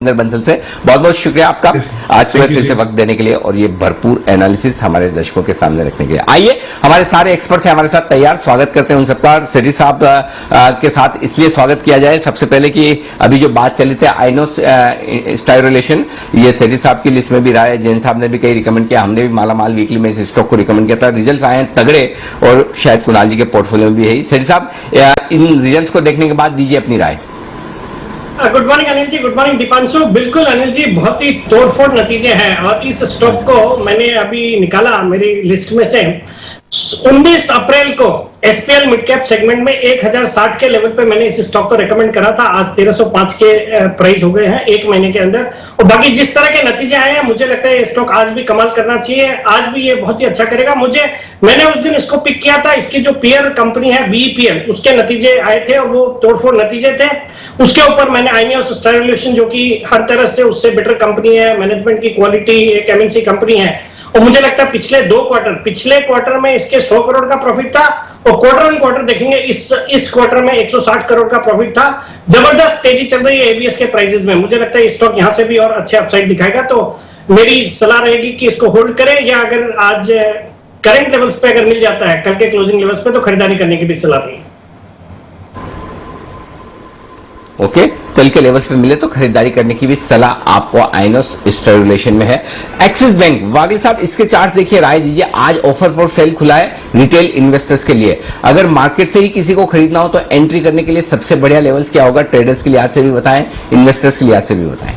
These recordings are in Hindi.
बंसल से बहुत बहुत शुक्रिया आपका आज सुबह फिर से वक्त देने के लिए और ये भरपूर एनालिसिस हमारे दर्शकों के सामने रखने के लिए। आइए हमारे सारे एक्सपर्ट्स हैं हमारे साथ तैयार, स्वागत करते हैं उन सबका। सेठी साहब के साथ इसलिए स्वागत किया जाए सबसे पहले कि अभी जो बात चली थी आइनोस स्टाइरोलेशन, ये सेठी साहब की लिस्ट में भी रहा है, जैन साहब ने भी कई रिकमेंड किया, हमने भी मालामाल वीकली में इस स्टॉक को रिकमेंड किया था। रिजल्ट आए हैं तगड़े और शायद कुणाल जी के पोर्टफोलियो में भी है। सेठी साहब इन रिजल्ट को देखने के बाद दीजिए अपनी राय। गुड मॉर्निंग अनिल जी, गुड मॉर्निंग दीपांशु। बिल्कुल अनिल जी, बहुत ही तोड़फोड़ नतीजे हैं और इस स्टॉक को मैंने अभी निकाला मेरी लिस्ट में से। 19 अप्रैल को एसपीएल मिड कैप सेगमेंट में 1060 के लेवल पे मैंने इस स्टॉक को रेकमेंड करा था। आज 1305 के प्राइस हो गए हैं एक महीने के अंदर। और बाकी जिस तरह के नतीजे आए हैं मुझे लगता है ये स्टॉक आज भी कमाल करना चाहिए, आज भी ये बहुत ही अच्छा करेगा। मैंने उस दिन इसको पिक किया था, इसकी जो पीयर कंपनी है बीईपीएल, उसके नतीजे आए थे और वो तोड़फोड़ नतीजे थे। उसके ऊपर मैंने आइनियोस स्टाइरोलेशन जो कि हर तरह से उससे बेटर कंपनी है, मैनेजमेंट की क्वालिटी, एक एमएनसी कंपनी है, और मुझे लगता है पिछले क्वार्टर में इसके 100 करोड़ का प्रॉफिट था और क्वार्टर ऑन क्वार्टर देखेंगे इस क्वार्टर में 160 करोड़ का प्रॉफिट था। जबरदस्त तेजी चल रही है एबीएस के प्राइसेस में। मुझे लगता है स्टॉक यहां से भी और अच्छे अपसाइड दिखाएगा, तो मेरी सलाह रहेगी कि इसको होल्ड करें या अगर आज करंट लेवल्स पे अगर मिल जाता है कल के क्लोजिंग लेवल्स पे तो खरीदारी करने की भी सलाह रहेगी। ओके, कल के लेवल्स पे मिले तो खरीदारी करने की भी सलाह आपको आइनोस स्टाइरोलेशन में है। एक्सिस बैंक वागिल साहब, इसके चार्ट देखिए, राय दीजिए। आज ऑफर फॉर सेल खुला है रिटेल इन्वेस्टर्स के लिए। अगर मार्केट से ही किसी को खरीदना हो तो एंट्री करने के लिए सबसे बढ़िया लेवल्स क्या होगा? ट्रेडर्स के लिहाज से भी बताएं, इन्वेस्टर्स के लिहाज से भी बताएं।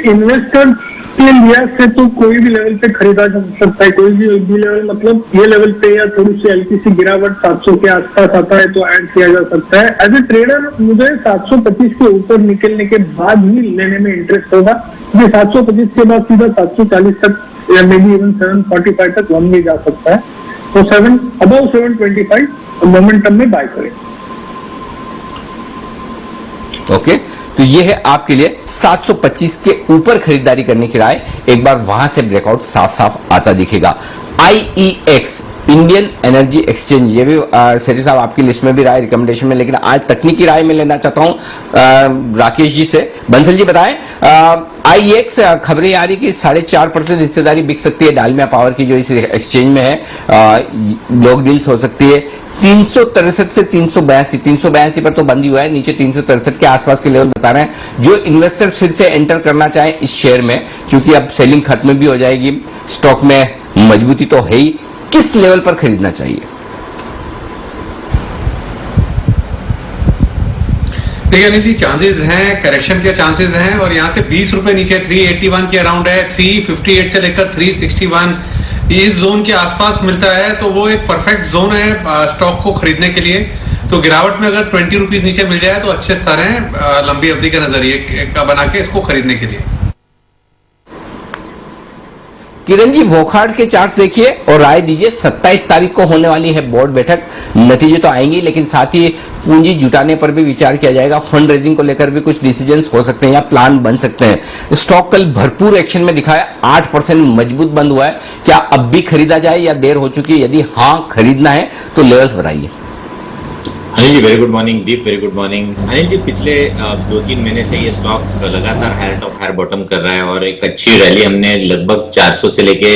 इन्वेस्टर के लिहाज से तो कोई भी लेवल पे खरीदा जा सकता है, कोई भी लेवल, मतलब ये लेवल पे या थोड़ी सी हल्की सी गिरावट 700 के आसपास आता है तो ऐड किया जा सकता है। एज ए ट्रेडर मुझे 725 के ऊपर निकलने के बाद ही लेने में इंटरेस्ट होगा, क्योंकि 725 के बाद सीधा 740 तक या मे बी इवन 745 तक वन भी जा सकता है। तो अबव 725 मोमेंटम में बाय करें। ओके, तो ये है आपके लिए 725 के ऊपर खरीदारी करने की राय। एक बार वहां से ब्रेकआउट साफ साफ आता दिखेगा। आईईएक्स इंडियन एनर्जी एक्सचेंज, ये भी सेठी साहब आपकी लिस्ट में भी राय रिकमेंडेशन में, लेकिन आज तकनीकी राय में लेना चाहता हूं राकेश जी से। बंसल जी बताएं, आईईएक्स खबरें आ रही कि 4.5% हिस्सेदारी बिक सकती है डालमिया पावर की जो इस एक्सचेंज में है, ब्लॉक डील्स हो सकती है। 363 से 382 पर तो बंद ही हुआ है, नीचे 363 के आसपास के लेवल बता रहे हैं। जो इन्वेस्टर्स फिर से एंटर करना चाहें इस शेयर में, क्योंकि अब सेलिंग खत्म भी हो जाएगी, स्टॉक में मजबूती तो है ही, किस लेवल पर खरीदना चाहिए? देखिए अनिल जी, चांसेस हैं, करेक्शन के चांसेस हैं और यहाँ से 20 रुपए नीचे 381 के अराउंड है, 358 से लेकर 361 इस जोन के आसपास मिलता है, तो वो एक परफेक्ट जोन है स्टॉक को खरीदने के लिए। तो गिरावट में अगर 20 रुपीज नीचे मिल जाए तो अच्छे स्तर हैं लंबी अवधि के नजरिए का बना के इसको खरीदने के लिए। किरण जी, वोखार्ड के चार्ट्स देखिए और राय दीजिए। 27 तारीख को होने वाली है बोर्ड बैठक, नतीजे तो आएंगी लेकिन साथ ही पूंजी जुटाने पर भी विचार किया जाएगा। फंड रेजिंग को लेकर भी कुछ डिसीजंस हो सकते हैं या प्लान बन सकते हैं। स्टॉक कल भरपूर एक्शन में दिखा है, 8% मजबूत बंद हुआ है। क्या अब भी खरीदा जाए या देर हो चुकी है? यदि हाँ खरीदना है तो लेवल्स बताइए। Anil ji, very good morning. दीप, वेरी गुड मॉर्निंग। अनिल जी, पिछले 2-3 महीने से ये स्टॉक लगातार हायर टॉप हायर बॉटम कर रहा है और एक अच्छी रैली हमने लगभग 400 से लेके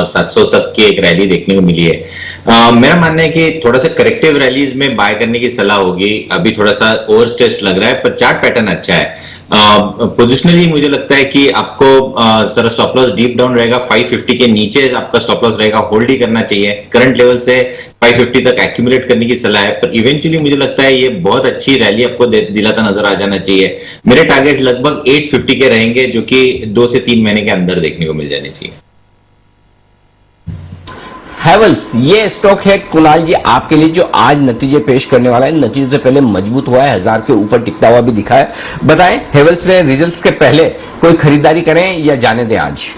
700 तक की एक रैली देखने को मिली है। मेरा मानना है कि थोड़ा सा करेक्टिव रैलीज में बाय करने की सलाह होगी। अभी थोड़ा सा ओवर स्ट्रेच लग रहा है पर चार्ट पैटर्न अच्छा है। पोजिशनली मुझे लगता है कि आपको जरा स्टॉप लॉस डीप डाउन रहेगा, 550 के नीचे आपका स्टॉप लॉस रहेगा, होल्ड ही करना चाहिए। करंट लेवल से 550 तक एक्यूमुलेट करने की सलाह है, पर इवेंचुअली मुझे लगता है ये बहुत अच्छी रैली आपको दिलाता नजर आ जाना चाहिए। मेरे टारगेट लगभग 850 के रहेंगे, जो कि 2 से 3 महीने के अंदर देखने को मिल जाने चाहिए। हैवेल्स, ये स्टॉक है कुणाल जी आपके लिए जो आज नतीजे पेश करने वाला है। नतीजे से पहले मजबूत हुआ है, 1000 के ऊपर टिकता हुआ भी दिखा है। बताएं, हैवेल्स में रिजल्ट्स के पहले कोई खरीदारी करें या जाने दें आज?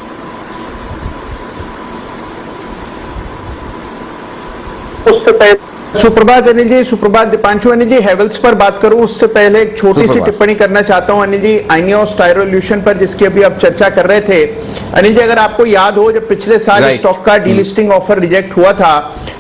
उससे पहले सुप्रभात अनिल जी, सुप्रभात दीपांशु। अनिल जी, हेवल्स पर बात करूं उससे पहले एक छोटी सी टिप्पणी करना चाहता हूं अनिल जी, आइनियोस स्टाइरोलेशन पर जिसकी अभी आप चर्चा कर रहे थे। अनिल जी, अगर आपको याद हो, जब पिछले साल स्टॉक का डीलिस्टिंग ऑफर रिजेक्ट हुआ था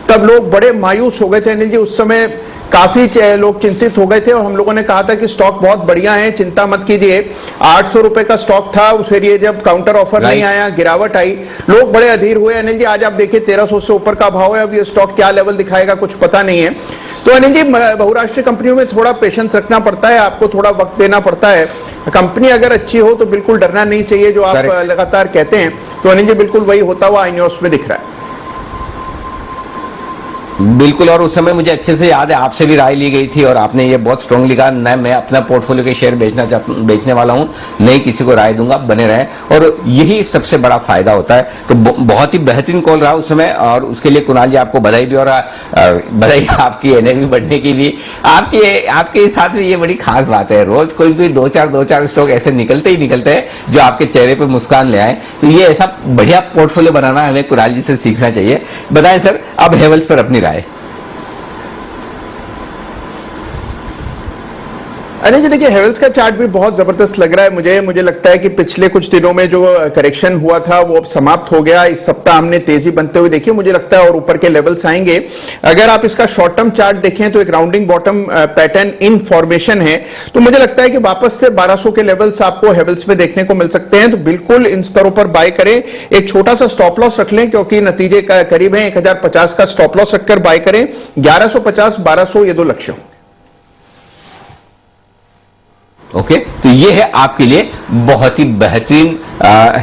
तब लोग बड़े मायूस हो गए थे अनिल जी। उस समय काफी लोग चिंतित हो गए थे और हम लोगों ने कहा था कि स्टॉक बहुत बढ़िया है, चिंता मत कीजिए। 800 रुपए का स्टॉक था, फिर ये जब काउंटर ऑफर नहीं आया, गिरावट आई, लोग बड़े अधीर हुए। अनिल जी आज आप देखिए 1300 से ऊपर का भाव है, अब ये स्टॉक क्या लेवल दिखाएगा कुछ पता नहीं है। तो अनिल जी बहुराष्ट्रीय कंपनियों में थोड़ा पेशेंस रखना पड़ता है, आपको थोड़ा वक्त देना पड़ता है। कंपनी अगर अच्छी हो तो बिल्कुल डरना नहीं चाहिए, जो आप लगातार कहते हैं। तो अनिल जी बिल्कुल वही होता हुआ आईनियोस में दिख रहा है। बिल्कुल, और उस समय मुझे अच्छे से याद है, आपसे भी राय ली गई थी और आपने ये बहुत स्ट्रांगली कहा, न मैं अपना पोर्टफोलियो के शेयर बेचने वाला हूं, नहीं किसी को राय दूंगा, बने रहे। और यही सबसे बड़ा फायदा होता है। तो बहुत ही बेहतरीन कॉल रहा उस समय, और उसके लिए कुणाल जी आपको बधाई भी, और बधाई आपकी एनएवी बढ़ने की भी। आपके साथ में ये बड़ी खास बात है, रोज कोई भी दो चार स्टॉक ऐसे निकलते हैं जो आपके चेहरे पर मुस्कान ले आए। तो ये ऐसा बढ़िया पोर्टफोलियो बनाना हमें कुणाल जी से सीखना चाहिए। बताएं सर, अब हेवल्स पर अपनी राय। अरे जी देखिए, हेवल्स का चार्ट भी बहुत जबरदस्त लग रहा है मुझे लगता है कि पिछले कुछ दिनों में जो करेक्शन हुआ था वो अब समाप्त हो गया। इस सप्ताह हमने तेजी बनते हुए देखी, मुझे लगता है और ऊपर के लेवल्स आएंगे। अगर आप इसका शॉर्ट टर्म चार्ट देखें तो एक rounding bottom pattern in formation है, तो मुझे लगता है कि वापस से 1200 के लेवल्स आपको हेवल्स में देखने को मिल सकते हैं। तो बिल्कुल इन स्तरों पर बाय करें, एक छोटा सा स्टॉप लॉस रख लें क्योंकि नतीजे का करीब है। 1050 का स्टॉप लॉस रखकर बाय करें। 1150 1200 ये दो लक्ष्य। ओके, तो ये है आपके लिए बहुत ही बेहतरीन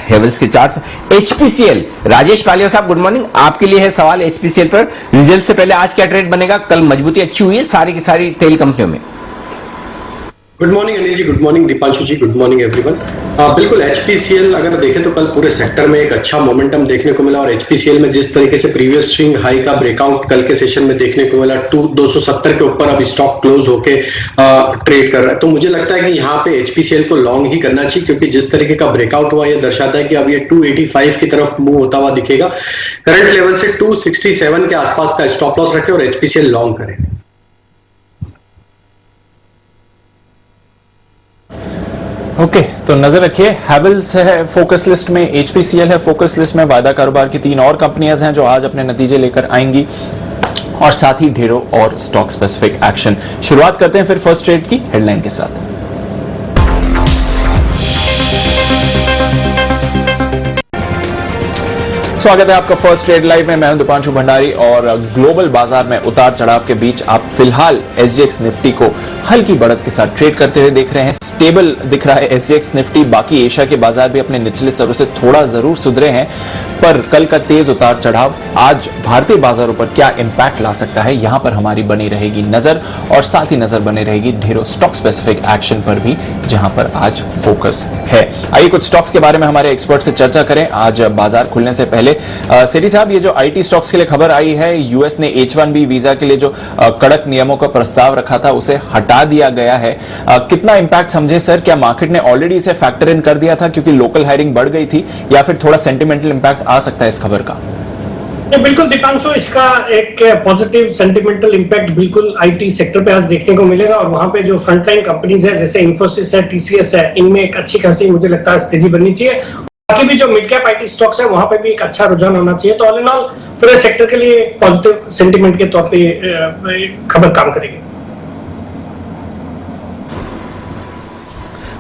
हेवल्स के चार्ट्स। एचपीसीएल, राजेश पालिया साहब गुड मॉर्निंग, आपके लिए है सवाल एचपीसीएल पर। रिजल्ट से पहले आज क्या ट्रेड बनेगा? कल मजबूती अच्छी हुई है सारी की सारी तेल कंपनियों में। गुड मॉर्निंग अनिल जी, गुड मॉर्निंग दीपांशु जी, गुड मॉर्निंग एवरीवन। बिल्कुल एचपीसीएल अगर देखें तो कल पूरे सेक्टर में एक अच्छा मोमेंटम देखने को मिला, और एचपीसीएल में जिस तरीके से प्रीवियस स्विंग हाई का ब्रेकआउट कल के सेशन में देखने को मिला, 270 के ऊपर अब स्टॉक क्लोज होके ट्रेड कर रहा है। तो मुझे लगता है कि यहाँ पे एचपीसीएल को लॉन्ग ही करना चाहिए, क्योंकि जिस तरीके का ब्रेकआउट हुआ यह दर्शाता है कि अब ये 285 की तरफ मूव होता हुआ दिखेगा। करंट लेवल से 267 के आसपास का स्टॉप लॉस रखें और एचपीसीएल लॉन्ग करें। ओके, तो नजर रखिए, हैवेल्स है फोकस लिस्ट में, एचपीसीएल है फोकस लिस्ट में, वायदा कारोबार की 3 और कंपनियां हैं जो आज अपने नतीजे लेकर आएंगी, और साथ ही ढेरों और स्टॉक स्पेसिफिक एक्शन। शुरुआत करते हैं फिर फर्स्ट ट्रेड की हेडलाइन के साथ। स्वागत है आपका फर्स्ट ट्रेड लाइव में। मैं हूं दीपांशु भंडारी, और ग्लोबल बाजार में उतार चढ़ाव के बीच आप फिलहाल एसजीएक्स निफ्टी को हल्की बढ़त के साथ ट्रेड करते हुए देख रहे हैं। स्टेबल दिख रहा है एसजीएक्स निफ्टी। बाकी एशिया के बाजार भी अपने निचले स्तरों से थोड़ा जरूर सुधरे हैं, पर कल का तेज उतार चढ़ाव आज भारतीय बाजारों पर क्या इंपैक्ट ला सकता है, यहां पर हमारी बनी रहेगी नजर, और साथ ही नजर बनी रहेगी ढेरों स्टॉक स्पेसिफिक एक्शन पर भी, जहां पर आज फोकस है। आइए कुछ स्टॉक्स के बारे में हमारे एक्सपर्ट से चर्चा करें। आज बाजार खुलने से पहले सेठी साहब, ये जो आईटी स्टॉक्स के लिए खबर आई है, यूएस ने H1B वीजा के लिए जो कड़क नियमों का प्रस्ताव रखा था उसे हटा दिया गया है, कितना इंपैक्ट समझे सर? क्या मार्केट ने ऑलरेडी इसे फैक्टर इन कर दिया था क्योंकि लोकल हायरिंग बढ़ गई थी, या फिर थोड़ा सेंटिमेंटल इंपैक्ट आ सकता है इस खबर का? बिल्कुल दीपांशु, इसका एक पॉजिटिव सेंटिमेंटल इंपैक्ट बिल्कुल आईटी सेक्टर पे आज देखने को मिलेगा, और वहां पे जो फ्रंटलाइन कंपनीज है जैसे इंफोसिस है, टीसीएस है, इनमें एक अच्छी खासी मुझे लगता है तेजी बननी चाहिए। बाकी भी जो मिड कैप आईटी स्टॉक्स है वहां पे भी एक अच्छा रुझान होना चाहिए। तो ऑल इन ऑल पूरे सेक्टर के लिए पॉजिटिव सेंटिमेंट के तौर पे खबर काम करेगी।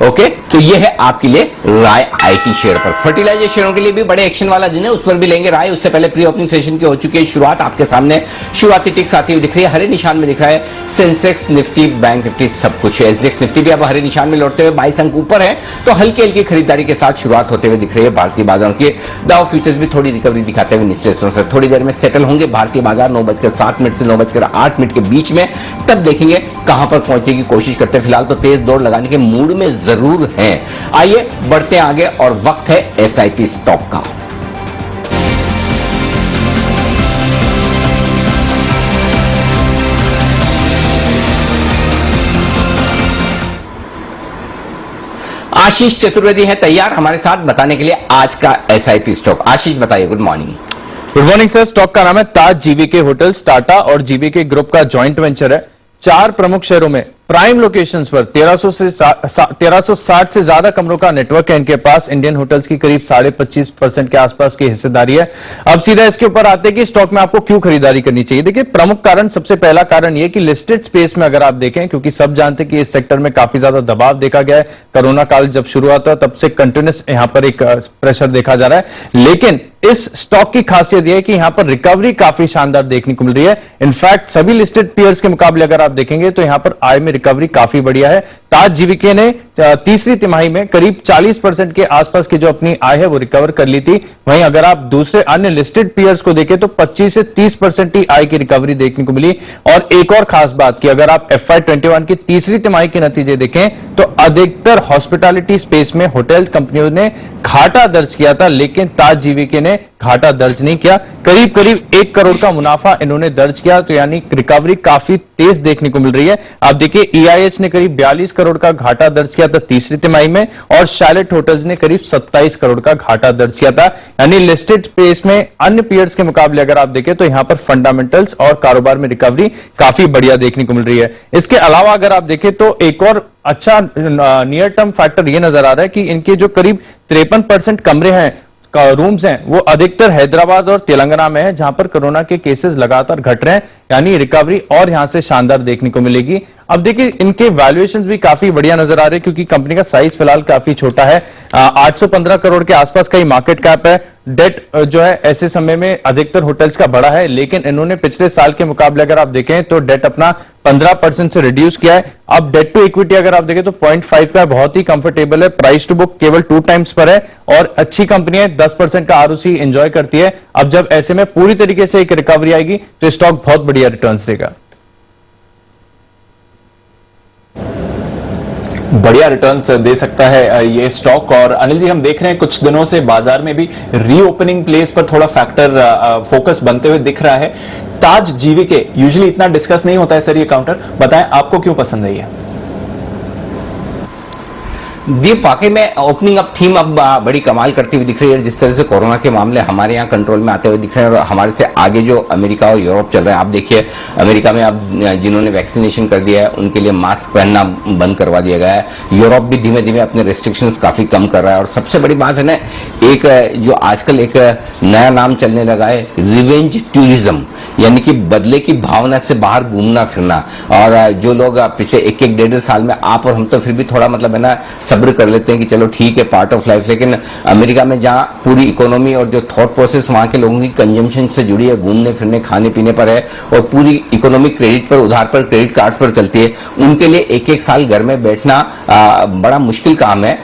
ओके, तो ये है आपके लिए राय आईटी शेयर पर। फर्टिलाइजर शेयरों के लिए भी बड़े एक्शन वाला दिन है, उस पर भी लेंगे राय। उससे पहले प्री ओपनिंग सेशन की हो चुकी है शुरुआत, आपके सामने शुरुआती टिक्स आती हुई दिख रही है। हरे निशान में दिख रहा है सेंसेक्स, निफ्टी, बैंक निफ्टी, सब कुछ है। एसजीएक्स निफ्टी भी अब हरे निशान में लौटते हुए 22 अंक ऊपर है, तो हल्की हल्की खरीदारी के साथ शुरुआत होते हुए दिख रही है भारतीय बाजारों की। डाउ फ्यूचर्स भी थोड़ी रिकवरी दिखाते हुए निचले स्तरों से थोड़ी देर में सेटल होंगे भारतीय बाजार 9:07 से 9:08 के बीच में। तब देखेंगे कहां पर पहुंचने की कोशिश करते हैं। फिलहाल तो तेज दौड़ लगाने के मूड में जरूर हैं। आइए बढ़ते आगे, और वक्त है एसआईपी स्टॉक का। आशीष चतुर्वेदी हैं तैयार हमारे साथ बताने के लिए आज का एसआईपी स्टॉक। आशीष बताइए। Good morning. Good morning sir. Stock का नाम है ताज जीवीके होटल्स। टाटा और जीवीके ग्रुप का जॉइंट वेंचर है। 4 प्रमुख शहरों में प्राइम लोकेशंस पर 1360 से ज्यादा कमरों का नेटवर्क है इनके पास। इंडियन होटल्स की करीब 25.5% के आसपास की हिस्सेदारी है। अब सीधा इसके ऊपर आते हैं कि स्टॉक में आपको क्यों खरीदारी करनी चाहिए। देखिए, प्रमुख कारण, सबसे पहला कारण यह कि लिस्टेड स्पेस में अगर आप देखें, क्योंकि सब जानते हैं कि इस सेक्टर में काफी ज्यादा दबाव देखा गया है। कोरोना काल जब शुरू हुआ था तब से कंटिन्यूस यहां पर एक प्रेशर देखा जा रहा है, लेकिन इस स्टॉक की खासियत यह है कि यहां पर रिकवरी काफी शानदार देखने को मिल रही है। इनफैक्ट सभी लिस्टेड पीयर्स के मुकाबले अगर आप देखेंगे तो यहां पर आय में रिकवरी काफी बढ़िया है। ताज जीवीके ने तीसरी तिमाही में करीब 40% के आसपास की जो अपनी आय है वो रिकवर कर ली थी। वहीं अगर आप दूसरे अन्य लिस्टेड पीयर्स को देखें तो 25 से 30% की आय की रिकवरी देखने को मिली। और एक और खास बात कि अगर आप FY21 की तीसरी तिमाही के नतीजे देखें तो अधिकतर हॉस्पिटैलिटी स्पेस में होटल कंपनियों ने घाटा दर्ज किया था, लेकिन ताज जीवीके ने घाटा दर्ज नहीं किया। करीब 1 करोड़ का मुनाफा इन्होंने दर्ज किया, तो यानी रिकवरी काफी तेज देखने को मिल रही है। आप देखिए, EIH ने करीब 42 करोड़ का घाटा दर्ज किया था तीसरी तिमाही में, और शैलेट होटल्स ने करीब 27 करोड़ का घाटा दर्ज किया था। यानी लिस्टेड स्पेस में अन्य पीयर्स के मुकाबले अगर आप देखें तो यहां पर फंडामेंटल्स और कारोबार में रिकवरी काफी बढ़िया देखने को मिल रही है। इसके अलावा अगर आप देखें तो एक और अच्छा नियर टर्म फैक्टर ये नजर आ रहा है कि इनके जो करीब 53% कमरे हैं, रूम्स हैं, वो अधिकतर हैदराबाद और तेलंगाना में है, जहां पर कोरोना के केसेस लगातार घट रहे हैं। यानी रिकवरी और यहां से शानदार देखने को मिलेगी। अब देखिए, इनके वैल्यूएशंस भी काफी बढ़िया नजर आ रहे हैं, क्योंकि कंपनी का साइज फिलहाल काफी छोटा है। 815 करोड़ के आसपास का ही मार्केट कैप है। डेट जो है ऐसे समय में अधिकतर होटल्स का बड़ा है, लेकिन इन्होंने पिछले साल के मुकाबले अगर आप देखें तो डेट अपना 15% से रिड्यूस किया है। अब डेट टू इक्विटी अगर आप देखें तो 0.5 का बहुत ही कंफर्टेबल है। प्राइस टू बुक केवल 2 टाइम्स पर है, और अच्छी कंपनी है, 10% का ROC एंजॉय करती है। अब जब ऐसे में पूरी तरीके से एक रिकवरी आएगी तो स्टॉक बहुत बढ़िया रिटर्न्स देगा। बढ़िया रिटर्न्स दे सकता है ये स्टॉक। और अनिल जी, हम देख रहे हैं कुछ दिनों से बाजार में भी रीओपनिंग प्लेस पर थोड़ा फैक्टर फोकस बनते हुए दिख रहा है। ताज जीवीके यूजुअली इतना डिस्कस नहीं होता है सर, ये काउंटर बताएं आपको क्यों पसंद है ये? दीप, वाकई में ओपनिंग अप थीम अब बड़ी कमाल करती हुई दिख रही है। जिस तरह से कोरोना के मामले हमारे यहाँ कंट्रोल में आते हुए दिख रहे हैं, और हमारे से आगे जो अमेरिका और यूरोप चल रहे हैं। आप देखिए, अमेरिका में अब जिन्होंने वैक्सीनेशन कर दिया है उनके लिए मास्क पहनना बंद करवा दिया गया है। यूरोप भी धीमे धीमे अपने रेस्ट्रिक्शंस काफी कम कर रहा है। और सबसे बड़ी बात है ना, एक जो आजकल एक नया नाम चलने लगा है, रिवेंज टूरिज्म, यानी कि बदले की भावना से बाहर घूमना फिरना। और जो लोग पिछले 1-1 साल में, आप और हम तो फिर भी थोड़ा मतलब है ना सब्र कर लेते हैं कि चलो ठीक है, पार्ट ऑफ लाइफ, लेकिन अमेरिका में जहां पूरी इकोनॉमी और जो थॉट प्रोसेस वहां के लोगों की कंजम्पशन से जुड़ी है, घूमने फिरने खाने पीने पर है, और पूरी इकोनॉमी क्रेडिट पर, उधार पर, क्रेडिट कार्ड्स पर चलती है, उनके लिए 1-1 साल घर में बैठना बड़ा मुश्किल काम है।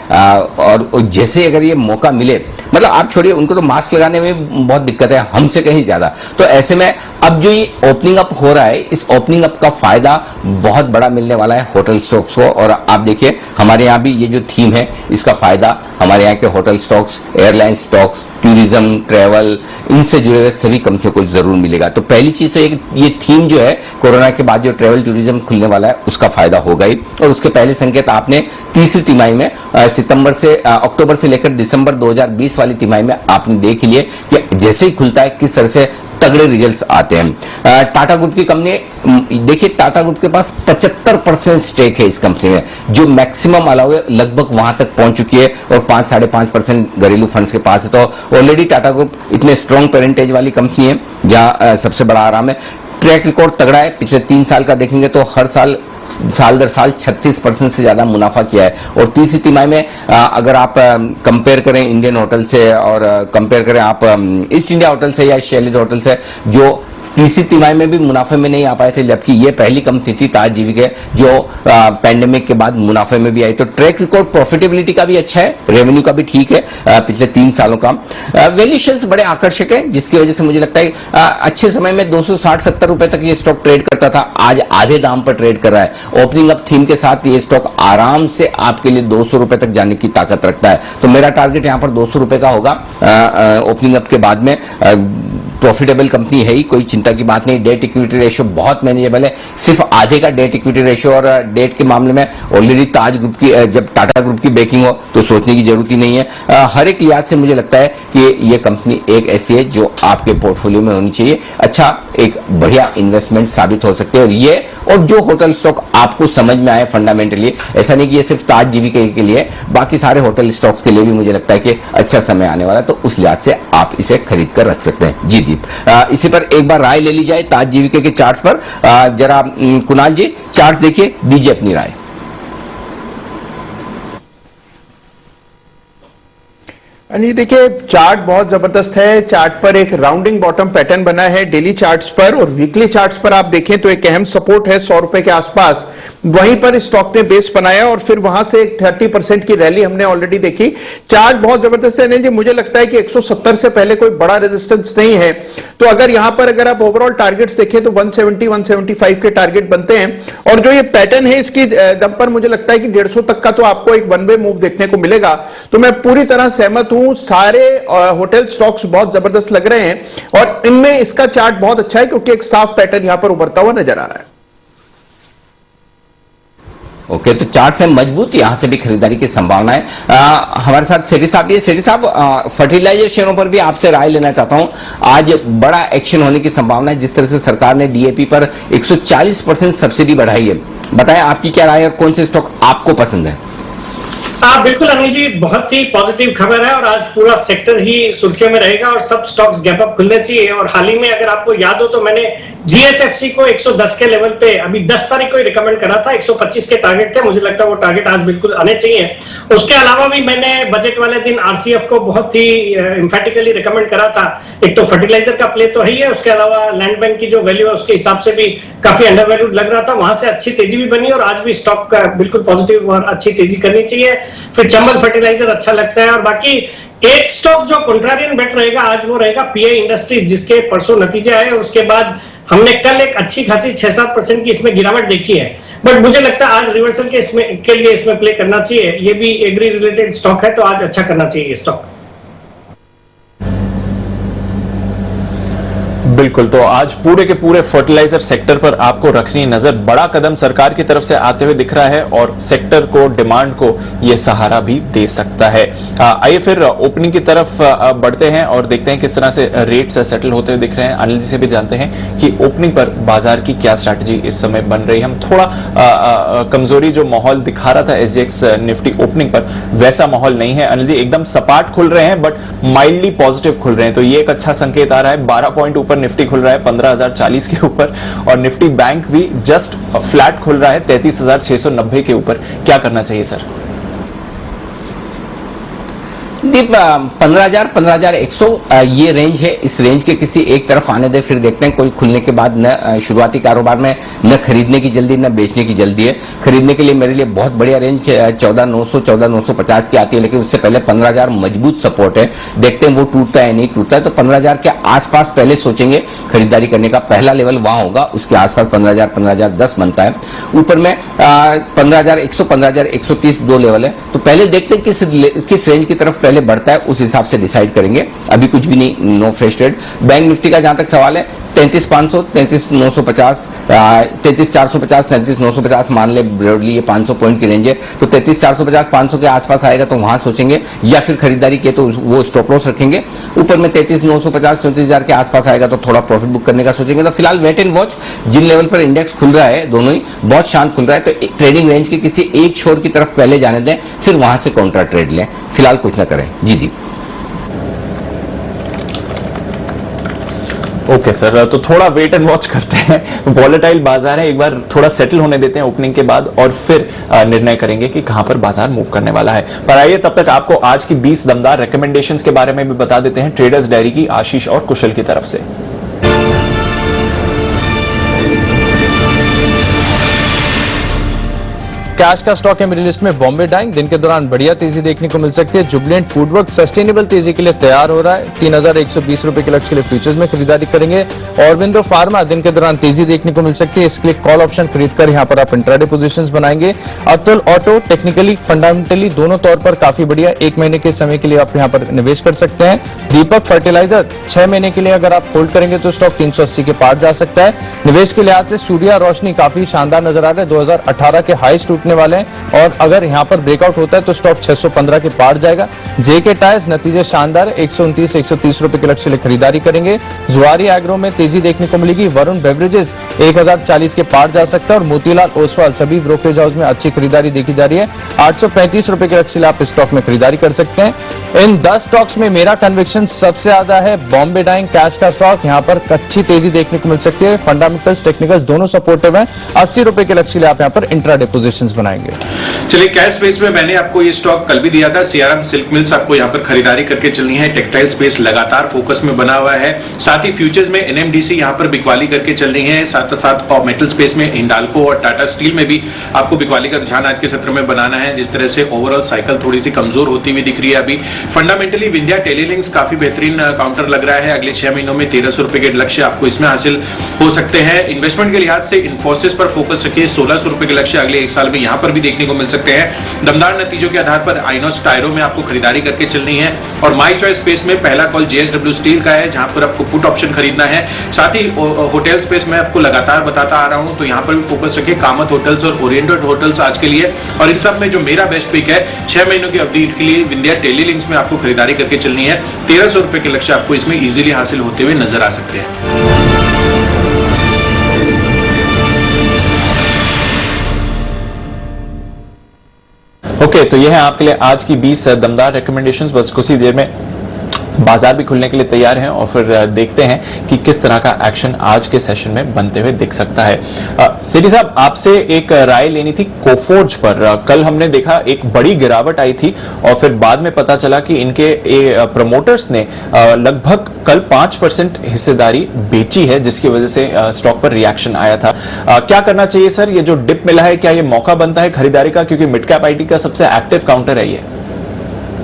और जैसे अगर ये मौका मिले, मतलब आप छोड़िए, उनको तो मास्क लगाने में बहुत दिक्कत है, हमसे कहीं ज्यादा। तो ऐसे में अब जो ये ओपनिंग अप हो रहा है, इस ओपनिंग अप का फायदा बहुत बड़ा मिलने वाला है होटल स्टॉक्स को। और आप देखिए, हमारे यहाँ भी ये जो थीम है, इसका फायदा हमारे यहाँ के hotel stocks, airline stocks, tourism, travel, इनसे जुड़े हुए सभी कंपनियों को जरूर मिलेगा। तो पहली चीज तो ये थीम जो है, कोरोना के बाद जो ट्रैवल टूरिज्म खुलने वाला है उसका फायदा होगा ही। और उसके पहले संकेत आपने तीसरी तिमाही में, अक्टूबर से लेकर दिसंबर 2020 वाली तिमाही में आपने देख लिए कि जैसे ही खुलता है किस तरह से तगड़े रिजल्ट्स आते हैं। टाटा ग्रुप की कंपनी देखिए, टाटा ग्रुप के पास 75% स्टेक है इस कंपनी में, जो मैक्सिमम अलाउ है लगभग वहां तक पहुंच चुकी है, और 5-5.5% घरेलू फंड्स के पास है। तो ऑलरेडी टाटा ग्रुप इतने स्ट्रॉन्ग पेरेंटेज वाली कंपनी है जहां सबसे बड़ा आराम है। ट्रैक रिकॉर्ड तगड़ा है, पिछले 3 साल का देखेंगे तो हर साल दर साल 36% से ज्यादा मुनाफा किया है। और तीसरी तिमाही में अगर आप कंपेयर करें इंडियन होटल से, और कंपेयर करें आप ईस्ट इंडिया होटल से या शैलेट होटल से, जो तीसरी तिमाही में भी मुनाफे में नहीं आ पाए थे, जबकि ये पहली कंपनी थी ताज जीवीके जो पैंडेमिक के बाद मुनाफे में भी आई। तो ट्रैक रिकॉर्ड प्रॉफिटेबिलिटी का भी अच्छा है, रेवेन्यू का भी ठीक है, पिछले 3 सालों का। वैल्यूएशंस बड़े आकर्षक है, जिसकी वजह से मुझे लगता है अच्छे समय में 260-70 रुपए तक ये स्टॉक ट्रेड करता था, आज आधे दाम पर ट्रेड कर रहा है। ओपनिंग अप थीम के साथ ये स्टॉक आराम से आपके लिए 200 रुपए तक जाने की ताकत रखता है। तो मेरा टारगेट यहाँ पर 200 रुपए का होगा ओपनिंग अप के बाद में। प्रॉफिटेबल कंपनी है ही, कोई चिंता की बात नहीं। डेट इक्विटी रेशियो बहुत मैनेजेबल है, सिर्फ आधे का डेट इक्विटी रेशियो, और डेट के मामले में ऑलरेडी ताज ग्रुप की, जब टाटा ग्रुप की बैकिंग हो तो सोचने की जरूरत ही नहीं है। हर एक लिहाज से मुझे लगता है कि ये कंपनी एक ऐसी है जो आपके पोर्टफोलियो में होनी चाहिए। अच्छा, एक बढ़िया इन्वेस्टमेंट साबित हो सकते हैं। और ये और जो होटल स्टॉक आपको समझ में आए फंडामेंटली, ऐसा नहीं कि ये सिर्फ ताज जीवीके के लिए, बाकी सारे होटल स्टॉक्स के लिए भी मुझे लगता है कि अच्छा समय आने वाला है, तो उस लिहाज से आप इसे खरीद कर रख सकते हैं। जी दीप, इसी पर एक बार राय ले ली जाए ताज जीवीके के चार्ट्स पर। जरा कुणाल जी चार्ट्स देखिए, दीजिए अपनी राय। अनिल देखिए चार्ट बहुत जबरदस्त है। चार्ट पर एक राउंडिंग बॉटम पैटर्न बना है डेली चार्ट्स पर, और वीकली चार्ट्स पर आप देखें तो एक अहम सपोर्ट है 100 रुपए के आसपास, वहीं पर स्टॉक ने बेस बनाया और फिर वहां से एक 30% की रैली हमने ऑलरेडी देखी। चार्ट बहुत जबरदस्त है अनिल जी, मुझे लगता है कि 170 से पहले कोई बड़ा रेजिस्टेंस नहीं है, तो अगर यहां पर अगर आप ओवरऑल टारगेट्स देखें तो 170 175 के टारगेट बनते हैं, और जो ये पैटर्न है इसकी दम पर मुझे लगता है कि 150 तक का तो आपको एक वन वे मूव देखने को मिलेगा। तो मैं पूरी तरह सहमत हूं, सारे होटल स्टॉक्स बहुत जबरदस्त लग रहे हैं और इनमें इसका चार्ट बहुत अच्छा है क्योंकि एक साफ पैटर्न यहां पर उभरता हुआ नजर आ रहा है। ओके, तो चार्ट से मजबूत, यहां से भी खरीदारी की संभावना है। हमारे साथ सेठी साहब, ये सेठी साहब फर्टिलाइजर शेयरों पर भी आपसे राय लेना चाहता हूं। आज बड़ा एक्शन होने की संभावना है, जिस तरह से सरकार ने डीएपी पर 140% सब्सिडी बढ़ाई है। बताएं आपकी क्या राय है और कौन से स्टॉक आपको पसंद है? बिल्कुल अनिल जी, बहुत ही पॉजिटिव खबर है और आज पूरा सेक्टर ही सुर्खियों में रहेगा और सब स्टॉक्स गैप अप खुलने चाहिए। और हाल ही में अगर आपको याद हो तो मैंने जीएसएफसी को 110 के लेवल पे अभी 10 तारीख को ही रिकमेंड करा था, 125 के टारगेट थे, मुझे लगता है वो टारगेट आज बिल्कुल आने चाहिए। उसके अलावा भी मैंने बजट वाले दिन आरसीएफ को बहुत ही इंफेटिकली रिकमेंड करा था। एक तो फर्टिलाइजर का प्ले तो है ही है, उसके अलावा लैंड बैंक की जो वैल्यू है उसके हिसाब से भी काफी अंडर वैल्यूड लग रहा था, वहां से अच्छी तेजी भी बनी और आज भी स्टॉक का बिल्कुल पॉजिटिव और अच्छी तेजी करनी चाहिए। फिर चंबल फर्टिलाइजर अच्छा लगता है, और बाकी एक स्टॉक जो कॉन्ट्रारियन बेट रहेगा आज वो रहेगा पीए इंडस्ट्रीज, जिसके परसों नतीजे आए और उसके बाद हमने कल एक अच्छी खासी 6-7% की इसमें गिरावट देखी है, बट मुझे लगता है आज रिवर्सल के लिए इसमें प्ले करना चाहिए। ये भी एग्री रिलेटेड स्टॉक है तो आज अच्छा करना चाहिए स्टॉक। बिल्कुल, तो आज पूरे के पूरे फर्टिलाइजर सेक्टर पर आपको रखनी नजर। बड़ा कदम सरकार की तरफ से आते हुए दिख रहा है और सेक्टर को, डिमांड को यह सहारा भी दे सकता है। आइए फिर ओपनिंग की तरफ बढ़ते हैं और देखते हैं किस तरह से रेट्स सेटल होते हुए दिख रहे हैं। अनिल जी से भी जानते हैं कि ओपनिंग पर बाजार की क्या स्ट्रैटेजी इस समय बन रही है। हम थोड़ा कमजोरी जो माहौल दिखा रहा था एसजीएक्स निफ्टी ओपनिंग पर, वैसा माहौल नहीं है अनिल जी, एकदम सपाट खुल रहे हैं बट माइल्डली पॉजिटिव खुल रहे हैं, तो ये एक अच्छा संकेत आ रहा है। 12 पॉइंट ऊपर निफ्टी खुल रहा है 15,040 के ऊपर, और निफ्टी बैंक भी जस्ट फ्लैट खुल रहा है 33,690 के ऊपर। क्या करना चाहिए सर? दीप 15,000 15,100 ये रेंज है, इस रेंज के किसी एक तरफ आने दे, फिर देखते हैं। कोई खुलने के बाद न शुरुआती कारोबार में न खरीदने की जल्दी न बेचने की जल्दी है। खरीदने के लिए मेरे लिए बहुत बढ़िया रेंज 14,900 14,950 की आती है, लेकिन उससे पहले 15,000 मजबूत सपोर्ट है। देखते हैं वो टूटता है नहीं टूटता है, तो 15,000 के आसपास पहले सोचेंगे खरीदारी करने का। पहला लेवल वहां होगा, उसके आसपास 15,000 15,010 बनता है। ऊपर में 15,100 15,130 दो लेवल है, तो पहले देखते हैं किस रेंज की तरफ पहले बढ़ता है, उस हिसाब से डिसाइड करेंगे। अभी कुछ भी नहीं, no fresh trade. Bank Nifty का जहां तक सवाल है 33,500 33,950 33,450 33,950 मान ले, ब्रॉडली ये 500 पॉइंट की रेंज है, तो 33,450 500 के आसपास आएगा तो वहां सोचेंगे, या फिर खरीदारी के तो वो स्टॉप लॉस रखेंगे। ऊपर में 33,950 34,000 के आसपास आएगा तो थोड़ा प्रॉफिट बुक करने का सोचेंगे। तो फिलहाल वेट एंड वॉच। जिन लेवल पर इंडेक्स खुल रहा है दोनों ही बहुत शांत खुल रहा है, तो ट्रेडिंग रेंज के किसी एक छोर की तरफ पहले जाने दें, फिर वहां से काउंटर ट्रेड लें। फिलहाल कुछ ना करें। जी दीप। ओके सर, तो थोड़ा वेट एंड वॉच करते हैं। वॉलेटाइल बाजार है, एक बार थोड़ा सेटल होने देते हैं ओपनिंग के बाद और फिर निर्णय करेंगे कि कहां पर बाजार मूव करने वाला है। पर आइए तब तक आपको आज की 20 दमदार रिकमेंडेशंस के बारे में भी बता देते हैं ट्रेडर्स डायरी की आशीष और कुशल की तरफ से। कैश का स्टॉक है मेरी लिस्ट में बॉम्बे डाइंग। दिन के दौरान बढ़िया तेजी देखने को मिल सकती है। जुबिलेंट फूडवर्क सस्टेनेबल तेजी के लिए तैयार हो रहा है, 3,120 रुपए के लक्ष्य के लिए फ्यूचर्स में खरीदारी करेंगे। ऑरबिंदो फार्मा दिन के दौरान तेजी देखने को मिल सकती है, इसके लिए कॉल ऑप्शन खरीदकर यहां पर आप इंट्राडे पोजीशंस बनाएंगे। अतुल ऑटो टेक्निकली फंडामेंटली दोनों तौर पर काफी बढ़िया, 1 महीने के समय के लिए आप यहां पर निवेश कर सकते हैं। दीपक फर्टिलाइजर 6 महीने के लिए अगर आप होल्ड करेंगे तो स्टॉक 380 के पार जा सकता है। निवेश के लिहाज से सूर्या रोशनी काफी शानदार नजर आ रहा है, 2018 के हाई टूटने रुकने वाले हैं और अगर यहां पर ब्रेकआउट होता है तो स्टॉक 615 के पार जाएगा। जेके टायर्स नतीजे शानदार, 129 130 रुपए के लक्ष्य लिए खरीदारी करेंगे। जुआरी एग्रो में तेजी देखने को मिलेगी। वरुण बेवरेजेस 1040 के पार जा सकता है और मोतीलाल ओसवाल सभी ब्रोकरेज हाउस में अच्छी खरीदारी देखी जा रही है। 835 रुपए के लक्ष्य लिए आप स्टॉक में खरीदारी कर सकते हैं। इन 10 स्टॉक्स में मेरा कन्विक्शन सबसे ज्यादा है बॉम्बे डाइंग कैश का स्टॉक, यहां पर अच्छी तेजी देखने को मिल सकती है। फंडामेंटल्स टेक्निकल्स दोनों सपोर्टिव हैं। 80 रुपए के लक्ष्य लिए आप यहां पर इंट्राडे पोजीशंस बनाएंगे। चलिए, कैश स्पेस में मैंने आपको ये स्टॉक कल भी दिया था, सीआरएम सिल्क मिल्स आपको यहां पर खरीदारी करके चलनी है। टेक्सटाइल स्पेस लगातार फोकस में बना हुआ है। साथ ही फ्यूचर्स में एनएमडीसी यहां पर बिकवाली करके चलनी है। साथ साथ और मेटल स्पेस में हिंडाल्को और टाटा स्टील में भी आपको बिकवाली का रुझान आज के सत्र में बनाना है। जिस तरह से ओवरऑल साइकिल थोड़ी सी कमजोर होती हुई दिख रही है अभी। फंडामेंटली विंध्या टेलीलिंक्स काफी बेहतरीन काउंटर लग रहा है। अगले 6 महीनों में 1300 रुपए के लक्ष्य आपको इसमें हासिल हो सकते हैं। इन्वेस्टमेंट के लिहाज से इन्फोसिस पर फोकस रखिए। 1600 रुपए के लक्ष्य अगले 1 साल में यहां पर भी देखने को मिल सकते हैं। दमदार नतीजों के आधार पर आइनोस टायरो में आपको खरीदारी करके चलनी है। और माई चॉइस स्पेस में पहला कॉल जेएसडब्ल्यू स्टील का है, जहां पर आपको पुट ऑप्शन खरीदना है। साथ ही होटल स्पेस में आपको लगातार बताता आ रहा हूं, तो यहां पर भी फोकस रखिए। कामत होटल्स और ओरिएंटेड होटल्स आज के लिए। और इन सब में जो मेरा बेस्ट पिक है 6 महीनों की अवधि के लिए विंध्या टेलीलिंक्स में आपको खरीदारी करके चलनी है। 1300 रुपए के लक्ष्य आपको इसमें इजीली हासिल होते हुए नजर आ सकते हैं। ओके, तो यह है आपके लिए आज की 20 दमदार रिकमेंडेशंस। बस कुछ ही देर में बाजार भी खुलने के लिए तैयार हैं और फिर देखते हैं कि किस तरह का एक्शन आज के सेशन में बनते हुए दिख सकता है। सिटी साहब, आपसे एक राय लेनी थी कोफोर्ज पर। कल हमने देखा एक बड़ी गिरावट आई थी और फिर बाद में पता चला कि इनके प्रमोटर्स ने लगभग कल 5% हिस्सेदारी बेची है, जिसकी वजह से स्टॉक पर रिएक्शन आया था। क्या करना चाहिए सर? ये जो डिप मिला है, क्या ये मौका बनता है खरीदारी का, क्योंकि मिड कैप आईटी का सबसे एक्टिव काउंटर है ये?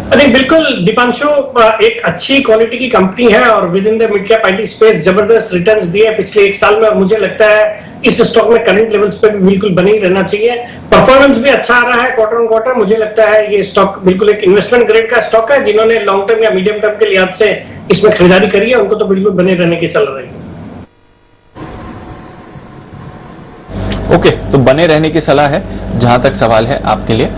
नहीं, बिल्कुल दीपांशु, एक अच्छी क्वालिटी की कंपनी है और with in the mid cap IT space जबरदस्त रिटर्न्स दिए पिछले 1 साल में। और मुझे लगता है इस स्टॉक में करंट लेवल्स पे भी बिल्कुल बने ही रहना चाहिए। परफॉर्मेंस भी अच्छा आ रहा है क्वार्टर ऑन क्वार्टर। मुझे लगता है ये स्टॉक बिल्कुल एक इन्वेस्टमेंट ग्रेड का स्टॉक है। जिन्होंने लॉन्ग टर्म या मीडियम टर्म के लिहाज से इसमें खरीदारी करी है, उनको तो बिल्कुल बने रहने की सलाह रहेगी। ओके, तो बने रहने की सलाह है जहां तक सवाल है आपके लिए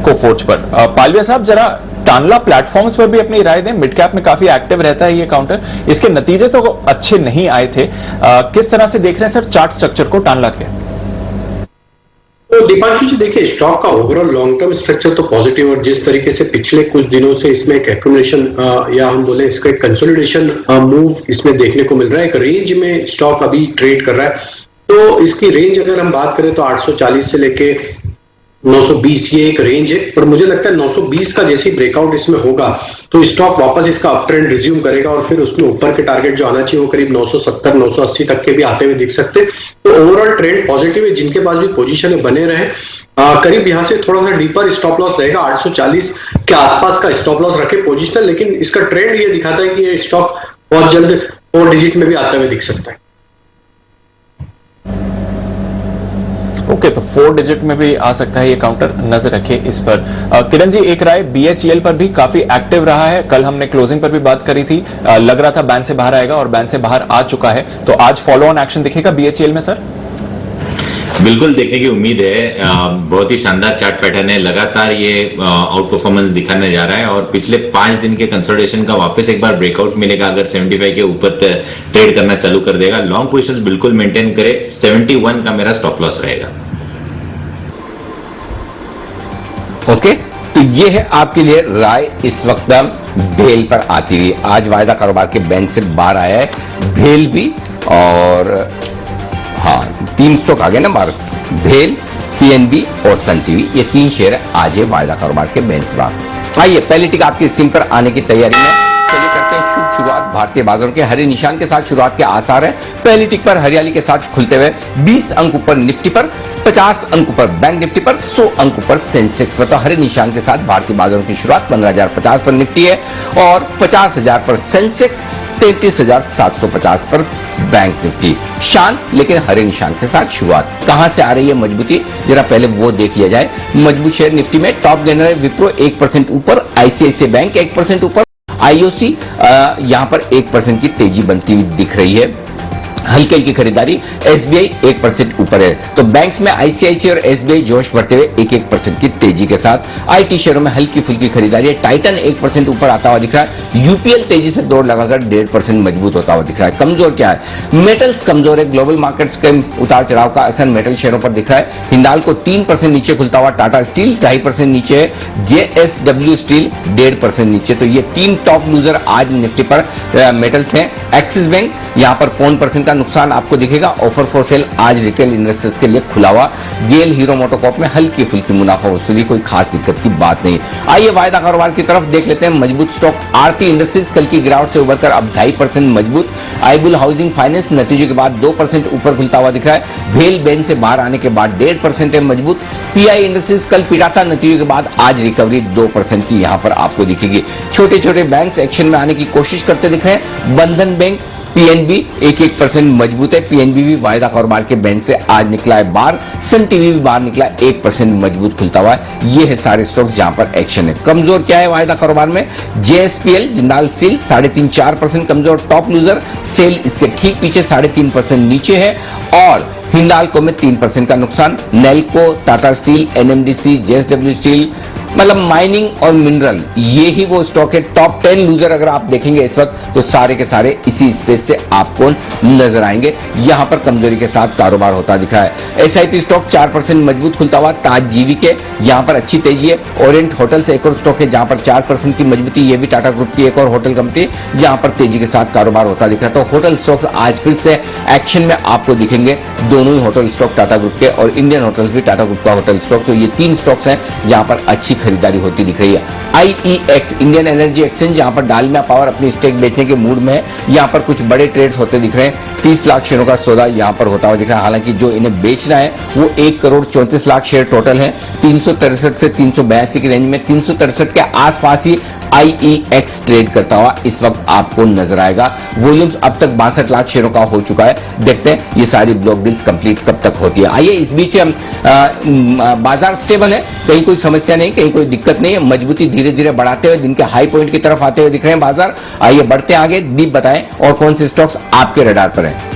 कोफोर्ज पर। पालविया साहब, जरा टानला प्लेटफॉर्म्स पर भी अपनी राय दें। मिड कैप में काफी एक्टिव रहता है ये काउंटर, इसके नतीजे तो अच्छे नहीं आए थे। किस तरह से देख रहे हैं सर चार्ट स्ट्रक्चर को टानला के? तो दीपांशु जी, देखिए स्टॉक का ओवरऑल लॉन्ग टर्म स्ट्रक्चर तो पॉजिटिव, और जिस तरीके से पिछले कुछ दिनों से इसमें एक एक्यूमुलेशन या हम बोले इसका एक कंसोलिडेशन मूव इसमें देखने को मिल रहा है। एक रेंज में स्टॉक अभी ट्रेड कर रहा है। तो इसकी रेंज अगर हम बात करें तो 840 से लेके 920 ये एक रेंज है। पर मुझे लगता है 920 का जैसे ही ब्रेकआउट इसमें होगा तो स्टॉक वापस इसका अप ट्रेंड रिज्यूम करेगा और फिर उसमें ऊपर के टारगेट जो आना चाहिए वो करीब 970 980 तक के भी आते हुए दिख सकते हैं। तो ओवरऑल ट्रेंड पॉजिटिव है। जिनके पास भी पोजीशन है बने रहे। करीब यहां से थोड़ा सा डीपर स्टॉप लॉस रहेगा। 840 के आसपास का स्टॉप लॉस रखे पोजिशनल, लेकिन इसका ट्रेंड ये दिखाता है कि ये स्टॉक बहुत जल्द 4 डिजिट में भी आते हुए दिख सकता है। ओके, तो 4 डिजिट में भी आ सकता है ये काउंटर, नजर रखिए इस पर। किरण जी, एक राय BHEL पर भी काफी एक्टिव रहा है। कल हमने क्लोजिंग पर भी बात करी थी, लग रहा था बैंड से बाहर आएगा और बैंड से बाहर आ चुका है। तो आज फॉलो ऑन एक्शन दिखेगा BHEL में सर? बिल्कुल देखने की उम्मीद है। बहुत ही शानदार चार्ट पैटर्न है। लगातार ये आउट परफॉर्मेंस दिखाने जा रहा है और पिछले 5 दिन के कंसोलिडेशन का वापस एक बार ब्रेकआउट मिलेगा। अगर 75 के ऊपर ट्रेड करना चालू कर देगा, लॉन्ग पोजीशंस बिल्कुल मेंटेन करे। 71 का मेरा स्टॉप लॉस रहेगा। ओके, तो ये है आपके लिए राय इस वक्त भेल पर आती हुई। आज वायदा कारोबार के बैंड से बाहर आया है भेल भी, और हाँ 3 स्टॉक आ गए ना बाहर, भेल, PNB और सन टीवी, ये 3 शेयर आज ये वायदा कारोबार के बैंड से बाहर। आइए पहली टिक आपकी स्क्रीन पर आने की तैयारी में। चलिए करते हैं शुभ शुरुआत। भारतीय बाजारों के हरे निशान के साथ शुरुआत के आसार है। पहली टिक पर हरियाली के साथ खुलते हुए 20 अंक ऊपर निफ्टी पर, 50 अंक ऊपर बैंक निफ्टी पर, 100 अंक ऊपर सेंसेक्स पर। तो हरे निशान के साथ भारतीय बाजारों की शुरुआत 15,050 पर निफ्टी है और 50,000 पर सेंसेक्स, 33,750 पर बैंक निफ्टी। शांत लेकिन हरे निशान के साथ शुरुआत। कहां से आ रही है मजबूती, जरा पहले वो देख लिया जाए। मजबूत शेयर निफ्टी में टॉप गेनर है विप्रो 1% ऊपर, ICICI बैंक 1% ऊपर, IOC यहां पर 1% की तेजी बनती हुई दिख रही है। हल्की हल्की खरीदारी, एसबीआई 1% ऊपर है। तो बैंक्स में आईसीआईसी और एसबीआई जोश बढ़ते हुए 1% की तेजी के साथ। आईटी शेयरों में हल्की फुल्की खरीदारी है। टाइटन 1% ऊपर आता हुआ दिख रहा है। यूपीएल तेजी से दौड़ लगाकर 1.5% मजबूत होता हुआ दिख रहा है। कमजोर क्या है? मेटल्स कमजोर है। ग्लोबल मार्केट्स के उतार चढ़ाव का असर मेटल शेयरों पर दिख रहा है। हिंडाल्को 3% नीचे खुलता हुआ, टाटा स्टील 2.5% नीचे है, जेएसडब्ल्यू स्टील 1.5% नीचे। तो ये 3 टॉप लूजर आज निफ्टी पर मेटल्स हैं। एक्सिस बैंक यहां पर 0.5% का नुकसान आपको दिखेगा। ऑफर फॉर सेल आज रिटेल इन्वेस्टर्स के लिए खुला हुआ। गेल हीरो मोटोकॉर्प में हल्की फुल्की मुनाफा वसूली, कोई खास दिक्कत की बात नहीं। आइए वायदा कारोबार की तरफ देख लेते हैं। मजबूत स्टॉक आरती इंडस्ट्रीज कल की गिरावट से उभरकर अब 2.5% मजबूत। आईबुल हाउसिंग फाइनेंस नतीजों के बाद 2% ऊपर खुलता हुआ दिख रहा है। भेल बेन से बाहर आने के बाद 1.5% है मजबूत। पीआई इंडस्ट्रीज कल पिटा था, नतीजों के बाद आज रिकवरी 2% की यहां पर आपको दिखेगी। छोटे छोटे बैंक्स एक्शन में आने की कोशिश करते दिख रहे हैं। बंधन बैंक, पीएनबी 1% मजबूत है। पीएनबी भी वायदा कारोबार के बेंच से आज निकला है बाहर। सन टीवी भी बाहर निकला, 1% मजबूत खुलता हुआ है। ये है सारे स्टॉक्स जहां पर एक्शन है। कमजोर क्या है वायदा कारोबार में? जेएसपीएल जिंदाल स्टील 3.5-4% कमजोर। टॉप लूजर सेल इसके ठीक पीछे 3.5% नीचे है। और हिंडाल्को में 3% का नुकसान। Nelco, Tata steel, NMDC, JSW steel, मतलब माइनिंग और मिनरल, ये ही वो स्टॉक है। टॉप 10 लूजर अगर आप देखेंगे इस वक्त तो सारे के सारे इसी स्पेस से आपको नजर आएंगे। यहां पर कमजोरी के साथ कारोबार होता दिख रहा है। एसआईपी स्टॉक 4% मजबूत खुलता हुआ। ताज जीवी के यहां पर अच्छी तेजी है। ओरिएंट होटल से एक और स्टॉक है जहां पर 4% की मजबूती। ये भी टाटा ग्रुप की एक और होटल कंपनी जहां पर तेजी के साथ कारोबार होता दिख रहा है। तो होटल स्टॉक्स आज फिर से एक्शन में आपको दिखेंगे। दोनों ही होटल स्टॉक टाटा ग्रुप के और इंडियन होटल्स भी टाटा ग्रुप का होटल स्टॉक। तो ये 3 स्टॉक्स हैं जहां पर अच्छी खरीदारी होती दिख रही है। आईईएक्स इंडियन एनर्जी एक्सचेंज यहां पर डालमिया पावर अपनी स्टेक बेचने के मूड में है। यहां पर कुछ बड़े ट्रेड्स होते दिख रहे हैं। 30 लाख शेयरों का सौदा यहां पर होता हुआ दिख रहा है। हालांकि जो इन्हें बेचना है वो 1 करोड़ 34 लाख शेयर टोटल है। 363 से 382 की रेंज में, 363 के आसपास ही आईईएक्स ट्रेड करता हुआ इस वक्त आपको नजर आएगा। वॉल्यूम्स अब तक 62 लाख शेयरों का हो चुका है। देखते हैं ये सारी ब्लॉक डील्स कंप्लीट कब तक होती है। आइए इस बीच बाजार स्टेबल है, कहीं कोई समस्या नहीं, कहीं कोई दिक्कत नहीं है। मजबूती धीरे धीरे बढ़ाते हुए दिन के हाई पॉइंट की तरफ आते हुए दिख रहे हैं बाजार। आइए बढ़ते हैं आगे। दीप बताएं और कौन से स्टॉक्स आपके रडार पर है?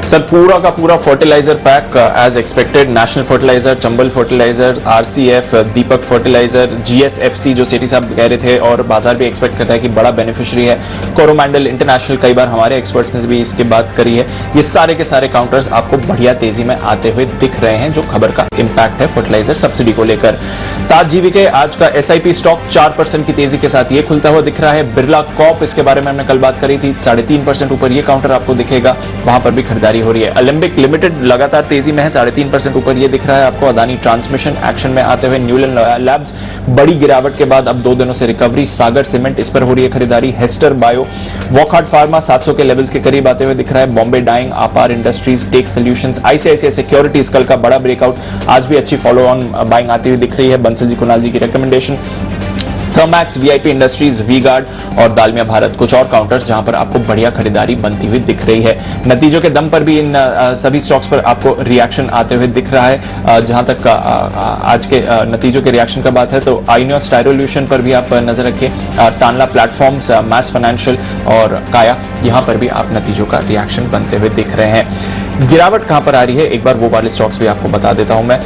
सर पूरा का पूरा fertiliser pack as expected. National fertiliser, Chambal fertiliser, RCF, Deepak fertiliser, GSFC जो सेठी साहब कह रहे थे और बाजार भी एक्सपेक्ट करता है कि बड़ा बेनिफिशियरी है। कोरोमंडल इंटरनेशनल, कई बार हमारे एक्सपर्ट्स ने भी इसकी बात करी है। ये सारे के सारे काउंटर्स आपको बढ़िया तेजी में आते हुए दिख रहे हैं, जो खबर का इंपैक्ट है फर्टिलाइजर सब्सिडी को लेकर। ताज जीवी के आज का एसआईपी स्टॉक 4% की तेजी के साथ ये खुलता हुआ दिख रहा है। बिरला कॉप, इसके बारे में हमने कल बात करी थी, 3.5% ऊपर ये काउंटर आपको दिखेगा, वहां पर भी खरीदारी हो रही है। अलेम्बिक लिमिटेड लगातार तेजी में है, 3.5% ऊपर ये दिख रहा है आपको। अदानी ट्रांसमिशन एक्शन में आते हुए। न्यूलन लैब्स बड़ी गिरावट के बाद अब 2 दिनों से रिकवरी। सागर सीमेंट, इस पर हो रही है खरीदारी। हेस्टर बायो, वॉकहार्ट फार्मा 700 के लेवल्स के करीब आते हुए दिख रहा है। Bombay Dyeing, Apar Industries, Tech Solutions, ICICI Securities कल का बड़ा ब्रेकआउट, आज भी अच्छी फॉलो ऑन बाइंग आती हुई दिख रही है। बंसल जी, कुणाल जी की recommendation. Thermax, VIP Industries, V Guard और दालमिया भारत, कुछ और काउंटर्स जहां पर आपको बढ़िया खरीदारी बनती हुई दिख रही है। नतीजों के दम पर भी इन सभी स्टॉक्स पर आपको रिएक्शन आते हुए दिख रहा है। जहां तक आज के नतीजों के रिएक्शन का बात है तो आइनियोस टायरोल्यूशन पर भी आप नजर रखिए। टानला प्लेटफॉर्म्स, मैस फाइनेंशियल और काया, यहां पर भी आप नतीजों का रिएक्शन बनते हुए दिख रहे हैं। गिरावट कहां पर आ रही है एक बार वो वाले स्टॉक्स भी आपको बता देता हूं मैं।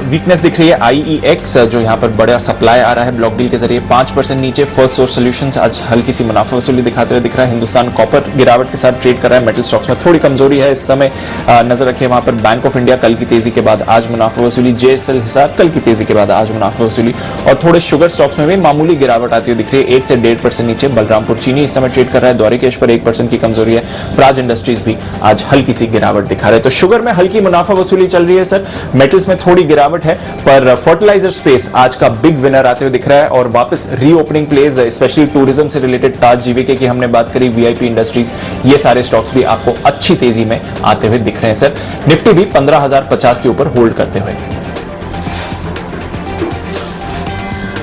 वीकनेस दिख रही है आईईएक्स, जो यहां पर बड़ा सप्लाई आ रहा है ब्लॉक डील के जरिए, 5% नीचे। फर्स्ट सोर्स सॉल्यूशंस आज हल्की सी मुनाफा वसूली दिखाते हुए दिख रहा है। हिंदुस्तान कॉपर गिरावट के साथ ट्रेड कर रहा है। मेटल स्टॉक्स में थोड़ी कमजोरी है इस समय, नजर रखिए वहां पर। बैंक ऑफ इंडिया कल की तेजी के बाद आज मुनाफा वसूली। जेएसएल हिसार कल की तेजी के बाद आज मुनाफा वसूली। और थोड़े शुगर स्टॉक्स में भी मामूली गिरावट आती हुई दिख रही है, 1 से 1.5% नीचे। बलरामपुर चीनी इस समय ट्रेड कर रहा है। द्वारिकेश पर 1% की कमजोरी है। प्राज इंडस्ट्रीज भी आज हल्की सी गिरावट दिखा रहे हैं। तो शुगर में हल्की मुनाफा वसूली चल रही है सर। मेटल्स में थोड़ी गिरावट है, पर फर्टिलाइजर स्पेस आज का बिग विनर आते हुए दिख रहा है। और वापस रीओपनिंग प्लेज, स्पेशली टूरिज्म से रिलेटेड ताज जीवीके की हमने बात करी, वीआईपी इंडस्ट्रीज, ये सारे स्टॉक्स भी आपको अच्छी तेजी में आते हुए दिख रहे हैं सर। निफ्टी भी 15,050 के ऊपर होल्ड करते हुए।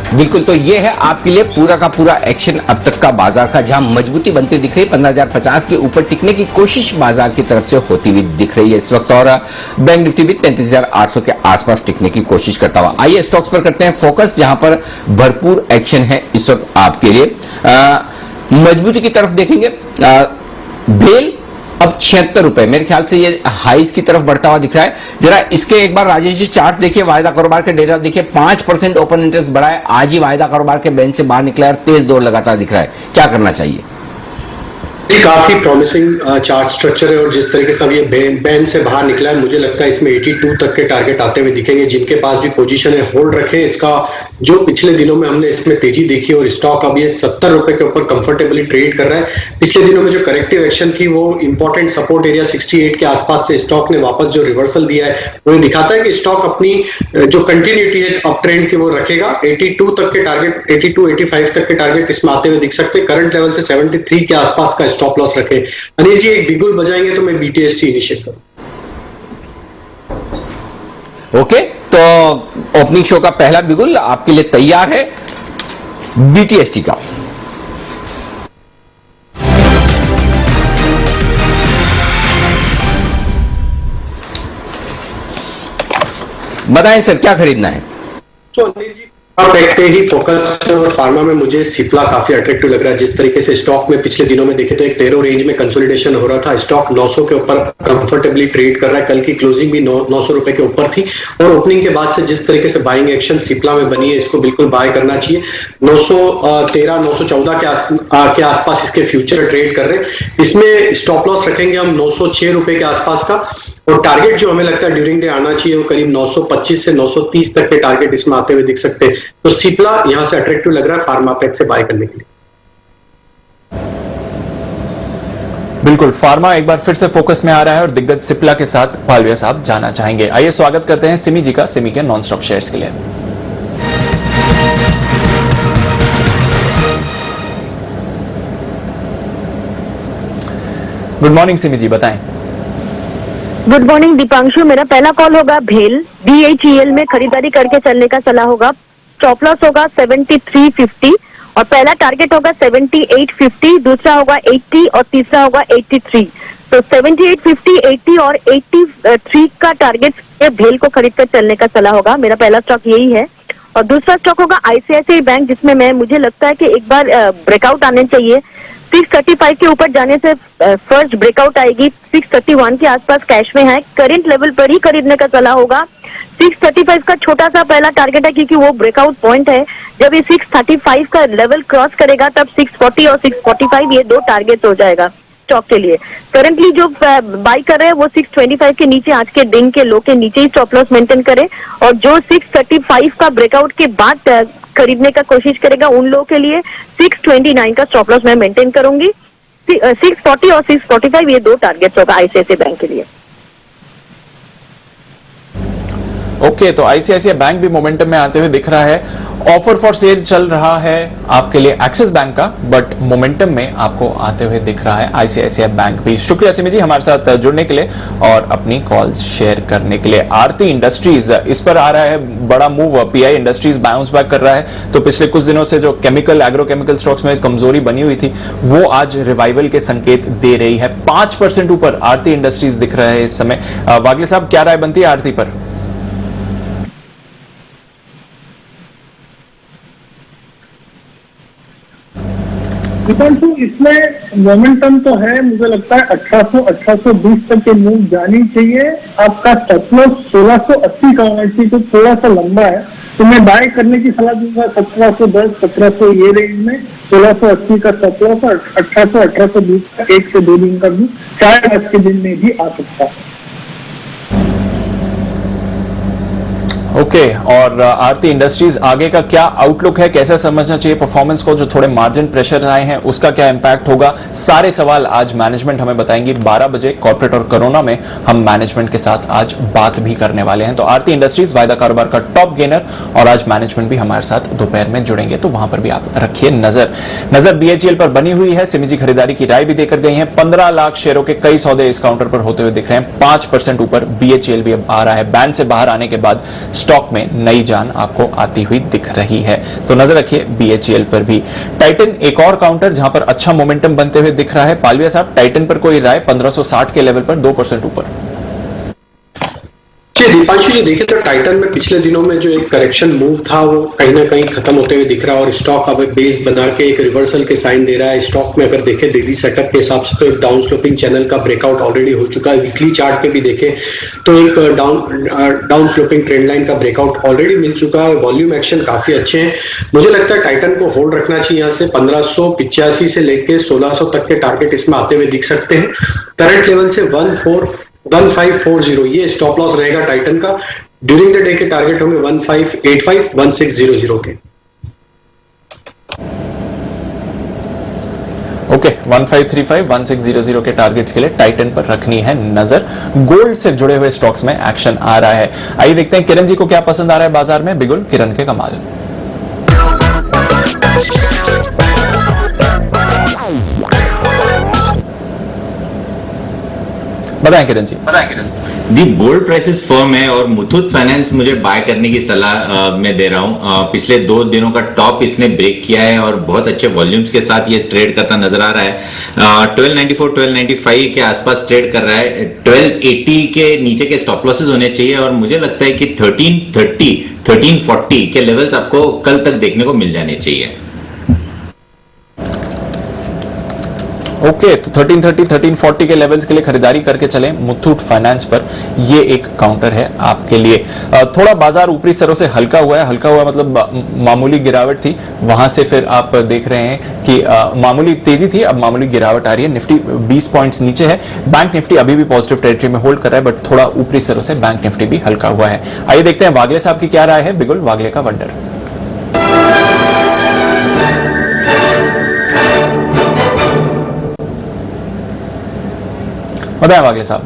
बिल्कुल, तो ये है आपके लिए पूरा का पूरा एक्शन अब तक का बाजार का, जहां मजबूती बनती दिख रही है। 15,050 के ऊपर टिकने की कोशिश बाजार की तरफ से होती हुई दिख रही है इस वक्त। और बैंक निफ्टी भी 33,800 के आसपास टिकने की कोशिश करता हुआ। आइए स्टॉक्स पर करते हैं फोकस, जहां पर भरपूर एक्शन है इस वक्त आपके लिए। मजबूती की तरफ देखेंगे, भेल अब 76 रुपए, मेरे ख्याल से ये हाईज की तरफ बढ़ता हुआ दिख रहा है। जरा इसके एक बार राजेश जी चार्ट देखिए, वायदा कारोबार के डेटा देखिए, 5% ओपन इंटरेस्ट बढ़ा है, आज ही वायदा कारोबार के बैंड से बाहर निकला है और तेज दौड़ लगातार दिख रहा है, क्या करना चाहिए? ये काफी प्रॉमिसिंग चार्ट स्ट्रक्चर है और जिस तरीके से अब ये बैंड से बाहर निकला है, मुझे लगता है इसमें 82 तक के टारगेट आते हुए दिखेंगे। जिनके पास भी पोजीशन है होल्ड रखें। इसका जो पिछले दिनों में हमने इसमें तेजी देखी और स्टॉक अब ये 70 रुपए के ऊपर कंफर्टेबली ट्रेड कर रहा है। पिछले दिनों में जो करेक्टिव एक्शन थी वो इंपॉर्टेंट सपोर्ट एरिया 68 के आसपास से स्टॉक ने वापस जो रिवर्सल दिया है वो ये दिखाता है कि स्टॉक अपनी जो कंटिन्यूटी है अप ट्रेंड की वो रखेगा। 82 तक के टारगेट, 82-85 तक के टारगेट इसमें आते हुए दिख सकते हैं। करंट लेवल से 73 के आसपास का स्टॉप लॉस रखें। अनिल जी एक बिगुल बजाएंगे तो मैं बीटीएसटी इनिशिएट करूं। ओके, तो ओपनिंग शो का पहला बिगुल आपके लिए तैयार है, बीटीएसटी का। बताएं सर, क्या खरीदना है? तो अनिल जी पे ही फोकस और फार्मा में मुझे सिप्ला काफी अट्रैक्टिव लग रहा है। जिस तरीके से स्टॉक में पिछले दिनों में देखे तो एक टेरो रेंज में कंसोलिडेशन हो रहा था, स्टॉक 900 के ऊपर कंफर्टेबली ट्रेड कर रहा है। कल की क्लोजिंग भी 900 रुपए के ऊपर थी और ओपनिंग के बाद से जिस तरीके से बाइंग एक्शन सिप्ला में बनी है, इसको बिल्कुल बाय करना चाहिए। 913 914 के आसपास इसके फ्यूचर ट्रेड कर रहे हैं। इसमें स्टॉप लॉस रखेंगे हम 906 रुपए के आसपास का और टारगेट जो हमें लगता है ड्यूरिंग डे आना चाहिए वो करीब 925 से 930 तक के टारगेट इसमें आते हुए दिख सकते हैं। तो सिप्ला यहां से अट्रैक्टिव लग रहा है फार्मा पैक से बाय करने के लिए। बिल्कुल, फार्मा एक बार फिर से फोकस में आ रहा है और दिग्गज सिप्ला के साथ पालविया साहब जाना चाहेंगे। आइए स्वागत करते हैं सिमी जी का, सिमी के नॉन स्टॉप शेयर्स के लिए। गुड मॉर्निंग सिमी जी, बताएं। गुड मॉर्निंग दीपांशु, मेरा पहला कॉल होगा भेल BHEL में खरीदारी करके चलने का सलाह होगा। स्टॉप लॉस होगा 73.50 और पहला टारगेट होगा 78.50, दूसरा होगा 80 और तीसरा होगा 83। तो 78.50, 80 और 83 का टारगेट भेल को खरीद कर चलने का सलाह होगा। मेरा पहला स्टॉक यही है। और दूसरा स्टॉक होगा ICICI बैंक, जिसमें मुझे लगता है कि एक बार ब्रेकआउट आने चाहिए। 635 के ऊपर जाने से फर्स्ट ब्रेकआउट आएगी। 631 के आसपास कैश में है, करंट लेवल पर ही खरीदने का सलाह होगा। 635 का छोटा सा पहला टारगेट है क्योंकि वो ब्रेकआउट पॉइंट है। जब ये 635 का लेवल क्रॉस करेगा तब 640 और 645 ये दो टारगेट हो जाएगा स्टॉक के लिए। करंटली जो बाई कर रहे हैं वो 625 के नीचे, आज के दिन के लो के नीचे ही स्टॉप लॉस मेंटेन करे और जो 635 का ब्रेकआउट के बाद खरीदने का कोशिश करेगा उन लोगों के लिए 629 का स्टॉप लॉस मैं मेंटेन करूंगी। 640 और 645 ये दो टारगेट्स होगा ICICI बैंक के लिए। ओके, तो ICICI बैंक भी मोमेंटम में आते हुए दिख रहा है। ऑफर फॉर सेल चल रहा है आपके लिए एक्सिस बैंक का, बट मोमेंटम में आपको आते हुए दिख रहा है ICICI बैंक भी। शुक्रिया सिमी जी हमारे साथ जुड़ने के लिए और अपनी कॉल्स शेयर करने के लिए। आरती इंडस्ट्रीज, इस पर आ रहा है बड़ा move. PI industries bounce back कर रहा है। तो पिछले कुछ दिनों से जो केमिकल एग्रोकेमिकल स्टॉक्स में कमजोरी बनी हुई थी वो आज रिवाइवल के संकेत दे रही है। 5% ऊपर आरती इंडस्ट्रीज दिख रहा है इस समय। वागले साहब, क्या राय बनती है आरती पर? दीपांशु, इसमें मोमेंटम तो है, मुझे लगता है 1800-1820 तक के मूव जानी चाहिए। आपका स्टॉप लॉस 1680 का होना चाहिए, तो थोड़ा सा लंबा है, तो मैं बाय करने की सलाह दूंगा 1710-1700 ये रेंज में। 1680 का स्टॉप लॉस और 1800-1820 का 1 से 2 दिन का भी शायद आज के दिन में भी आ सकता है। ओके, और आरती इंडस्ट्रीज आगे का क्या आउटलुक है, कैसे समझना चाहिए परफॉर्मेंस को? जो थोड़े मार्जिन प्रेशर आए हैं उसका क्या इंपैक्ट होगा? सारे सवाल आज मैनेजमेंट हमें बताएंगी। 12 बजे कॉर्पोरेट और कोरोना में हम मैनेजमेंट के साथ आज बात भी करने वाले हैं। तो आरती इंडस्ट्रीज वायदा कारोबार का टॉप गेनर और आज मैनेजमेंट भी हमारे साथ दोपहर में जुड़ेंगे, तो वहां पर भी आप रखिए नजर। BHEL पर बनी हुई है। सिमी जी खरीदारी की राय भी देकर गई है। 15 लाख शेयरों के कई सौदे इस काउंटर पर होते हुए दिख रहे हैं। 5% ऊपर BHEL भी अब आ रहा है। बैंड से बाहर आने के बाद स्टॉक में नई जान आपको आती हुई दिख रही है, तो नजर रखिए BHEL पर भी। टाइटन एक और काउंटर जहां पर अच्छा मोमेंटम बनते हुए दिख रहा है। पालविया साहब, टाइटन पर कोई राय? 1560 के लेवल पर 2% ऊपर। जी दीपांशु जी, देखें तो टाइटन में पिछले दिनों में जो एक करेक्शन मूव था वो कहीं ना कहीं खत्म होते हुए दिख रहा है और स्टॉक अब बेस बना के एक रिवर्सल के साइन दे रहा है। स्टॉक में अगर देखें डेली सेटअप के हिसाब से तो एक डाउन स्लोपिंग चैनल का ब्रेकआउट ऑलरेडी हो चुका है। वीकली चार्ट पे भी देखें तो एक डाउन स्लोपिंग ट्रेंड लाइन का ब्रेकआउट ऑलरेडी मिल चुका है। वॉल्यूम एक्शन काफी अच्छे हैं। मुझे लगता है टाइटन को होल्ड रखना चाहिए। यहाँ से 1585 से लेके 1600 तक के टारगेट इसमें आते हुए दिख सकते हैं। करंट लेवल से 1540 ये स्टॉप लॉस रहेगा टाइटन का। ड्यूरिंग द डे के टारगेट होंगे 1585 1600 के। ओके 1535 1600 के टारगेट्स के लिए टाइटन पर रखनी है नजर। गोल्ड से जुड़े हुए स्टॉक्स में एक्शन आ रहा है। आइए देखते हैं किरण जी को क्या पसंद आ रहा है बाजार में। बिगुल किरण के कमाल। बताएं किरण जी। दी गोल्ड प्राइसेस फर्म है और मुथूट फाइनेंस मुझे बाय करने की सलाह मैं दे रहा हूं। पिछले 2 दिनों का टॉप इसने ब्रेक किया है और बहुत अच्छे वॉल्यूम्स के साथ ये ट्रेड करता नजर आ रहा है। 1294 1295 के आसपास ट्रेड कर रहा है। 1280 के नीचे के स्टॉप लॉसेस होने चाहिए और मुझे लगता है कि 1330 1340 के लेवल्स आपको कल तक देखने को मिल जाने चाहिए। ओके तो 1330 1340 के लेवल्स के लिए खरीदारी करके चलें मुथूट फाइनेंस पर। ये एक काउंटर है आपके लिए। थोड़ा बाजार ऊपरी स्तरों से हल्का हुआ है। हल्का हुआ मतलब मामूली गिरावट थी, वहां से फिर आप देख रहे हैं कि मामूली तेजी थी, अब मामूली गिरावट आ रही है। निफ्टी 20 पॉइंट्स नीचे है। बैंक निफ्टी अभी भी पॉजिटिव टेरिटरी में होल्ड कर रहा है, बट थोड़ा ऊपरी स्तरों से बैंक निफ्टी भी हल्का हुआ है। आइए देखते हैं वागले साहब की क्या राय है। बिगुल वागले का वंडर। बताएं वागले साहब।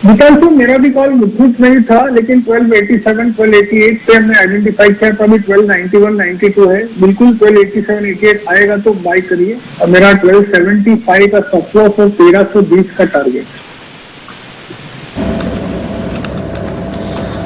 दीपांशु, मेरा भी कॉल मुथूट नहीं था, लेकिन 1287 1288 पे हमने आइडेंटिफाई किया था। अभी 1291 92 है। बिल्कुल 1287 88 आएगा तो बाय करिए। और मेरा 1275 का स्टॉप लॉस और 1320 का टारगेट।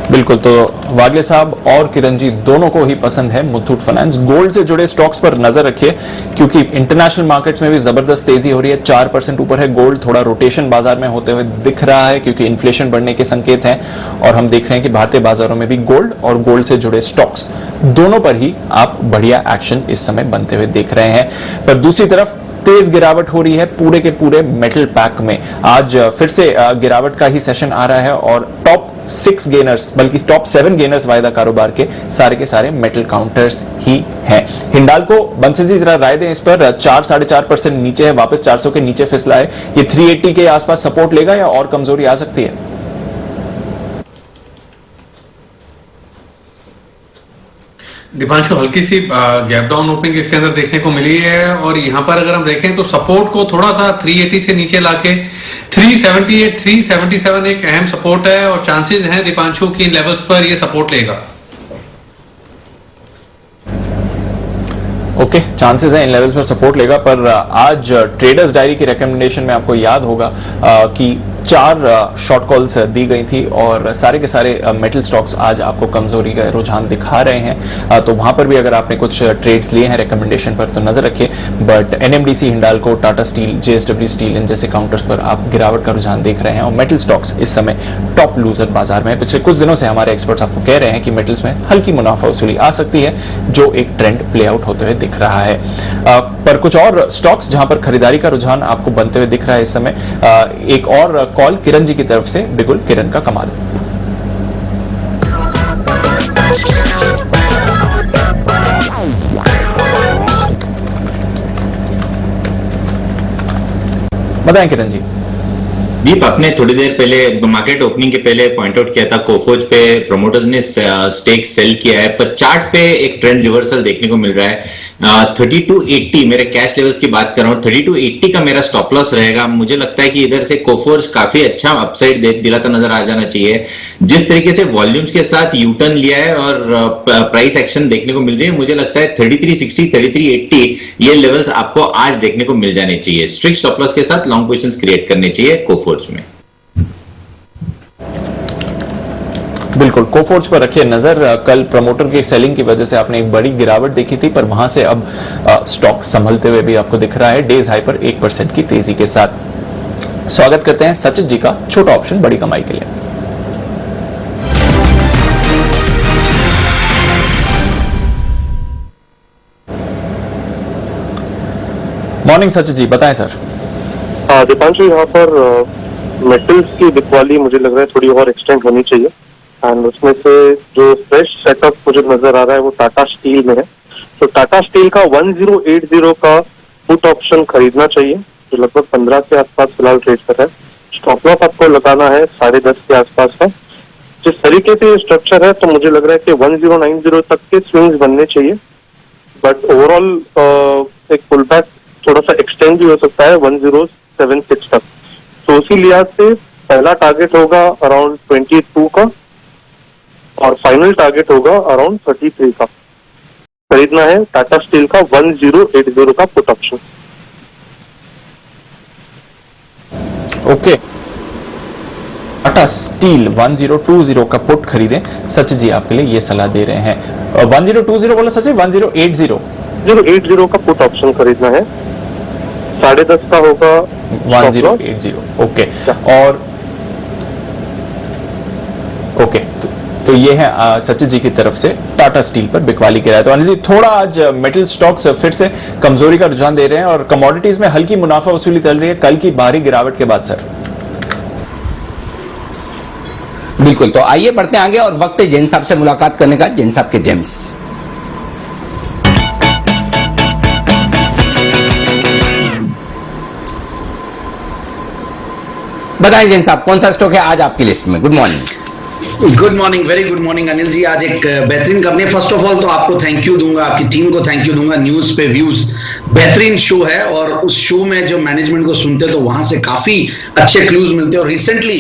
बिल्कुल, तो वागले साहब और किरण जी दोनों को ही पसंद है मुथूट फाइनेंस। गोल्ड से जुड़े स्टॉक्स पर नजर रखिए क्योंकि इंटरनेशनल मार्केट्स में भी जबरदस्त तेजी हो रही है। 4% ऊपर है गोल्ड। थोड़ा रोटेशन बाजार में होते हुए दिख रहा है क्योंकि इन्फ्लेशन बढ़ने के संकेत हैं और हम देख रहे हैं कि भारतीय बाजारों में भी गोल्ड और गोल्ड से जुड़े स्टॉक्स दोनों पर ही आप बढ़िया एक्शन इस समय बनते हुए देख रहे हैं। पर दूसरी तरफ तेज गिरावट हो रही है पूरे के पूरे मेटल पैक में। आज फिर से गिरावट का ही सेशन आ रहा है और टॉप 6 गेनर्स बल्कि टॉप 7 गेनर्स वायदा कारोबार के सारे मेटल काउंटर्स ही हैं। हिंडाल्को बंसल जी जरा राय दें इस पर। 4-4.5% नीचे है, वापस 400 के नीचे फिसला है। ये 380 के आसपास सपोर्ट लेगा या और कमजोरी आ सकती है? दीपांशु हल्की सी गैप डाउन ओपनिंग इसके अंदर देखने को मिली है और यहां पर अगर हम देखें तो सपोर्ट को थोड़ा सा 380 से नीचे लाके 378 377 एक अहम सपोर्ट है और चांसेस हैं दीपांशु की इन लेवल्स पर ये सपोर्ट लेगा। ओके, चांसेस है इन लेवल्स पर सपोर्ट लेगा। पर आज ट्रेडर्स डायरी की रिकमेंडेशन में आपको याद होगा कि 4 शॉर्ट कॉल्स दी गई थी और सारे के सारे मेटल स्टॉक्स आज आपको कमजोरी का रुझान दिखा रहे हैं। तो वहां पर भी अगर आपने कुछ ट्रेड्स लिए हैं रिकमेंडेशन पर तो नजर रखिए। But NMDC, Hindalco, Tata steel, JSW steel इन जैसे काउंटर्स पर आप गिरावट का रुझान देख रहे हैं और मेटल स्टॉक्स इस समय टॉप लूजर बाजार में। पिछले कुछ दिनों से हमारे एक्सपर्ट्स आपको कह रहे हैं कि मेटल्स में हल्की मुनाफा वसूली आ सकती है, जो एक ट्रेंड प्ले आउट होते हुए दिख रहा है। पर कुछ और स्टॉक्स जहां पर खरीदारी का रुझान आपको बनते हुए दिख रहा है इस समय। एक और कॉल किरण जी की तरफ से। बिगुल किरण का कमाल। बताएं किरण जी। दीप, आपने थोड़ी देर पहले मार्केट ओपनिंग के पहले पॉइंट आउट किया था कोफोज पे प्रोमोटर्स ने स्टेक सेल किया है, पर चार्ट पे एक ट्रेंड रिवर्सल देखने को मिल रहा है। 3280 मेरे कैश लेवल्स की बात कर रहा हूँ, 3280 का मेरा स्टॉप लॉस रहेगा। मुझे लगता है कि इधर से कोफोर्स काफी अच्छा अपसाइड दिलाता नजर आ जाना चाहिए। जिस तरीके से वॉल्यूम्स के साथ यू टर्न लिया है और प्राइस एक्शन देखने को मिल रही है, मुझे लगता है 3360 3380 ये लेवल्स आपको आज देखने को मिल जाने चाहिए। स्ट्रिक्ट स्टॉप लॉस के साथ लॉन्ग पोजीशंस क्रिएट करने चाहिए कोफोर्स में। बिल्कुल, कोफोर्ज पर रखिए नजर। कल प्रमोटर की सेलिंग की वजह से आपने एक बड़ी गिरावट देखी थी, पर वहां से अब स्टॉक संभलते हुए भी आपको दिख रहा है डेज हाई पर 1% की तेजी के साथ। स्वागत करते हैं सचिन जी का छोटा ऑप्शन बड़ी कमाई के लिए। मॉर्निंग सचिन जी, बताएं सर। दीपांशु, यहाँ पर मेटल्स की बिकवाली मुझे लग रहा है थोड़ी और एक्सटेंड होनी चाहिए, एंड उसमें से जो फ्रेश सेटअप मुझे नजर आ रहा है वो टाटा स्टील में है। तो टाटा स्टील का 1080 का पुट ऑप्शन खरीदना चाहिए, जो लगभग 15 के आसपास फिलहाल ट्रेड कर रहा है। स्टॉप लॉस आपको लगाना है 10.5 के आसपास का। जिस तरीके से ये स्ट्रक्चर है तो मुझे लग रहा है कि 1090 तक के स्विंग्स बनने चाहिए, बट ओवरऑल एक पुल बैक थोड़ा सा एक्सटेंड भी हो सकता है 1076 तक। तो उसी लिहाज से पहला टारगेट होगा अराउंड 22 का और फाइनल टारगेट होगा अराउंड 33 का। खरीदना है टाटा स्टील का 1080 का put option. Okay, Tata steel 1020 का पुट खरीदें। सचिन जी आपके लिए ये सलाह दे रहे हैं। 1020 बोला सचिन? 1080 का पुट ऑप्शन खरीदना है, 10.5 का होगा 1080। ओके, और ओके, तो ये है सचिन जी की तरफ से टाटा स्टील पर बिकवाली की राय। तो अनिल जी, थोड़ा आज मेटल स्टॉक्स फिर से कमजोरी का रुझान दे रहे हैं और कमोडिटीज में हल्की मुनाफा वसूली चल रही है कल की भारी गिरावट के बाद। सर बिल्कुल, तो आइए बढ़ते हैं आगे और वक्त है जैन साहब से मुलाकात करने का। जैन साहब के जेम्स। बताएं जैन साहब, कौन सा स्टॉक है आज आपकी लिस्ट में? Good morning. Good morning, very good morning Anil ji. आज एक बेहतरीन कंपनी। फर्स्ट ऑफ ऑल तो आपको थैंक यू दूंगा, आपकी टीम को थैंक यू दूंगा। न्यूज पे व्यूज बेहतरीन शो है और उस शो में जो मैनेजमेंट को सुनते तो वहां से काफी अच्छे क्लूज मिलते हैं। और रिसेंटली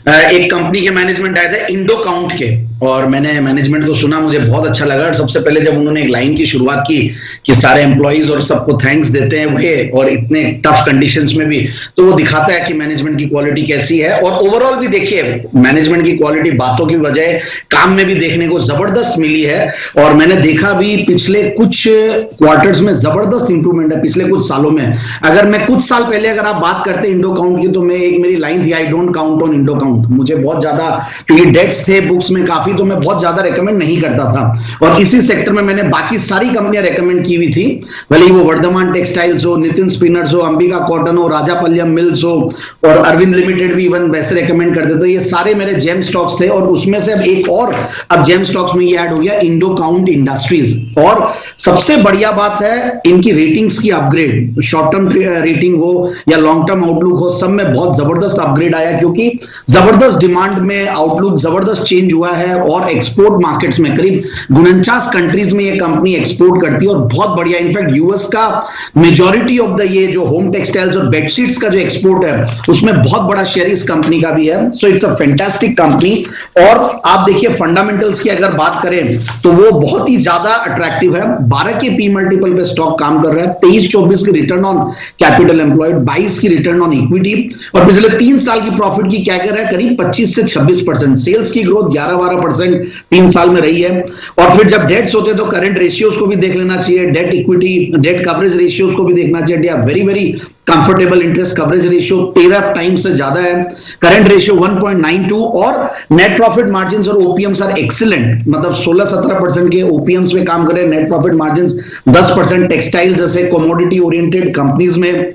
एक कंपनी के मैनेजमेंट आए थे इंडो काउंट के, और मैंने मैनेजमेंट को सुना, मुझे बहुत अच्छा लगा। और सबसे पहले जब उन्होंने एक लाइन की शुरुआत की कि सारे एम्प्लॉइज और सबको थैंक्स देते हैं वे, और इतने टफ कंडीशंस में भी, तो वो दिखाता है कि मैनेजमेंट की क्वालिटी कैसी है। और ओवरऑल भी देखिए, मैनेजमेंट की क्वालिटी बातों की बजाय काम में भी देखने को जबरदस्त मिली है। और मैंने देखा भी पिछले कुछ क्वार्टर्स में जबरदस्त इंप्रूवमेंट है पिछले कुछ सालों में। अगर मैं कुछ साल पहले अगर आप बात करते इंडो काउंट की, तो मैं एक मेरी लाइन थी, I don't count on Indo count. मुझे बहुत ज्यादा, क्योंकि डेट्स थे बुक्स में काफी, तो मैं बहुत ज्यादा रेकमेंड नहीं करता था। और इसी सेक्टर में मैंने बाकी सारी कंपनियां रेकमेंड की हुई थी, भले ही वो वर्धमान टेक्सटाइल्स हो, नितिन स्पिनर्स हो, अंबिका कॉटन हो, राजापल्यम मिल्स हो, और अरविंद लिमिटेड भी इवन वैसे रेकमेंड करते। तो ये सारे मेरे जेम स्टॉक्स थे, और उसमें से अब एक और अब जेम स्टॉक्स में ये ऐड हो गया इंडो काउंट इंडस्ट्रीज। और सबसे बढ़िया बात है इनकी रेटिंग्स की अपग्रेड, शॉर्ट टर्म रेटिंग हो या लॉन्ग टर्म आउटलुक हो, सब में बहुत जबरदस्त अपग्रेड आया, क्योंकि जबरदस्त डिमांड में आउटलुक जबरदस्त चेंज हुआ है। और एक्सपोर्ट मार्केट्स में करीब 49 कंट्रीज में ये कंपनी एक्सपोर्ट करती है, और बहुत बढ़िया। इनफैक्ट यूएस का मेजॉरिटी ऑफ द ये जो होम टेक्सटाइल्स और बेडशीट्स का जो एक्सपोर्ट है उसमें बहुत बड़ा शेयर इस कंपनी का भी है। So it's a fantastic company. और आप देखिए फंडामेंटल्स की अगर बात करें तो वो बहुत ही ज्यादा अट्रैक्टिव है। 12 के पी मल्टीपल पे स्टॉक काम कर रहा है, 23-24 की रिटर्न ऑन कैपिटल एम्प्लॉयड, 22 की रिटर्न ऑन इक्विटी, और पिछले 3 साल की प्रॉफिट की क्या कर रहा है, करीब 25 से 26%। सेल्स की ग्रोथ 11-12% 3 साल में रही है। और फिर जब डेट्स होते तो करंट रेशियोज को भी देख लेना चाहिए, debt equity, debt coverage ratios को भी देखना चाहिए। Very very comfortable interest coverage ratio 13 times से ज्यादा है, करंट रेशियो 1.92, और नेट प्रॉफिट मार्जिन्स और ओपीएम्स आर एक्सीलेंट, मतलब 16-17% के ओपीएम्स में काम कर रहे हैं, नेट प्रॉफिट मार्जिन्स 10%। टेक्सटाइल जैसे कमोडिटी ओरिएंटेड कंपनीज में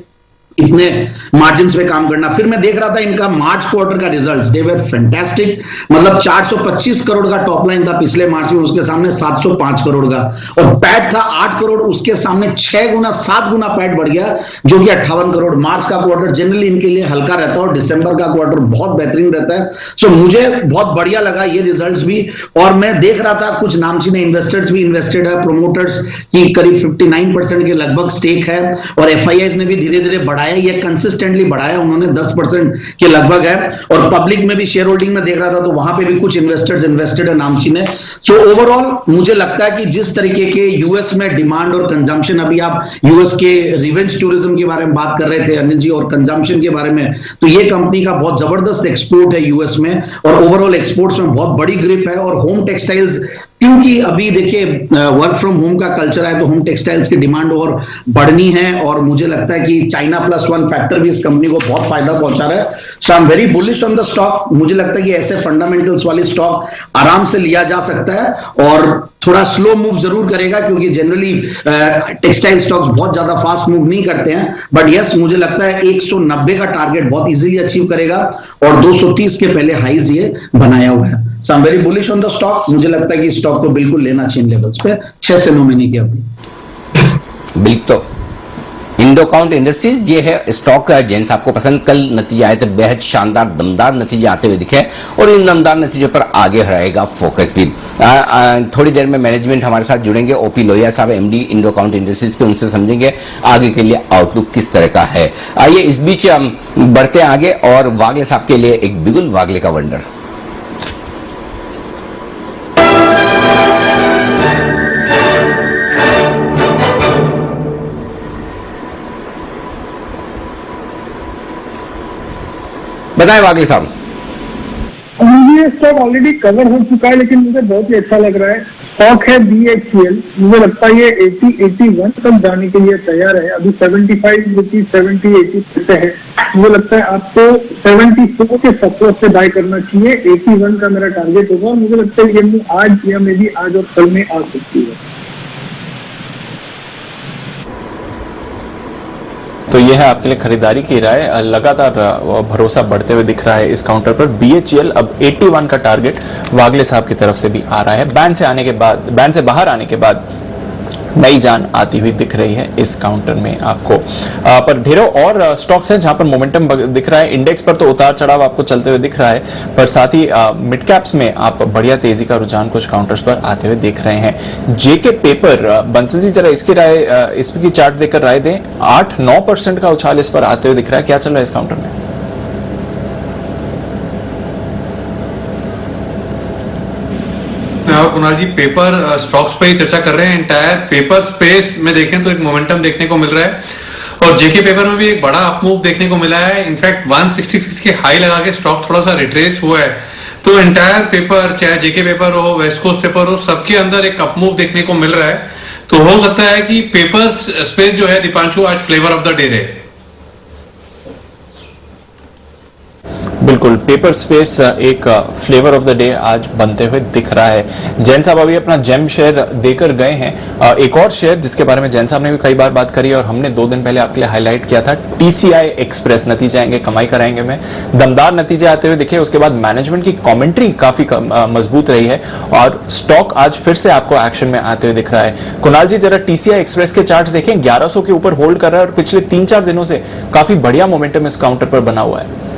इतने मार्जिन्स पे काम करना। फिर मैं देख रहा था इनका मार्च क्वार्टर का रिजल्ट्स, दे वर फैंटास्टिक। मतलब 425 करोड़ का टॉप लाइन था पिछले मार्च में, उसके सामने 705 करोड़ का, और पैट था 8 करोड़, उसके सामने 6 गुना 7 गुना पैट बढ़ गया, जो कि 58 करोड़। मार्च का क्वार्टर जनरली इनके लिए हल्का रहता है और दिसंबर का क्वार्टर बहुत बेहतरीन रहता है। सो मुझे बहुत बढ़िया लगा ये रिजल्ट्स भी। और मैं देख रहा था कुछ नामचीन इन्वेस्टर्स भी इन्वेस्टेड है, प्रोमोटर्स की करीब 59% के लगभग स्टेक है, और एफआईआईज ने भी धीरे धीरे बढ़ाया, ये कंसिस्टेंटली बढ़ाया उन्होंने, 10% के लगभग है। और पब्लिक में भी शेयर होल्डिंग में देख रहा था तो वहां पे भी कुछ इन्वेस्टर्स इन्वेस्टेड है नामचीन है। सो ओवरऑल मुझे लगता है कि जिस तरीके के यूएस में डिमांड और कंजम्पशन, अभी आप यूएस के रिवेंज टूरिज्म के बारे में बात कर रहे थे अनिल जी, और कंजम्पशन के बारे में, तो ये कंपनी का बहुत जबरदस्त एक्सपोर्ट है यूएस में, और ओवरऑल एक्सपोर्ट्स में बहुत बड़ी ग्रिप है। और होम टेक्सटाइल्स, क्योंकि अभी देखिए वर्क फ्रॉम होम का कल्चर है, तो होम टेक्सटाइल्स की डिमांड और बढ़नी है। और मुझे लगता है कि चाइना प्लस 1+1 फैक्टर भी इस कंपनी को बहुत फायदा पहुंचा रहा है। So I am very bullish on the stock. मुझे लगता है कि ऐसे फंडामेंटल्स वाली स्टॉक आराम से लिया जा सकता है और थोड़ा स्लो मूव जरूर करेगा, क्योंकि जनरली टेक्सटाइल स्टॉक्स बहुत ज्यादा फास्ट मूव नहीं करते हैं। बट यस, मुझे लगता है 190 का टारगेट बहुत इजीली अचीव करेगा और 230 के पहले हाईज ये बनाया हुआ है। So I am very bullish on the stock. मुझे लगता है कि स्टॉक को बिल्कुल लेना चाहिए लेवल्स पे 6 से 9 महीने की अवधि। बिल्कुल। इंडोकाउंट इंडस्ट्रीज ये है स्टॉक जेंस आपको पसंद। कल नतीजे आए थे बेहद शानदार दमदार नतीजे आते हुए दिखे और इन दमदार नतीजों पर आगे रहेगा फोकस भी। थोड़ी देर में मैनेजमेंट हमारे साथ जुड़ेंगे, ओपी लोहिया साहब एमडी इंडोकाउंट इंडस्ट्रीज के, उनसे समझेंगे आगे के लिए आउटलुक किस तरह का है। आइए इस बीच हम बढ़ते आगे और वागले साहब के लिए एक बिगुल वागले का वंडर। बताएं वागले साहब। ये स्टॉक ऑलरेडी कवर हो चुका है, लेकिन मुझे बहुत ही अच्छा लग रहा है। स्टॉक है BHEL। मुझे लगता है ये 80-81 तक जाने के लिए तैयार है। अभी 75 रुपीज 70-80 पे है। मुझे लगता है आपको 74 के सपोर्ट से बाय करना चाहिए। 81 का मेरा टारगेट होगा और मुझे लगता है ये मूव आज या मे बी आज और कल में आ सकती है। तो यह है आपके लिए खरीदारी की राय। लगातार भरोसा बढ़ते हुए दिख रहा है इस काउंटर पर। BHEL अब 81 का टारगेट वागले साहब की तरफ से भी आ रहा है। बैन से बाहर आने के बाद नई जान आती हुई दिख रही है इस काउंटर में आपको। पर ढेरों और स्टॉक्स हैं जहां पर मोमेंटम दिख रहा है। इंडेक्स पर तो उतार चढ़ाव आपको चलते हुए दिख रहा है, पर साथ ही मिड कैप्स में आप बढ़िया तेजी का रुझान कुछ काउंटर्स पर आते हुए देख रहे हैं। जेके पेपर, बंसल जी जरा इसकी राय, इसकी चार्ट देकर राय दें। 8-9% का उछाल इस पर आते हुए दिख रहा है। क्या चल रहा है इस काउंटर में? कुणाल जी, पेपर स्टॉक्स पे ही चर्चा कर रहे हैं। एंटायर पेपर स्पेस में देखें तो एक मोमेंटम देखने को मिल रहा है और जेके पेपर में भी एक बड़ा अपमूव देखने को मिला है। इनफैक्ट 166 की हाई लगा के स्टॉक थोड़ा सा रिट्रेस हुआ है। तो एंटायर पेपर, चाहे जेके पेपर हो, वेस्ट कोस्ट पेपर हो, सबके अंदर एक अपमूव देखने को मिल रहा है। तो हो सकता है कि पेपर स्पेस जो है दीपांशु आज फ्लेवर ऑफ द डे रहे। बिल्कुल, पेपर स्पेस एक फ्लेवर ऑफ द डे आज बनते हुए दिख रहा है। जैन साहब अभी अपना जेम शेयर देकर गए हैं। एक और शेयर जिसके बारे में जैन साहब ने भी कई बार बात करी और हमने 2 दिन पहले आपके लिए हाईलाइट किया था, TCI एक्सप्रेस। नतीजे आएंगे, कमाई कराएंगे में दमदार नतीजे आते हुए दिखे। उसके बाद मैनेजमेंट की कमेंट्री काफी मजबूत रही है और स्टॉक आज फिर से आपको एक्शन में आते हुए दिख रहा है। कुणाल जी जरा TCI एक्सप्रेस के चार्ट देखें, 1100 के ऊपर होल्ड कर रहा है और पिछले 3-4 दिनों से काफी बढ़िया मोमेंटम इस काउंटर पर बना हुआ है।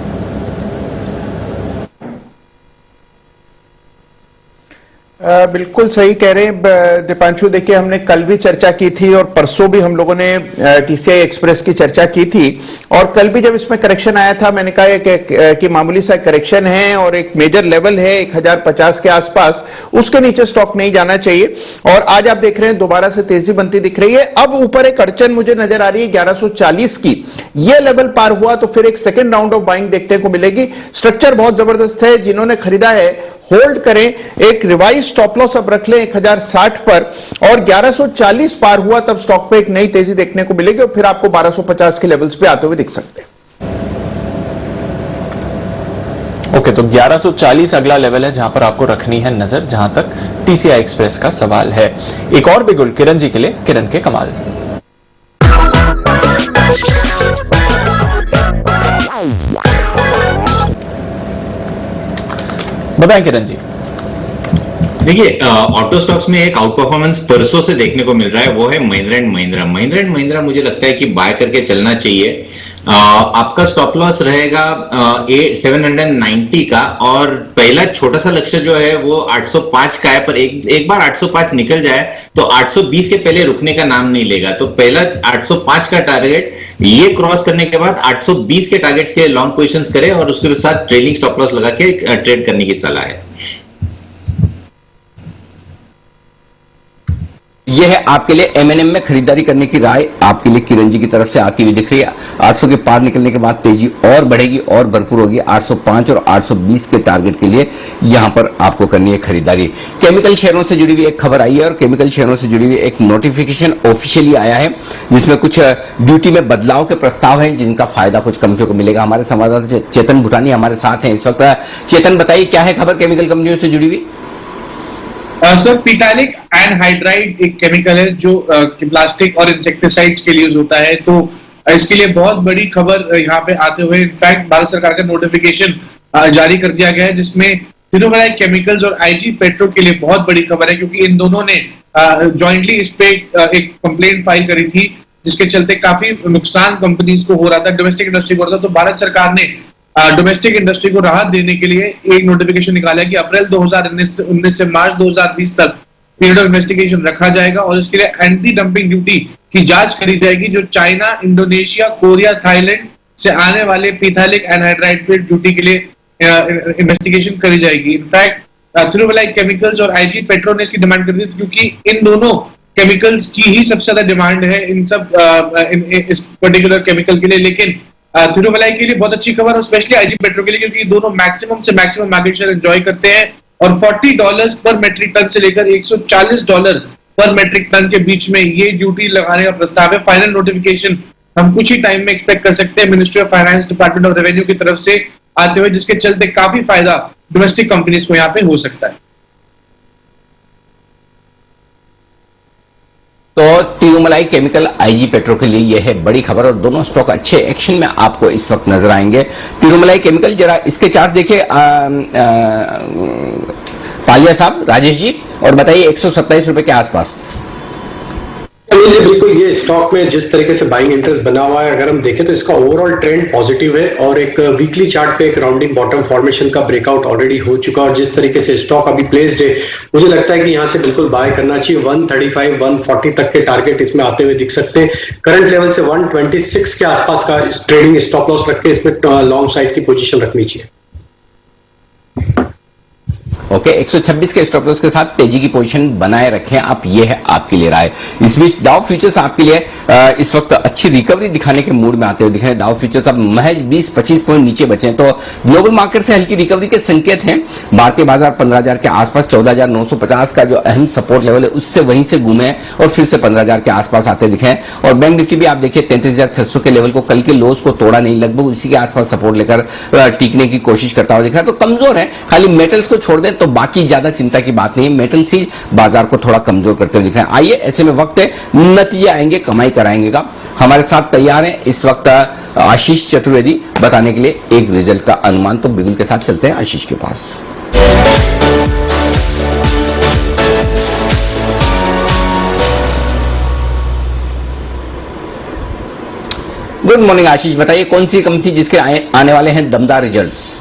बिल्कुल सही कह रहे हैं दीपांशु। देखिए, हमने कल भी चर्चा की थी और परसों भी हम लोगों ने TCI एक्सप्रेस की चर्चा की थी और कल भी जब इसमें करेक्शन आया था मैंने कहा कि मामूली सा करेक्शन है और एक मेजर लेवल है 1050 के आसपास, उसके नीचे स्टॉक नहीं जाना चाहिए। और आज आप देख रहे हैं दोबारा से तेजी बनती दिख रही है। अब ऊपर एक अड़चन मुझे नजर आ रही है 1140 की। ये लेवल पार हुआ तो फिर एक सेकेंड राउंड ऑफ बाइंग देखने को मिलेगी। स्ट्रक्चर बहुत जबरदस्त है। जिन्होंने खरीदा है होल्ड करें, एक रिवाइज स्टॉप लॉस अब रख लें 1060 पर और 1140 पार हुआ तब स्टॉक पे एक नई तेजी देखने को मिलेगी और फिर आपको 1250 के लेवल्स पे आते हुए दिख सकते हैं। ओके, तो 1140 अगला लेवल है जहां पर आपको रखनी है नजर, जहां तक TCI एक्सप्रेस का सवाल है। एक और बिगुल किरण जी के लिए, किरण के कमाल। बताएं किरण जी। देखिए, ऑटो स्टॉक्स में एक आउट परफॉर्मेंस परसों से देखने को मिल रहा है, वो है महिंद्रा एंड महिंद्रा। महिंद्रा एंड महिंद्रा मुझे लगता है कि बाय करके चलना चाहिए। आपका स्टॉप लॉस रहेगा 790 का और पहला छोटा सा लक्ष्य जो है वो 805 का है, पर एक बार 805 निकल जाए तो 820 के पहले रुकने का नाम नहीं लेगा। तो पहला 805 का टारगेट, ये क्रॉस करने के बाद 820 के टारगेट्स के लॉन्ग पोजीशंस करें और उसके साथ ट्रेलिंग स्टॉप लॉस लगा के ट्रेड करने की सलाह है। यह है आपके लिए एमएनएम में खरीदारी करने की राय आपके लिए किरण जी की तरफ से आती हुई दिख रही है। 800 के पार निकलने के बाद तेजी और बढ़ेगी और भरपूर होगी। 805 और 820 के टारगेट के लिए यहां पर आपको करनी है खरीदारी। केमिकल शेयरों से जुड़ी हुई एक खबर आई है और केमिकल शेयरों से जुड़ी हुई एक नोटिफिकेशन ऑफिशियली आया है जिसमें कुछ ड्यूटी में बदलाव के प्रस्ताव हैं जिनका फायदा कुछ कंपनियों को मिलेगा। हमारे संवाददाता चेतन भूटानी हमारे साथ हैं इस वक्त। चेतन, बताइए क्या है खबर केमिकल कंपनियों से जुड़ी हुई? सर, पिथाइलिक एनहाइड्राइड एक केमिकल है जो प्लास्टिक और इंसेक्टिसाइड्स के लिए यूज होता है, तो इसके लिए बहुत बड़ी खबर यहाँ पे आते हुए इनफैक्ट भारत सरकार का नोटिफिकेशन जारी कर दिया गया है जिसमें तिरुमलाई केमिकल्स और आईजी पेट्रो के लिए बहुत बड़ी खबर है क्योंकि इन दोनों ने जॉइंटली इस पे एक कंप्लेंट फाइल करी थी जिसके चलते काफी नुकसान कंपनीज को हो रहा था, डोमेस्टिक इंडस्ट्री को हो रहा था। तो भारत सरकार ने डोमेस्टिक इंडस्ट्री को राहत देने के लिए एक नोटिफिकेशन निकाला है कि अप्रैल 2019 से मार्च 2020 तक पीरियड ऑफ इन्वेस्टिगेशन रखा जाएगा और इसके लिए एंटी डंपिंग ड्यूटी की जांच करी जाएगी जो चाइना, इंडोनेशिया, कोरिया, थाईलैंड से आने वाले पिथाइलिक एनहाइड्राइड पे ड्यूटी के लिए इन्वेस्टिगेशन करी जाएगी। इनफैक्ट तिरुमलाई केमिकल्स और आईजी पेट्रो ने इसकी डिमांड कर दी थी क्योंकि इन दोनों केमिकल्स की ही सबसे ज्यादा डिमांड है इन सब इस पर्टिकुलर केमिकल के लिए। लेकिन तिरुमलाई के लिए बहुत अच्छी खबर और स्पेशली आईजी पेट्रो के लिए क्योंकि दोनों मैक्सिमम से मैक्सिमम मार्केट शेयर एंजॉय करते हैं और $40 पर मेट्रिक टन से लेकर $140 पर मेट्रिक टन के बीच में ये ड्यूटी लगाने का प्रस्ताव है। फाइनल नोटिफिकेशन हम कुछ ही टाइम में एक्सपेक्ट कर सकते हैं ministry of finance, department of revenue की तरफ से आते हुए, जिसके चलते काफी फायदा डोमेस्टिक कंपनीज को यहाँ पे हो सकता है। तो तिरुमलाई केमिकल, आईजी पेट्रो के लिए यह है बड़ी खबर और दोनों स्टॉक अच्छे एक्शन में आपको इस वक्त नजर आएंगे। तिरुमलाई केमिकल, जरा इसके चार्ट देखिए पालिया साहब, राजेश जी, और बताइए 127 रुपए के आसपास। जी बिल्कुल, ये स्टॉक में जिस तरीके से बाइंग इंटरेस्ट बना हुआ है अगर हम देखें तो इसका ओवरऑल ट्रेंड पॉजिटिव है और एक वीकली चार्ट पे एक राउंडिंग बॉटम फॉर्मेशन का ब्रेकआउट ऑलरेडी हो चुका है और जिस तरीके से स्टॉक अभी प्लेस्ड है मुझे लगता है कि यहां से बिल्कुल बाय करना चाहिए। 135, 140 तक के टारगेट इसमें आते हुए दिख सकते हैं। करंट लेवल से 126 के आसपास का ट्रेडिंग स्टॉप लॉस रख के इसमें लॉन्ग साइड की पोजीशन रखनी चाहिए। ओके, 126 के स्टॉप लॉस के साथ तेजी की पोजीशन बनाए रखें आप, ये है आपके लिए राय। इस बीच डाउ फ्यूचर्स आपके लिए इस वक्त अच्छी रिकवरी दिखाने के मूड में आते हुए दिख रहे हैं। डाउ फ्यूचर्स अब महज 20-25 पॉइंट नीचे बचे हैं तो ग्लोबल मार्केट से हल्की रिकवरी के संकेत हैं। भारतीय बाजार 15,000 के आसपास, 14,950 का जो अहम सपोर्ट लेवल है उससे वहीं से घूमे और फिर से 15,000 के आसपास आते दिखे हैं। और बैंक निफ्टी भी आप देखिए 33,600 के लेवल को, कल के लोज को तोड़ा नहीं, लगभग उसी के आसपास सपोर्ट लेकर टीकने की कोशिश करता हुआ दिख रहा है। तो कमजोर है, खाली मेटल्स को छोड़ दें तो बाकी ज्यादा चिंता की बात नहीं है। मेटल्स ही बाजार को थोड़ा कमजोर करते हुए दिख रहे हैं। आइए, ऐसे में वक्त है, नतीजे आएंगे, कमाई कराएंगे का। हमारे साथ तैयार है इस वक्त आशीष चतुर्वेदी बताने के लिए एक रिजल्ट का अनुमान। तो बिगुल के साथ चलते हैं आशीष के पास। गुड मॉर्निंग आशीष, बताइए कौन सी कंपनी जिसके आने वाले हैं दमदार results?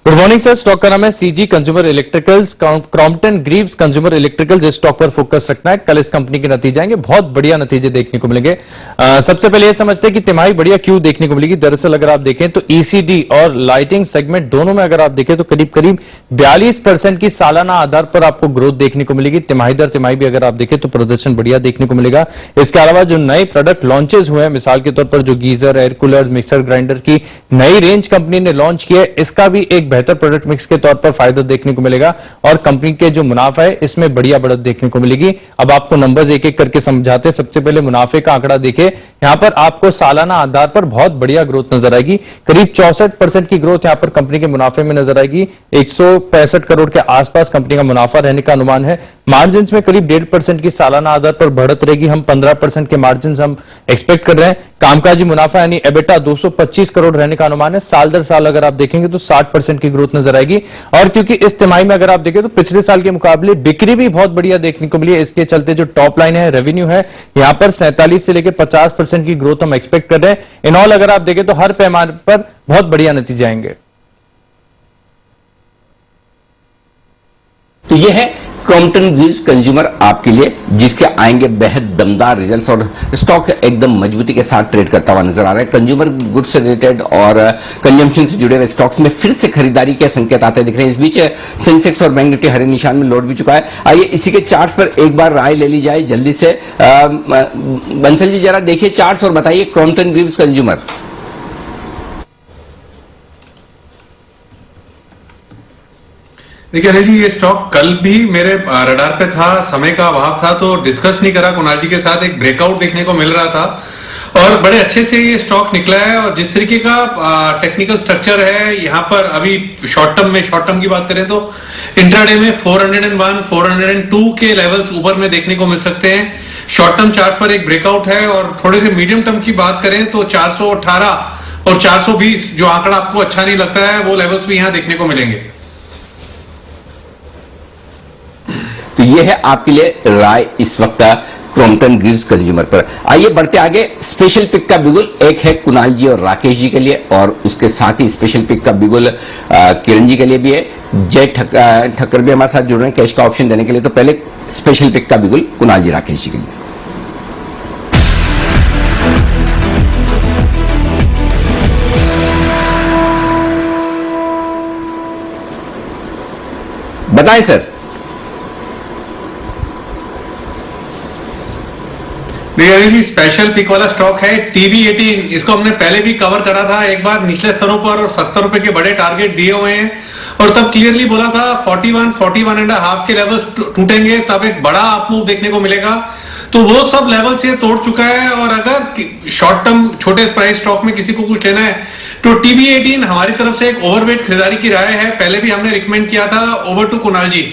Good morning sir, stock का नाम है CG consumer electricals, Crompton Greaves consumer electricals. इस स्टॉक पर फोकस रखना है। कल इस कंपनी के नतीजे आएंगे, बहुत बढ़िया नतीजे देखने को मिलेंगे। सबसे पहले ये समझते हैं कि तिमाही बढ़िया क्यों देखने को मिलेगी। दरअसल अगर आप देखें तो ईसीडी और लाइटिंग सेगमेंट दोनों में अगर आप देखें तो करीब करीब 42% की सालाना आधार पर आपको ग्रोथ देखने को मिलेगी। तिमाही दर तिमाही भी अगर आप देखें तो प्रदर्शन बढ़िया देखने को मिलेगा। इसके अलावा जो नए प्रोडक्ट लॉन्चेस हुए हैं, मिसाल के तौर पर जो geyser, air cooler, mixer grinder की नई रेंज कंपनी ने लॉन्च की है, इसका भी एक बेहतर प्रोडक्ट मिक्स के तौर पर फायदा देखने को मिलेगा और कंपनी के जो मुनाफा है इसमें बढ़िया बढ़त देखने को मिलेगी। अब आपको नंबर्स एक एक करके समझाते हैं। सबसे पहले मुनाफे का आंकड़ा देखिए, यहां पर आपको सालाना आधार पर बहुत बढ़िया ग्रोथ नजर आएगी। करीब 64% की ग्रोथ यहां पर कंपनी के मुनाफे में नजर आएगी। 165 करोड़ के आसपास कंपनी का मुनाफा रहने का अनुमान है। मार्जिन में करीब 1.5% की सालाना आधार पर बढ़त रहेगी। हम 15% के मार्जिन हम एक्सपेक्ट कर रहे हैं। कामकाजी मुनाफा यानी एबिटा 225 करोड़ रहने का अनुमान है। साल दर साल अगर आप देखेंगे तो 60% की ग्रोथ नजर आएगी। और क्योंकि इस तिमाही में अगर आप देखें तो पिछले साल के मुकाबले बिक्री भी बहुत बढ़िया देखने को मिली है। इसके चलते जो टॉप लाइन है, रेवेन्यू है, यहां पर 47 से लेकर 50% की ग्रोथ हम एक्सपेक्ट कर रहे हैं। इन ऑल अगर आप देखें तो हर पैमाने पर बहुत बढ़िया नतीजे आएंगे। तो यह है क्रॉम्पटन ग्रीव्स कंज्यूमर आपके लिए, जिसके आएंगे बेहद दमदार रिजल्ट्स और स्टॉक एकदम मजबूती के साथ ट्रेड करता हुआ नजर आ रहा है। कंज्यूमर गुड्स से रिलेटेड और कंजम्पशन से जुड़े हुए स्टॉक्स में फिर से खरीदारी के संकेत आते दिख रहे हैं। इस बीच सेंसेक्स और बैंक निफ्टी हरे निशान में लौट भी चुका है। आइए इसी के चार्ट्स पर एक बार राय ले ली जाए जल्दी से। बंसल जी जरा देखिए चार्ट्स और बताइए क्रॉम्पटन ग्रीव्स कंज्यूमर। देखिए अनिल जी, ये स्टॉक कल भी मेरे रडार पे था, समय का अभाव था तो डिस्कस नहीं करा कुणाल जी के साथ। एक ब्रेकआउट देखने को मिल रहा था और बड़े अच्छे से ये स्टॉक निकला है। और जिस तरीके का टेक्निकल स्ट्रक्चर है यहाँ पर, अभी शॉर्ट टर्म की बात करें तो इंट्राडे में 401, 402 के लेवल्स ऊपर में देखने को मिल सकते हैं। शॉर्ट टर्म चार्ट पर एक ब्रेकआउट है और थोड़े से मीडियम टर्म की बात करें तो 418 और 420 जो आंकड़ा आपको अच्छा नहीं लगता है वो लेवल्स भी यहाँ देखने को मिलेंगे। तो ये है आपके लिए राय इस वक्त क्रॉम्पटन ग्रीव्स कंज्यूमर पर। आइए बढ़ते आगे। स्पेशल पिक का बिगुल एक है कुणाल जी और राकेश जी के लिए, और उसके साथ ही स्पेशल पिक का बिगुल किरण जी के लिए भी है। जय ठक्कर भी हमारे साथ जुड़ रहे हैं कैश का ऑप्शन देने के लिए। तो पहले स्पेशल पिक का बिगुल कुणाल जी राकेश जी के लिए। बताएं सर। देखिए स्पेशल पिक वाला स्टॉक है TB18। इसको हमने पहले भी कवर करा था एक बार निचले स्तरों पर और 70 रुपए के बड़े टारगेट दिए हुए हैं और तब क्लियरली बोला था 41.5 के लेवल्स टूटेंगे तब एक बड़ा अप मूव देखने को मिलेगा। तो वो सब लेवल्स ये तोड़ चुका है और अगर शॉर्ट टर्म छोटे प्राइस स्टॉक में किसी को कुछ लेना है तो TB18 हमारी तरफ से एक ओवरवेट खरीदारी की राय है। पहले भी हमने रिकमेंड किया था। ओवर टू कुणाल जी।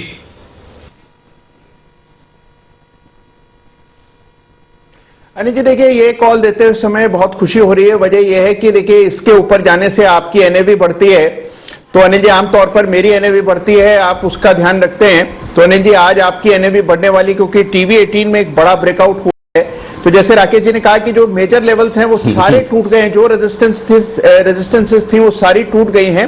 अनिल जी देखिए, ये कॉल देते हुए समय बहुत खुशी हो रही है। वजह यह है कि देखिए इसके ऊपर जाने से आपकी एनएवी बढ़ती है। तो अनिल जी आमतौर पर मेरी एनएवी बढ़ती है, आप उसका ध्यान रखते हैं। तो अनिल जी आज आपकी एनएवी बढ़ने वाली, क्योंकि TB18 में एक बड़ा ब्रेकआउट हुआ है। तो जैसे राकेश जी ने कहा कि जो मेजर लेवल्स हैं वो सारे टूट गए हैं, जो रेजिस्टेंसेस थी वो सारी टूट गई हैं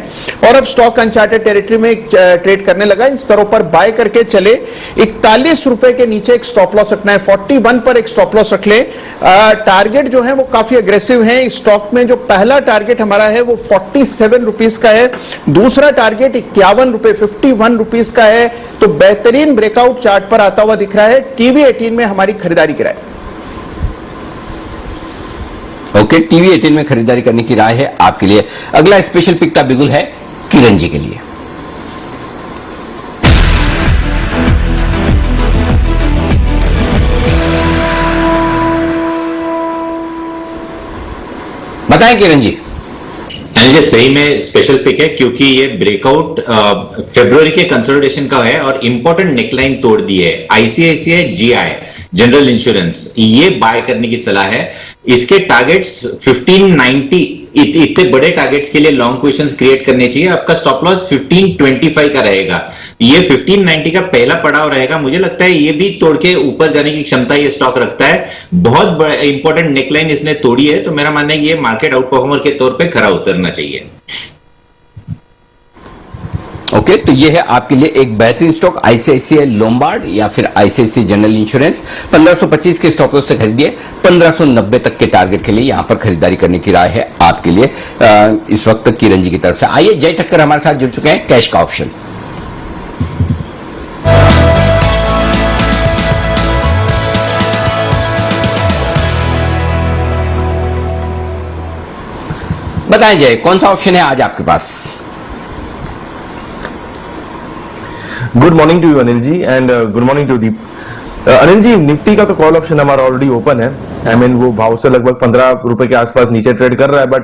और अब स्टॉक अनचार्टेड टेरिटरी में ट्रेड करने लगा। इन स्तरों पर बाय करके चले। 41 रुपए के नीचे एक स्टॉप लॉस रखना है, 41 पर एक स्टॉप लॉस रख ले। टारगेट जो है वो काफी अग्रेसिव है। इस स्टॉक में जो पहला टारगेट हमारा है वो 47 रुपीज का है, दूसरा टारगेट 51 रुपए 51 रुपीज का है। तो बेहतरीन ब्रेकआउट चार्ट पर आता हुआ दिख रहा है। TB18 में हमारी खरीदारी की राय। ओके, TB18 में खरीदारी करने की राय है आपके लिए। अगला स्पेशल पिक का बिगुल है किरण जी के लिए। बताएं किरण जी। ये सही में स्पेशल पिक है क्योंकि ये ब्रेकआउट फरवरी के कंसोलिडेशन का है और इंपॉर्टेंट नेकलाइन तोड़ दी है। ICICI GI जनरल इंश्योरेंस ये बाय करने की सलाह है। इसके टारगेट्स 1590 इतने बड़े टारगेट्स के लिए लॉन्ग क्वेश्चंस क्रिएट करने चाहिए। आपका स्टॉप लॉस 1525 का रहेगा। ये 1590 का पहला पड़ाव रहेगा। मुझे लगता है ये भी तोड़ के ऊपर जाने की क्षमता ये स्टॉक रखता है। बहुत बड़ा इंपॉर्टेंट नेकलाइन इसने तोड़ी है तो मेरा मानना है कि ये मार्केट आउट परफॉर्मर के तौर पे खरा उतरना चाहिए। ओके, तो ये है आपके लिए एक बेहतरीन स्टॉक ICICI लोम्बार्ड या फिर ICICI जनरल इंश्योरेंस। 1525 के स्टॉप लॉस से खरीदिए। 1590 तक के टारगेट के लिए यहां पर खरीदारी करने की राय है आपके लिए इस वक्त किरण जी की तरफ से। आइए जय ठक्कर हमारे साथ जुड़ चुके हैं कैश का ऑप्शन। बताएं जय, कौन सा ऑप्शन है आज आपके पास? Good morning to you Anil ji and good morning to Deep. Anil ji, Nifty का तो कॉल ऑप्शन हमारा ऑलरेडी ओपन है। आई मीन वो भाव से लगभग 15 रुपए के आसपास नीचे ट्रेड कर रहा है, बट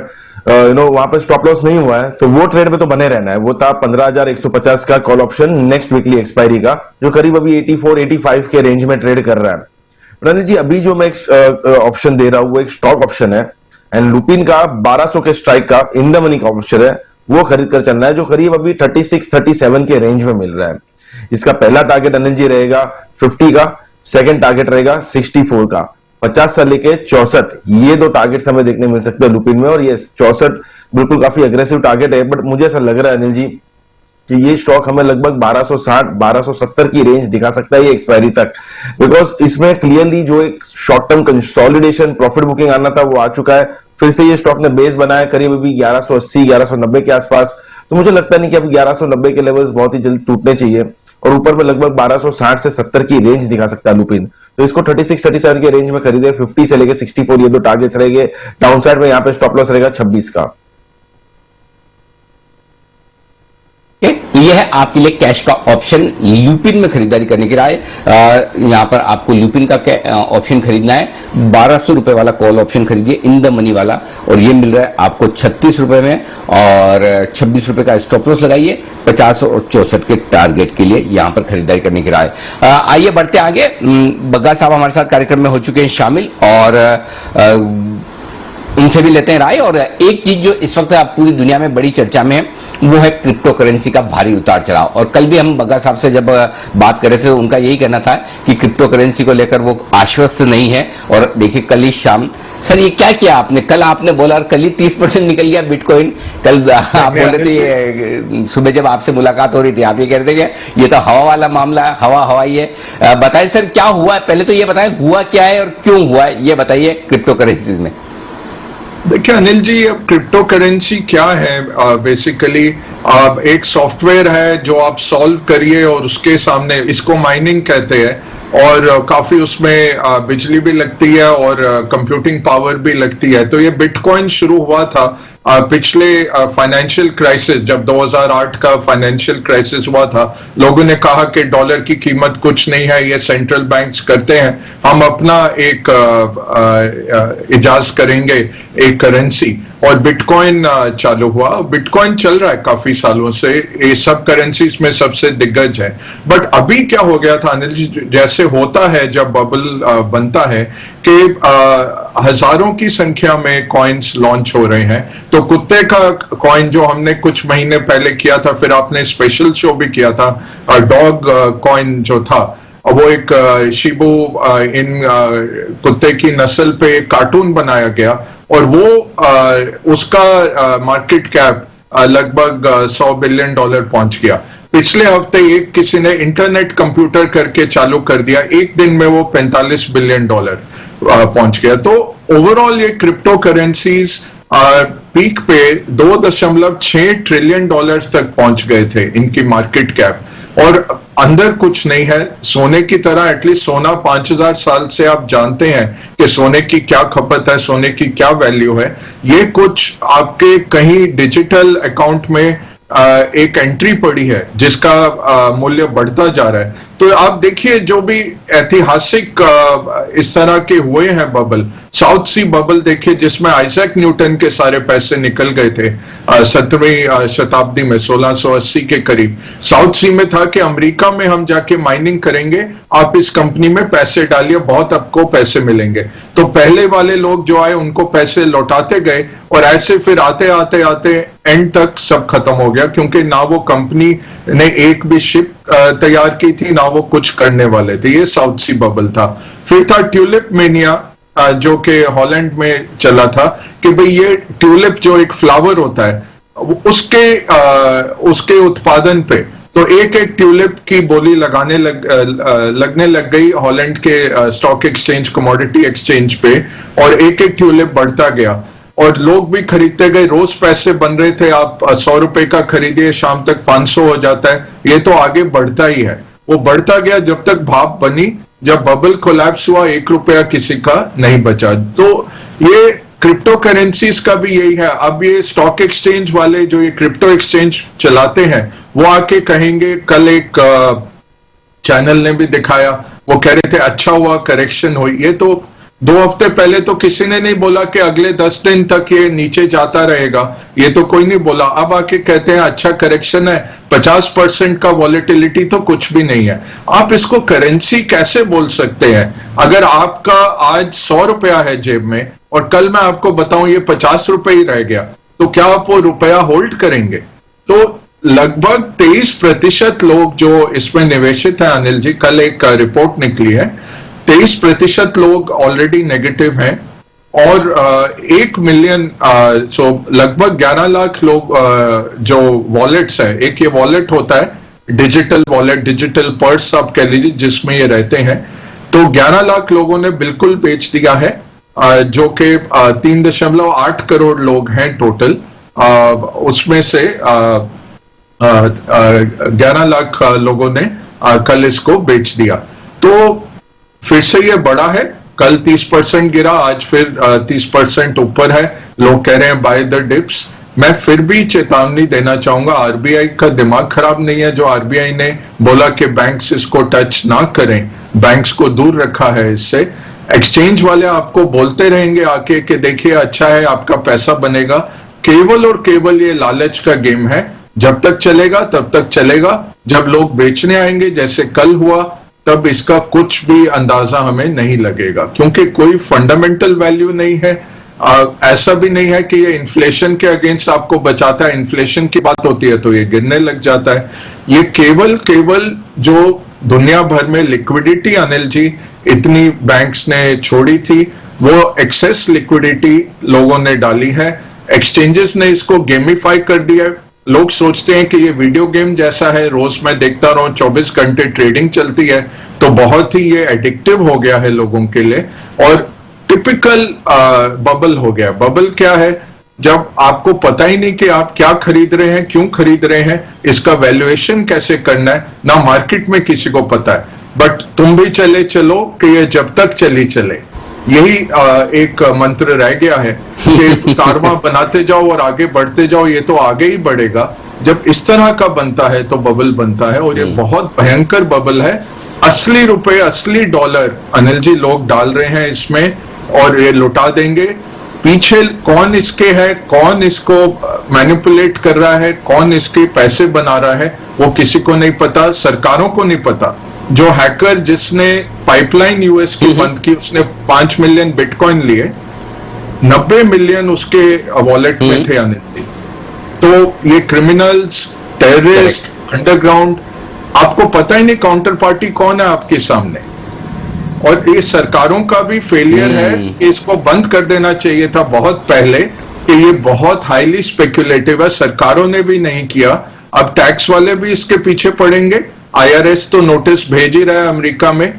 वहां पर स्टॉप लॉस नहीं हुआ है तो वो ट्रेड में तो बने रहना है। वो था 15,150 का call option next weekly expiry का, जो करीब अभी 84-85 के रेंज में ट्रेड कर रहा है। अनिल जी अभी जो मैं ऑप्शन दे रहा हूँ वो एक स्टॉक ऑप्शन है एंड लुपिन का 1200 के स्ट्राइक का इन द मनी का ऑप्शन है, वो खरीद कर चलना है, जो करीब अभी 36-37 के रेंज में मिल रहा है। इसका पहला टारगेट अनिल जी रहेगा 50 का, सेकंड टारगेट रहेगा 64 का। 50 से लेके 64 ये दो टारगेट्स हमें देखने मिल सकते हैं लुपिन में, और ये 64 बिल्कुल काफी अग्रेसिव टारगेट है। बट मुझे ऐसा लग रहा है अनिल जी कि ये स्टॉक हमें लगभग 1260 1270 की रेंज दिखा सकता है ये एक्सपायरी तक, बिकॉज इसमें क्लियरली जो एक short term consolidation profit booking आना था वो आ चुका है। फिर से ये स्टॉक ने बेस बनाया करीब अभी 1180 1190 के आसपास, तो मुझे लगता नहीं कि अब 1190 के लेवल्स बहुत ही जल्द टूटने चाहिए और ऊपर में लगभग 1260 से 70 की रेंज दिखा सकता है लुपिन। तो इसको 36-37 के रेंज में खरीदे, 50 से लेके 64 ये दो टारगेट्स रहेंगे। डाउनसाइड में यहाँ पे स्टॉप लॉस रहेगा 26 का। यह है आपके लिए कैश का ऑप्शन लुपिन में खरीदारी करने की राय। यहां पर आपको लुपिन का ऑप्शन खरीदना है, 1200 रुपए वाला कॉल ऑप्शन खरीदिए इन द मनी वाला, और ये मिल रहा है आपको 36 रुपए में, और 26 रुपए का स्टॉप लॉस लगाइए 50 और 64 के टारगेट के लिए यहां पर खरीदारी करने की राय। आइए बढ़ते आगे। बग्गा साहब हमारे साथ कार्यक्रम में हो चुके हैं शामिल, और उनसे भी लेते हैं राय। और एक चीज जो इस वक्त पूरी दुनिया में बड़ी चर्चा में है वो है क्रिप्टो करेंसी का भारी उतार चढ़ाव। और कल भी हम बग्गा साहब से जब बात कर रहे थे उनका यही कहना था कि क्रिप्टो करेंसी को लेकर वो आश्वस्त नहीं है। और देखिए कल ही शाम, सर ये क्या किया आपने, कल आपने बोला और कल ही 30% निकल गया बिटकॉइन। कल आप बोल रहे थे, सुबह जब आपसे मुलाकात हो रही थी आप ये कह रहे थे कि ये तो हवा वाला मामला है, हवा ही है। बताएं सर क्या हुआ है, पहले तो ये बताएं हुआ क्या है और क्यों हुआ है, ये बताइए क्रिप्टो करेंसीज में। देखिए अनिल जी, अब क्रिप्टो करेंसी क्या है, बेसिकली एक सॉफ्टवेयर है जो आप सॉल्व करिए और उसके सामने, इसको माइनिंग कहते हैं, और काफी उसमें बिजली भी लगती है और कंप्यूटिंग पावर भी लगती है। तो ये बिटकॉइन शुरू हुआ था पिछले फाइनेंशियल क्राइसिस, जब 2008 का फाइनेंशियल क्राइसिस हुआ था। लोगों ने कहा कि डॉलर की कीमत कुछ नहीं है, ये सेंट्रल बैंक्स करते हैं, हम अपना एक इजाज करेंगे एक करेंसी, और बिटकॉइन चालू हुआ। बिटकॉइन चल रहा है काफी सालों से, ये सब करेंसीज में सबसे दिग्गज है। बट अभी क्या हो गया था अनिल जी, जैसे होता है जब बबल बनता है कि हजारों की संख्या में कॉइन्स लॉन्च हो रहे हैं। तो कुत्ते का कॉइन जो हमने कुछ महीने पहले किया था, फिर आपने स्पेशल शो भी किया था, डॉग कॉइन जो था, वो एक शिबू इन कुत्ते की नस्ल पे एक कार्टून बनाया गया, और वो उसका मार्केट कैप लगभग $100 बिलियन पहुंच गया। पिछले हफ्ते एक किसी ने इंटरनेट कंप्यूटर करके चालू कर दिया, एक दिन में वो $45 बिलियन पहुंच गया। तो ओवरऑल ये क्रिप्टो करेंसीज पीक पे $2.6 ट्रिलियन तक पहुंच गए थे इनकी मार्केट कैप, और अंदर कुछ नहीं है। सोने की तरह, एटलीस्ट सोना 5000 साल से आप जानते हैं कि सोने की क्या खपत है, सोने की क्या वैल्यू है। ये कुछ आपके कहीं डिजिटल अकाउंट में एक एंट्री पड़ी है जिसका मूल्य बढ़ता जा रहा है। तो आप देखिए जो भी ऐतिहासिक इस तरह के हुए हैं बबल, साउथ सी बबल देखिए जिसमें आइजैक न्यूटन के सारे पैसे निकल गए थे 17वीं शताब्दी में 1680 के करीब। साउथ सी में था कि अमेरिका में हम जाके माइनिंग करेंगे, आप इस कंपनी में पैसे डालिए, बहुत आपको पैसे मिलेंगे। तो पहले वाले लोग जो आए उनको पैसे लौटाते गए, और ऐसे फिर आते आते आते एंड तक सब खत्म हो गया, क्योंकि ना वो कंपनी ने एक भी शिप तैयार की थी, ना वो कुछ करने वाले थे। ये साउथ सी बबल था। फिर था ट्यूलिप मेनिया, जो कि हॉलैंड में चला था, कि भाई ये ट्यूलिप जो एक फ्लावर होता है उसके उत्पादन पे तो एक एक ट्यूलिप की बोली लगने लग गई हॉलैंड के स्टॉक एक्सचेंज, कमोडिटी एक्सचेंज पे, और एक एक ट्यूलिप बढ़ता गया और लोग भी खरीदते गए। रोज पैसे बन रहे थे, आप 100 रुपए का खरीदिए, शाम तक 500 हो जाता है। ये तो आगे बढ़ता ही है, वो बढ़ता गया जब तक भाप बनी। जब बबल कोलैप्स हुआ 1 रुपया किसी का नहीं बचा। तो ये क्रिप्टो करेंसीज का भी यही है। अब ये स्टॉक एक्सचेंज वाले जो ये क्रिप्टो एक्सचेंज चलाते हैं वो आके कहेंगे, कल एक चैनल ने भी दिखाया, वो कह रहे थे अच्छा हुआ करेक्शन हुई। ये तो 2 हफ्ते पहले तो किसी ने नहीं बोला कि अगले 10 दिन तक ये नीचे जाता रहेगा, ये तो कोई नहीं बोला। अब आके कहते हैं अच्छा करेक्शन है, 50% का वॉलेटिलिटी तो कुछ भी नहीं है। आप इसको करेंसी कैसे बोल सकते हैं? अगर आपका आज 100 रुपया है जेब में और कल मैं आपको बताऊं ये 50 रुपए ही रह गया, तो क्या आप वो रुपया होल्ड करेंगे? तो लगभग 23% लोग जो इसमें निवेशित है अनिल जी, कल एक रिपोर्ट निकली है, 23% लोग ऑलरेडी नेगेटिव हैं और 1 मिलियन सो लगभग 11 लाख लोग जो वॉलेट्स है, एक ये वॉलेट होता है डिजिटल वॉलेट, डिजिटल पर्स आप कह लीजिए, जिसमें ये रहते हैं, तो 11 लाख लोगों ने बिल्कुल बेच दिया है, जो कि 3.8 करोड़ लोग हैं टोटल। उसमें से 11 लाख लोगों ने कल इसको बेच दिया। तो फिर से ये बढ़ा है, कल 30% गिरा, आज फिर 30% ऊपर है। लोग कह रहे हैं बाय द डिप्स। मैं फिर भी चेतावनी देना चाहूंगा, आरबीआई का दिमाग खराब नहीं है जो आरबीआई ने बोला कि बैंक्स इसको टच ना करें, बैंक्स को दूर रखा है इससे। एक्सचेंज वाले आपको बोलते रहेंगे आके कि देखिए अच्छा है, आपका पैसा बनेगा। केवल और केवल ये लालच का गेम है, जब तक चलेगा तब तक चलेगा। जब लोग बेचने आएंगे जैसे कल हुआ, तब इसका कुछ भी अंदाजा हमें नहीं लगेगा, क्योंकि कोई फंडामेंटल वैल्यू नहीं है। ऐसा भी नहीं है कि ये इन्फ्लेशन के अगेंस्ट आपको बचाता है, इन्फ्लेशन की बात होती है तो ये गिरने लग जाता है। ये केवल जो दुनिया भर में लिक्विडिटी अनिल जी इतनी बैंक्स ने छोड़ी थी, वो एक्सेस लिक्विडिटी लोगों ने डाली है। एक्सचेंजेस ने इसको गेमिफाई कर दिया है। लोग सोचते हैं कि ये वीडियो गेम जैसा है, रोज मैं देखता रहूं 24 घंटे ट्रेडिंग चलती है, तो बहुत ही ये एडिक्टिव हो गया है लोगों के लिए और टिपिकल बबल हो गया। बबल क्या है? जब आपको पता ही नहीं कि आप क्या खरीद रहे हैं, क्यों खरीद रहे हैं, इसका वैल्यूएशन कैसे करना है, ना मार्केट में किसी को पता है। बट तुम भी चले चलो कि ये जब तक चली चले, यही एक मंत्र रह गया है कि कारवां बनाते जाओ और आगे बढ़ते जाओ, ये तो आगे ही बढ़ेगा। जब इस तरह का बनता है तो बबल बनता है, और ये बहुत भयंकर बबल है। असली रुपए, असली डॉलर अनिल जी लोग डाल रहे हैं इसमें और ये लुटा देंगे। पीछे कौन इसके है, कौन इसको मैनिपुलेट कर रहा है, कौन इसके पैसे बना रहा है, वो किसी को नहीं पता, सरकारों को नहीं पता। जो हैकर जिसने पाइपलाइन यूएस की बंद की, उसने 5 मिलियन बिटकॉइन लिए, 90 मिलियन उसके वॉलेट में थे अनिल जी। तो ये क्रिमिनल्स, टेररिस्ट, अंडरग्राउंड, आपको पता ही नहीं काउंटर पार्टी कौन है आपके सामने। और ये सरकारों का भी फेलियर है कि इसको बंद कर देना चाहिए था बहुत पहले, कि ये बहुत हाईली स्पेक्युलेटिव है। सरकारों ने भी नहीं किया, अब टैक्स वाले भी इसके पीछे पड़ेंगे। आईआरएस तो नोटिस भेज ही रहा है अमेरिका में,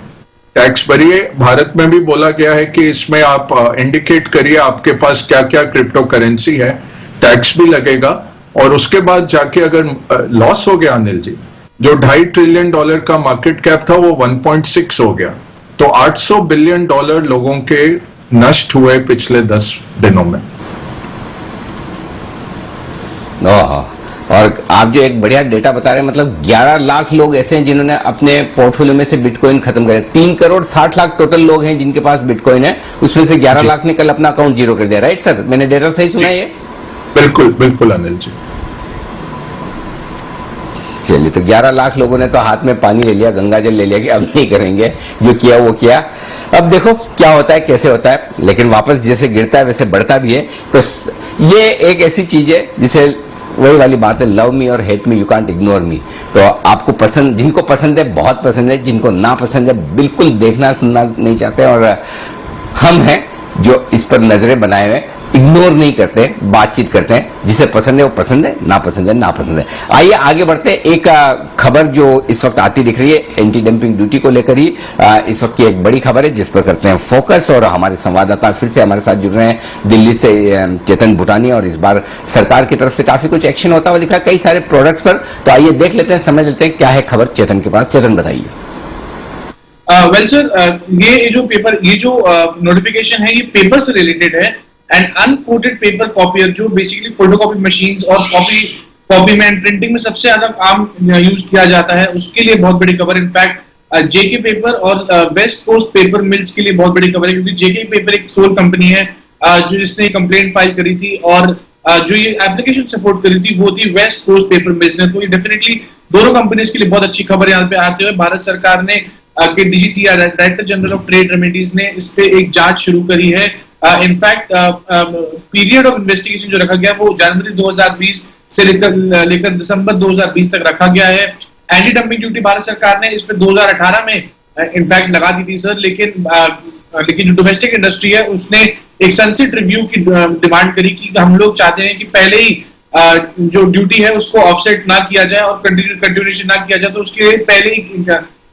टैक्स भरिए। भारत में भी बोला गया है कि इसमें आप इंडिकेट करिए आपके पास क्या क्या क्रिप्टो करेंसी है, टैक्स भी लगेगा। और उसके बाद जाके अगर लॉस हो गया अनिल जी, जो $2.5 ट्रिलियन का मार्केट कैप था वो 1.6 हो गया, तो $800 बिलियन लोगों के नष्ट हुए पिछले 10 दिनों में। और आप जो एक बढ़िया डेटा बता रहे हैं, मतलब 11 लाख लोग ऐसे हैं जिन्होंने अपने पोर्टफोलियो में से बिटकॉइन खत्म करे। 3 करोड़ 60 लाख टोटल लोग हैं जिनके पास बिटकॉइन है, उसमें से 11 लाख ने कल अपना अकाउंट जीरो कर दिया। राइट सर, मैंने डेटा सही सुना है ये? बिल्कुल बिल्कुल अनिल जी। चलिए, तो 11 लाख लोगों ने तो हाथ में पानी ले लिया, गंगा जल ले लिया कि अब नहीं करेंगे, जो किया वो किया। अब देखो क्या होता है, कैसे होता है, लेकिन वापस जैसे गिरता है वैसे बढ़ता भी है। तो ये एक ऐसी चीज है जिसे, वही वाली बात है, लव मी और hate me, you can't ignore me. तो आपको पसंद, जिनको पसंद है बहुत पसंद है, जिनको ना पसंद है बिल्कुल देखना सुनना नहीं चाहते। और हम हैं जो इस पर नजरें बनाए हुए, इग्नोर नहीं करते, बातचीत करते हैं। जिसे पसंद है वो पसंद है, ना पसंद है ना पसंद है। आइए आगे बढ़ते हैं। एक खबर जो इस वक्त आती दिख रही है एंटी डंपिंग ड्यूटी को लेकर ही, इस वक्त की एक बड़ी खबर है जिस पर करते हैं फोकस। और हमारे संवाददाता फिर से हमारे साथ जुड़ रहे हैं दिल्ली से, चेतन भूटानी। और इस बार सरकार की तरफ से काफी कुछ एक्शन होता हुआ दिख रहा है कई सारे प्रोडक्ट्स पर। तो आइए देख लेते हैं, समझ लेते हैं क्या है खबर चेतन के पास। चेतन बताइए। वेल सर, ये जो पेपर, ये जो नोटिफिकेशन है, ये पेपर से रिलेटेड है। एंड अनकोटेड पेपर कॉपियर, जो बेसिकली फोटोकॉपी मशीन्स और कॉपी में एंड प्रिंटिंग में सबसे ज्यादा आम यूज किया जाता है, उसके लिए बहुत बड़ी खबर। इनफैक्ट जेके पेपर और वेस्ट कोस्ट पेपर मिल्स के लिए बहुत बड़ी खबर है, क्योंकि जेके पेपर एक सोल कंपनी है जो जिसने कंप्लेंट फाइल करी थी, और जो ये एप्लीकेशन सपोर्ट करी थी वो थी वेस्ट कोस्ट पेपर मिल्स ने। तो ये डेफिनेटली दोनों कंपनीज के लिए बहुत अच्छी खबर। यहाँ पे आते हुए भारत सरकार ने के DGTR, director general of trade remedies ने इस पे एक जांच शुरू करी है। इनफैक्ट पीरियड ऑफ इन्वेस्टिगेशन जो रखा गया वो जनवरी 2020 से लेकर दिसंबर 2020 तक रखा गया है। एंटी डंपिंग ड्यूटी भारत सरकार ने इस पे 2018 में इनफैक्ट लगा दी थी सर, लेकिन जो डोमेस्टिक इंडस्ट्री है उसने एक सनसेट रिव्यू की डिमांड करी कि हम लोग चाहते हैं कि पहले ही जो ड्यूटी है उसको ऑफसेट ना किया जाए और कंटिन्यूएशन ना किया जाए, तो उसके लिए पहले ही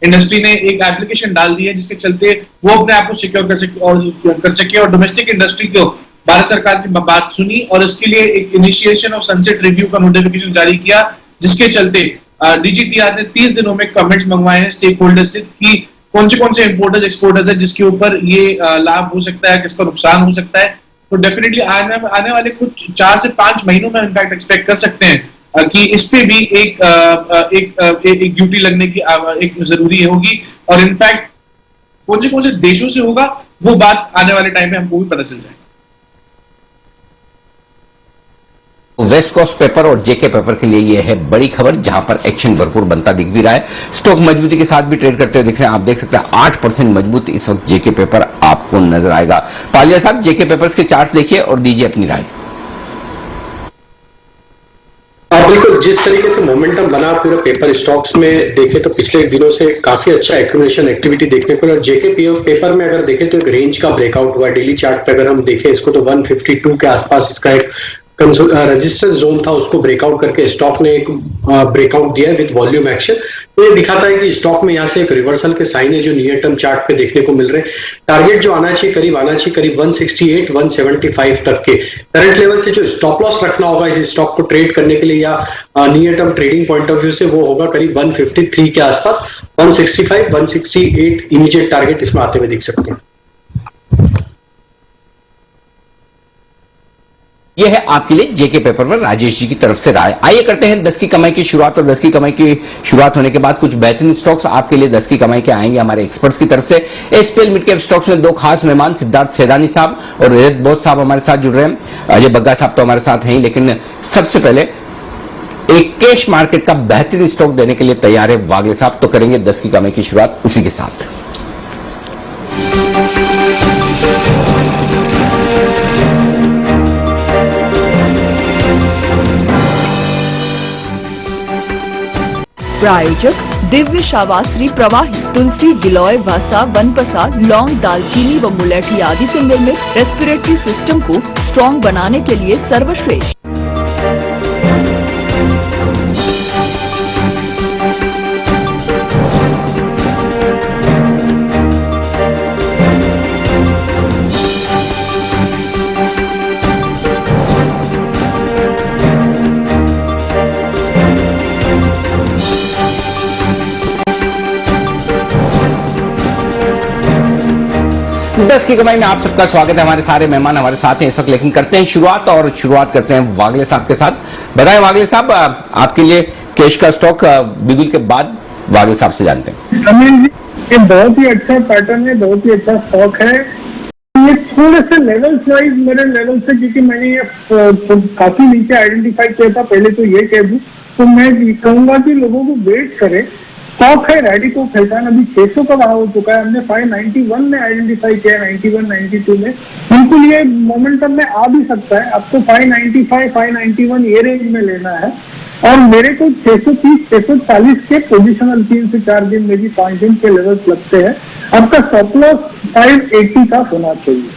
इंडस्ट्री ने एक एप्लीकेशन डाल दी है जिसके चलते वो अपने आप को सिक्योर कर सके और डोमेस्टिक इंडस्ट्री को भारत सरकार की बात सुनी और इसके लिए एक इनिशिएशन ऑफ सनसेट रिव्यू का नोटिफिकेशन जारी किया, जिसके चलते डीजीटीआर ने 30 दिनों में कमेंट्स मंगवाए हैं स्टेक होल्डर्स से कि कौन से इंपोर्टर्स एक्सपोर्टर्स है जिसके ऊपर ये लाभ हो सकता है, किसका नुकसान हो सकता है। तो डेफिनेटली आने वाले कुछ 4 से 5 महीनों में इनफैक्ट एक्सपेक्ट कर सकते हैं कि इस पे भी एक ड्यूटी लगने की एक जरूरी होगी और इनफैक्ट कौन से देशों से होगा वो बात आने वाले टाइम में हमको भी पता चल जाएगी। वेस्ट कोस्ट पेपर और जेके पेपर के लिए यह है बड़ी खबर, जहां पर एक्शन भरपूर बनता दिख भी रहा है। स्टॉक मजबूती के साथ भी ट्रेड करते हुए दिख रहे हैं। आप देख सकते हैं 8% मजबूत इस वक्त जेके पेपर आपको नजर आएगा। पालिया साहब, जेके पेपर्स के चार्ट देखिए और दीजिए अपनी राय। बिल्कुल, जिस तरीके से मोमेंटम बना पूरे पेपर स्टॉक्स में देखें तो पिछले दिनों से काफी अच्छा एक्यूमुलेशन एक्टिविटी देखने को, और जेके पेपर में अगर देखें तो एक रेंज का ब्रेकआउट हुआ। डेली चार्ट पे अगर हम देखें इसको तो 152 के आसपास इसका एक रेजिस्टेंस जोन था, उसको ब्रेकआउट करके स्टॉक ने एक ब्रेकआउट दिया विद वॉल्यूम एक्शन। तो ये दिखाता है कि स्टॉक में यहाँ से एक रिवर्सल के साइन है जो नियर टर्म चार्ट पे देखने को मिल रहे हैं। टारगेट जो आना चाहिए करीब 168 175 तक के करंट लेवल से जो स्टॉप लॉस रखना होगा इस स्टॉक को ट्रेड करने के लिए या near term trading point of view से, वो होगा करीब 153 के आसपास। 165 168 इमीडिएट टारगेट इसमें आते हुए दिख सकते हैं। यह है आपके लिए जेके पेपर पर राजेश जी की तरफ से राय। आइए करते हैं 10 की कमाई की शुरुआत, और 10 की कमाई की शुरुआत होने के बाद कुछ बेहतरीन स्टॉक्स आपके लिए 10 की कमाई के आएंगे हमारे एक्सपर्ट्स की तरफ से। एसपीएल मिड कैप स्टॉक्स में 2 खास मेहमान सिद्धार्थ सेदानी साहब और रजत बोध साहब हमारे साथ जुड़ रहे हैं। अजय बग्गा साहब तो हमारे साथ हैं ही, लेकिन सबसे पहले एक कैश मार्केट का बेहतरीन स्टॉक देने के लिए तैयार है वागले साहब, तो करेंगे 10 की कमाई की शुरुआत उसी के साथ। प्रायोजक दिव्य शावाश्री प्रवाही तुलसी गिलोय वासा वनपसा लौंग दालचीनी व मुलेठी आदि से निर्मित रेस्पिरेटरी सिस्टम को स्ट्रॉन्ग बनाने के लिए सर्वश्रेष्ठ। दस की कमाई में आप सबका स्वागत है। हमारे सारे मेहमान हमारे साथ हैं इस वक्त, लेकिन करते हैं शुरुआत करते हैं वागले साहब के साथ। बताएं वागले साहब, आपके लिए कैश का स्टॉक बिगुल के बाद वागले साहब से जानते हैं। अनिल जी, ये बहुत ही अच्छा पैटर्न है, बहुत ही अच्छा स्टॉक है। ये थोड़े से लेवल्स वाइज मेरे लेवल से, क्योंकि मैंने ये काफी नीचे आइडेंटिफाई किया था, पहले तो ये कह दूं, तो मैं कहूंगा कि लोगों को वेट करें। स्टॉक है रेडिको खैतान, अभी 600 का भाव हो चुका है। हमने 591 में आइडेंटिफाई किया, 91 92 में। बिल्कुल ये मोमेंटम में आ भी सकता है। आपको 595 591 ये रेंज में लेना है, और मेरे को 630 640 के पोजिशनल 3 से 4 दिन में भी 5 दिन के लेवल्स लगते हैं। आपका स्टॉप लॉस 580 का होना चाहिए।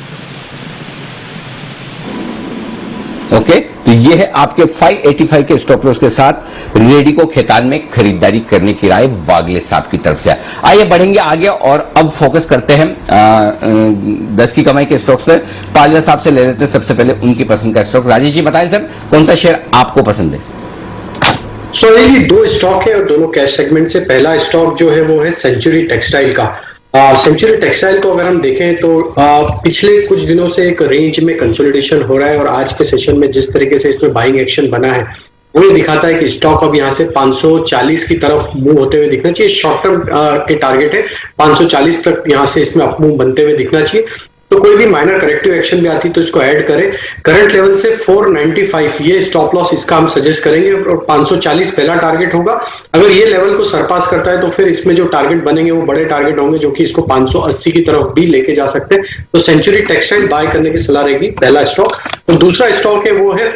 ओके, तो ये है आपके 585 के स्टॉप लॉस के साथ रेडिको खैतान में खरीदारी करने की राय वागले साहब की तरफ से। आइए बढ़ेंगे आगे और अब फोकस करते हैं 10 की कमाई के स्टॉक्स पर। पालिया साहब से ले लेते हैं सबसे पहले उनकी पसंद का स्टॉक। राजेश जी बताएं सर, कौन सा शेयर आपको पसंद है? सोनी जी, 2 स्टॉक है और दोनों कैश सेगमेंट से। पहला स्टॉक जो है वो है सेंचुरी टेक्सटाइल का। सेंचुरी टेक्सटाइल को अगर हम देखें तो पिछले कुछ दिनों से एक रेंज में कंसोलिडेशन हो रहा है, और आज के सेशन में जिस तरीके से इसमें बाइंग एक्शन बना है वो ये दिखाता है कि स्टॉक अब यहाँ से 540 की तरफ मूव होते हुए दिखना चाहिए। शॉर्ट टर्म के टारगेट है 540 तक, यहाँ से इसमें अप मूव बनते हुए दिखना चाहिए। तो कोई भी माइनर करेक्टिव एक्शन भी आती तो इसको ऐड करें। करंट लेवल से 495 ये स्टॉप लॉस इसका हम सजेस्ट करेंगे, और 540 पहला टारगेट होगा। अगर ये लेवल को सरपास करता है तो फिर इसमें जो टारगेट बनेंगे वो बड़े टारगेट होंगे, जो कि इसको 580 की तरफ भी लेके जा सकते हैं। तो सेंचुरी टेक्सटाइल बाय करने की सलाह रहेगी, पहला स्टॉक। तो दूसरा स्टॉक है वो है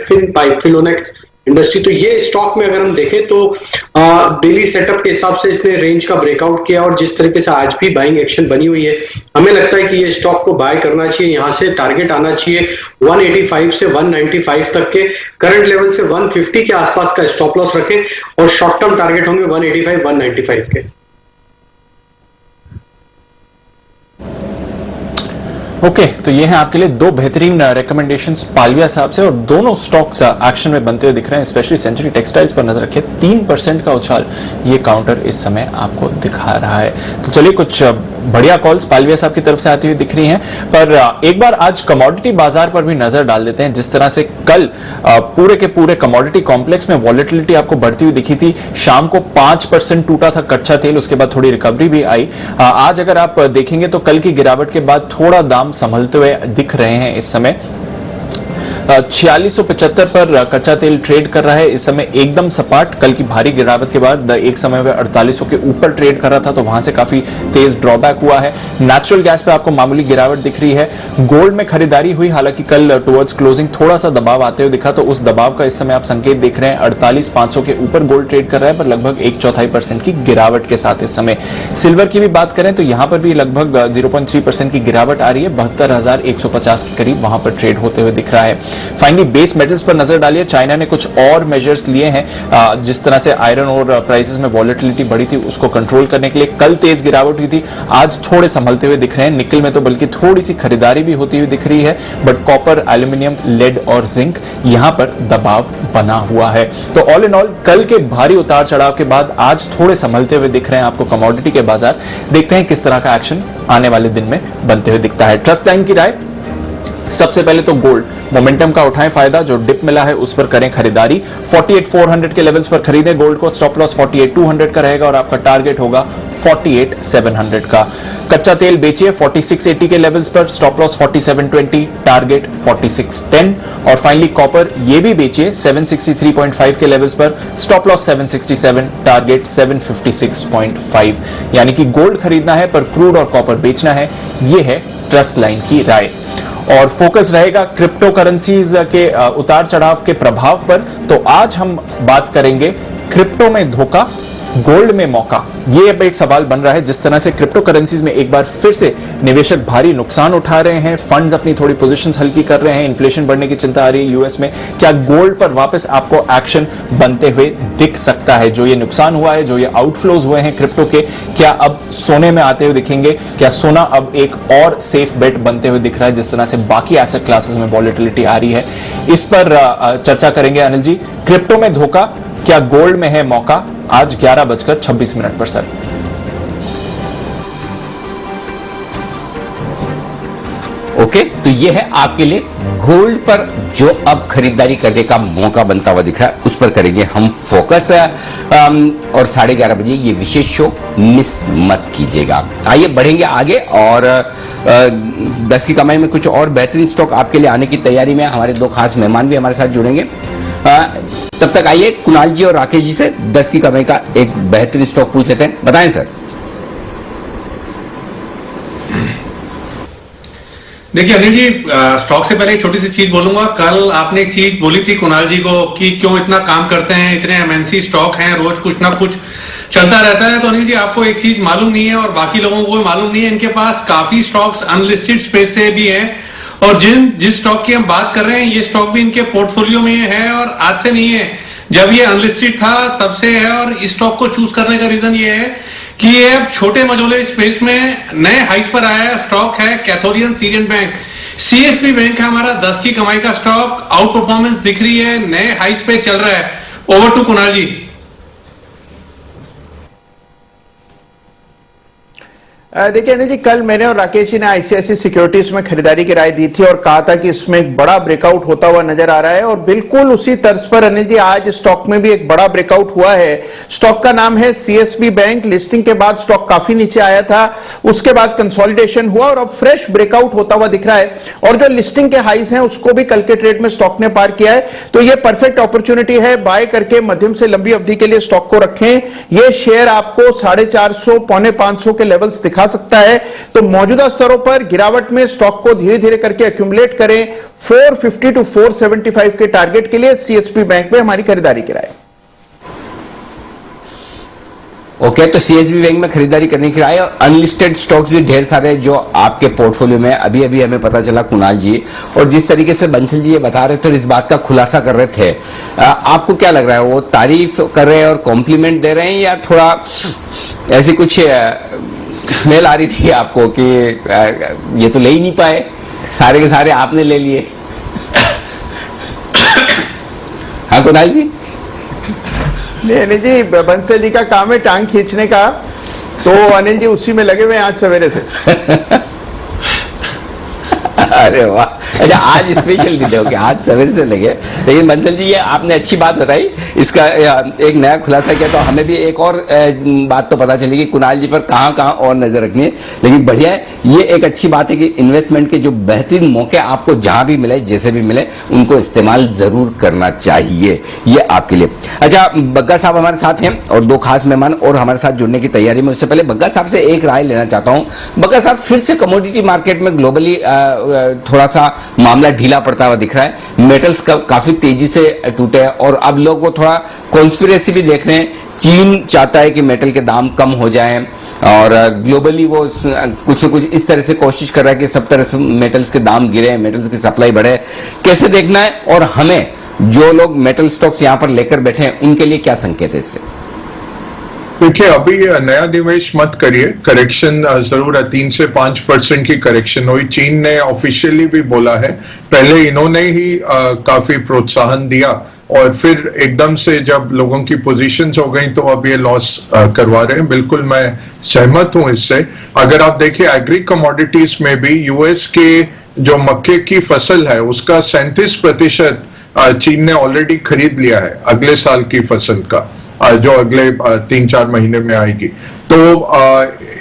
फिनोनेक्स। इंडस्ट्री। तो ये स्टॉक में अगर हम देखें तो डेली सेटअप के हिसाब से इसने रेंज का ब्रेकआउट किया और जिस तरीके से आज भी बाइंग एक्शन बनी हुई है, हमें लगता है कि ये स्टॉक को बाय करना चाहिए। यहां से टारगेट आना चाहिए 185 से 195 तक के, करंट लेवल से 150 के आसपास का स्टॉप लॉस रखें और शॉर्ट टर्म टारगेट होंगे 185 195 के। ओके, तो ये हैं आपके लिए दो बेहतरीन रिकमेंडेशंस पालविया साहब से, और दोनों स्टॉक्स एक्शन में बनते हुए दिख रहे हैं। स्पेशली सेंचुरी टेक्सटाइल्स पर नजर रखिए, 3% का उछाल ये काउंटर इस समय आपको दिखा रहा है। तो चलिए, कुछ बढ़िया कॉल्स पालविया साहब की तरफ से आती हुई दिख रही हैं, पर एक बार आज कमोडिटी बाजार पर भी नजर डाल देते हैं। जिस तरह से कल पूरे के पूरे कमोडिटी कॉम्प्लेक्स में वॉलेटिलिटी आपको बढ़ती हुई दिखी थी, शाम को 5% टूटा था कच्चा तेल, उसके बाद थोड़ी रिकवरी भी आई। आज अगर आप देखेंगे तो कल की गिरावट के बाद थोड़ा दाम संभलते हुए दिख रहे हैं। इस समय 4675 पर कच्चा तेल ट्रेड कर रहा है इस समय, एकदम सपाट। कल की भारी गिरावट के बाद एक समय में 4800 के ऊपर ट्रेड कर रहा था, तो वहां से काफी तेज ड्रॉबैक हुआ है। नेचुरल गैस पे आपको मामूली गिरावट दिख रही है। गोल्ड में खरीदारी हुई, हालांकि कल टुवर्ड्स क्लोजिंग थोड़ा सा दबाव आते हुए दिखा, तो उस दबाव का इस समय आप संकेत देख रहे हैं। 48500 के ऊपर गोल्ड ट्रेड कर रहा है, पर लगभग 1/4% की गिरावट के साथ इस समय। सिल्वर की भी बात करें तो यहां पर भी लगभग 0.3% की गिरावट आ रही है, 72,150 के करीब वहां पर ट्रेड होते हुए दिख रहा है। फाइनली बेस मेटल्स पर नजर डालिए, चाइना ने कुछ और मेजर्स लिए हैं। जिस तरह से आयरन और प्राइसेस में वॉलेटिलिटी बढ़ी थी, उसको कंट्रोल करने के लिए कल तेज गिरावट हुई थी, आज थोड़े संभलते हुए दिख रहे हैं। निकल में तो बल्कि थोड़ी सी खरीदारी भी होती हुई दिख रही है, बट कॉपर, एल्यूमिनियम, लेड और जिंक यहां पर दबाव बना हुआ है। तो ऑल इन ऑल कल के भारी उतार चढ़ाव के बाद आज थोड़े संभलते हुए दिख रहे हैं आपको कमोडिटी के बाजार। देखते हैं किस तरह का एक्शन आने वाले दिन में बनते हुए दिखता है। ट्रस्ट लाइन की राय, सबसे पहले तो गोल्ड मोमेंटम का उठाएं फायदा, जो डिप मिला है उस पर करें खरीदारी। 48,400 के लेवल्स पर खरीदें गोल्ड को, स्टॉप लॉस 48,200 का रहेगा और आपका टारगेट होगा 48,700 का। कच्चा तेल बेचिए 4680 के लेवल्स पर, स्टॉप लॉस 4720, टारगेट 4610। और फाइनली कॉपर ये भी बेचिए 763.5 के लेवल्स पर, स्टॉप लॉस 767, टारगेट 756.5। यानी कि गोल्ड खरीदना है पर क्रूड और कॉपर बेचना है, ये है ट्रस्ट लाइन की राय। और फोकस रहेगा क्रिप्टो करेंसीज के उतार चढ़ाव के प्रभाव पर। तो आज हम बात करेंगे क्रिप्टो में धोखा, गोल्ड में मौका। ये अब एक सवाल बन रहा है। जिस तरह से क्रिप्टो करेंसीज में एक बार फिर से निवेशक भारी नुकसान उठा रहे हैं, फंड्स अपनी थोड़ी पोजीशंस हल्की कर रहे हैं, इन्फ्लेशन बढ़ने की चिंता आ रही है यूएस में, क्या गोल्ड पर वापस आपको एक्शन बनते हुए दिख सकता है? जो ये नुकसान हुआ है, जो ये आउटफ्लोज हुए हैं क्रिप्टो के, क्या अब सोने में आते हुए दिखेंगे? क्या सोना अब एक और सेफ बेट बनते हुए दिख रहा है जिस तरह से बाकी एसेट क्लासेस में वॉलेटिलिटी आ रही है? इस पर चर्चा करेंगे अनिल जी। क्रिप्टो में धोखा, क्या गोल्ड में है मौका? आज 11:26 पर सर। ओके, तो ये है आपके लिए गोल्ड पर जो अब खरीदारी करने का मौका बनता हुआ दिख रहा है, उस पर करेंगे हम फोकस। और 11:30 बजे ये विशेष शो मिस मत कीजिएगा। आइए बढ़ेंगे आगे, और 10 की कमाई में कुछ और बेहतरीन स्टॉक आपके लिए आने की तैयारी में। हमारे दो खास मेहमान भी हमारे साथ जुड़ेंगे। तब तक आइए कुणाल जी और राकेश जी से 10 की कमाई का एक बेहतरीन स्टॉक पूछ लेते हैं। बताएं सर। देखिए अनिल जी, स्टॉक से पहले एक छोटी सी चीज बोलूंगा। कल आपने एक चीज बोली थी कुणाल जी को कि क्यों इतना काम करते हैं, इतने एमएनसी स्टॉक हैं, रोज कुछ ना कुछ चलता रहता है। तो अनिल जी, आपको एक चीज मालूम नहीं है और बाकी लोगों को भी मालूम नहीं है, इनके पास काफी स्टॉक्स अनलिस्टेड स्पेस से भी हैं, और जिस स्टॉक की हम बात कर रहे हैं ये स्टॉक भी इनके पोर्टफोलियो में है, और आज से नहीं है, जब ये अनलिस्टेड था तब से है। और इस स्टॉक को चूज करने का रीजन ये है कि ये अब छोटे मझोले स्पेस में नए हाइस पर आया है। स्टॉक है कैथोलियन सीरियन बैंक, सीएसबी बैंक है हमारा 10 की कमाई का स्टॉक। आउट परफॉर्मेंस दिख रही है, नए हाइस पे चल रहा है। ओवर टू कुणाल जी। देखिए अनिल जी, कल मैंने और राकेश जी ने आईसीआईसी सिक्योरिटीज में खरीदारी की राय दी थी और कहा था कि इसमें एक बड़ा ब्रेकआउट होता हुआ नजर आ रहा है, और बिल्कुल उसी तर्ज पर अनिल जी आज स्टॉक में भी एक बड़ा ब्रेकआउट हुआ है। स्टॉक का नाम है सीएसबी बैंक। लिस्टिंग के बाद स्टॉक काफी नीचे आया था, उसके बाद कंसोलिडेशन हुआ और अब फ्रेश ब्रेकआउट होता हुआ दिख रहा है। और जो लिस्टिंग के हाइज हैं उसको भी कल के ट्रेड में स्टॉक ने पार किया है। तो ये परफेक्ट अपॉर्चुनिटी है, बाय करके मध्यम से लंबी अवधि के लिए स्टॉक को रखें। ये शेयर आपको 450 पौने 500 के लेवल्स दिखा सकता है। तो मौजूदा स्तरों पर गिरावट में स्टॉक को धीरे धीरे करके एक्यूमुलेट करें। 450 टू 475 के टारगेट के लिए सीएसपी बैंक में हमारी खरीदारी की राय। ओके, तो सीएसबी बैंक में खरीदारी करने की राय। और अनलिस्टेड स्टॉक्स भी ढेर सारे जो आपके पोर्टफोलियो में अभी अभी हमें पता चला कुणाल जी, और जिस तरीके से बंसल जी ये बता रहे थे और इस बात का खुलासा कर रहे थे, आपको क्या लग रहा है, वो तारीफ कर रहे हैं और कॉम्प्लीमेंट दे रहे हैं, या थोड़ा ऐसी कुछ स्मेल आ रही थी आपको कि ये तो ले ही नहीं पाए, सारे के सारे आपने ले लिए? हाँ कुणाल जी? नहीं जी, बंसल जी का काम है टांग खींचने का, तो अनिल जी उसी में लगे हुए हैं आज सवेरे से। अरे वाह, अच्छा आज स्पेशल दिन हो गया, आज सवेरे से लगे। लेकिन बंसल जी ये आपने अच्छी बात बताई, इसका एक नया खुलासा किया, तो हमें भी एक और बात तो पता चली कि कुणाल जी पर कहां कहां और नजर रखनी है। लेकिन बढ़िया है, ये एक अच्छी बात है कि इन्वेस्टमेंट के जो बेहतरीन मौके आपको जहां भी मिले, जैसे भी मिले, उनको इस्तेमाल जरूर करना चाहिए, ये आपके लिए। अच्छा, बग्गा साहब हमारे साथ हैं और दो खास मेहमान और हमारे साथ जुड़ने की तैयारी में। उससे पहले बग्गा साहब से एक राय लेना चाहता हूं। बग्गा साहब, फिर से कमोडिटी मार्केट में ग्लोबली थोड़ा सा मामला ढीला पड़ता हुआ दिख रहा है। मेटल्स काफी तेजी से टूटे हैं और अब लोग वो थोड़ा कॉन्स्पिरेसी भी देख रहे हैं। चीन चाहता है कि मेटल के दाम कम हो जाएं और ग्लोबली वो कुछ न कुछ इस तरह से कोशिश कर रहा है कि सब तरह से मेटल्स के दाम गिरे, मेटल्स की सप्लाई बढ़े। कैसे देखना है, और हमें जो लोग मेटल स्टॉक्स यहां पर लेकर बैठे हैं उनके लिए क्या संकेत है इससे? देखिए, अभी नया निवेश मत करिए। करेक्शन जरूर है, 3 से 5% की करेक्शन हुई। चीन ने ऑफिशियली भी बोला है, पहले इन्होंने ही काफी प्रोत्साहन दिया और फिर एकदम से जब लोगों की पोजीशंस हो गई तो अब ये लॉस करवा रहे हैं। बिल्कुल मैं सहमत हूं इससे। अगर आप देखिए एग्री कमोडिटीज में भी यूएस के जो मक्के की फसल है उसका 37% चीन ने ऑलरेडी खरीद लिया है अगले साल की फसल का, जो अगले 3-4 महीने में आएगी। तो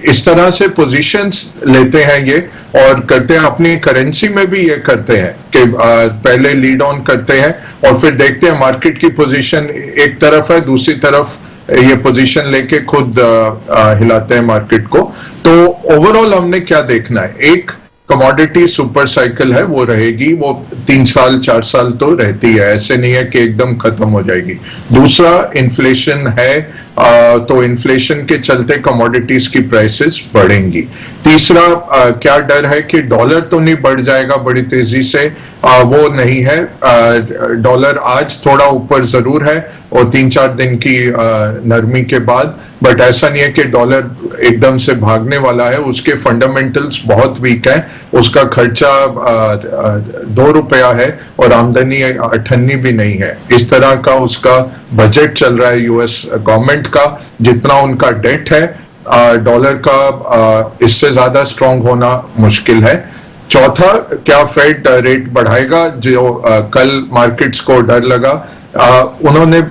इस तरह से पोजीशंस लेते हैं ये और करते हैं। अपनी करेंसी में भी ये करते हैं कि पहले लीड ऑन करते हैं और फिर देखते हैं मार्केट की पोजीशन एक तरफ है, दूसरी तरफ ये पोजीशन लेके खुद हिलाते हैं मार्केट को। तो ओवरऑल हमने क्या देखना है, एक कमोडिटी सुपर साइकिल है, वो रहेगी, वो 3 साल 4 साल तो रहती है, ऐसे नहीं है कि एकदम खत्म हो जाएगी। दूसरा, इन्फ्लेशन है, तो इन्फ्लेशन के चलते कमोडिटीज की प्राइसेस बढ़ेंगी। तीसरा, क्या डर है कि डॉलर तो नहीं बढ़ जाएगा बड़ी तेजी से, वो नहीं है। डॉलर आज थोड़ा ऊपर जरूर है और 3-4 दिन की नरमी के बाद, बट ऐसा नहीं है कि डॉलर एकदम से भागने वाला है। उसके फंडामेंटल्स बहुत वीक है, उसका खर्चा 2 रुपया है और आमदनी 98 भी नहीं है। इस तरह का उसका बजट चल रहा है यूएस गवर्नमेंट का। जितना उनका डेट है, डॉलर का इससे ज्यादा स्ट्रांग होना मुश्किल है। चौथा, क्या फेड रेट बढ़ाएगा, जो कल मार्केट्स को डर लगा। उन्होंने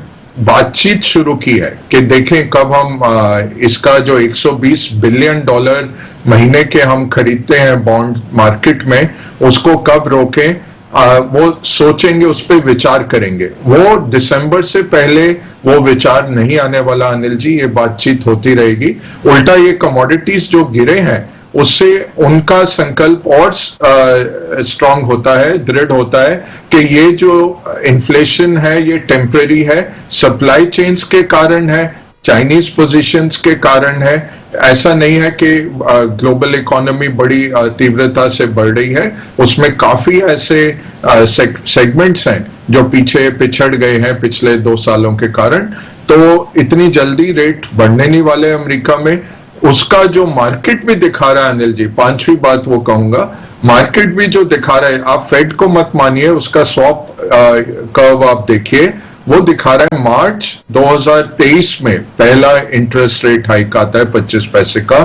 बातचीत शुरू की है कि देखें कब हम इसका जो $120 बिलियन महीने के हम खरीदते हैं बॉन्ड मार्केट में, उसको कब रोकें, वो सोचेंगे, उस पर विचार करेंगे। वो दिसंबर से पहले वो विचार नहीं आने वाला अनिल जी, ये बातचीत होती रहेगी। उल्टा ये कमोडिटीज जो गिरे हैं उससे उनका संकल्प और स्ट्रांग होता है, दृढ़ होता है कि ये जो इन्फ्लेशन है ये टेम्परेरी है, सप्लाई चेन्स के कारण है, चाइनीज पोजीशंस के कारण है। ऐसा नहीं है कि ग्लोबल इकोनॉमी बड़ी तीव्रता से बढ़ रही है, उसमें काफी ऐसे सेगमेंट्स हैं जो पीछे पिछड़ गए हैं पिछले 2 सालों के कारण। तो इतनी जल्दी रेट बढ़ने नहीं वाले अमेरिका में। उसका जो मार्केट भी दिखा रहा है अनिल जी, 5वीं बात वो कहूंगा, मार्केट भी जो दिखा रहा है, आप फेड को मत मानिए, उसका स्वैप कर्व आप देखिए, वो दिखा रहा है मार्च 2023 में पहला इंटरेस्ट रेट हाइक आता है 25 पैसे का,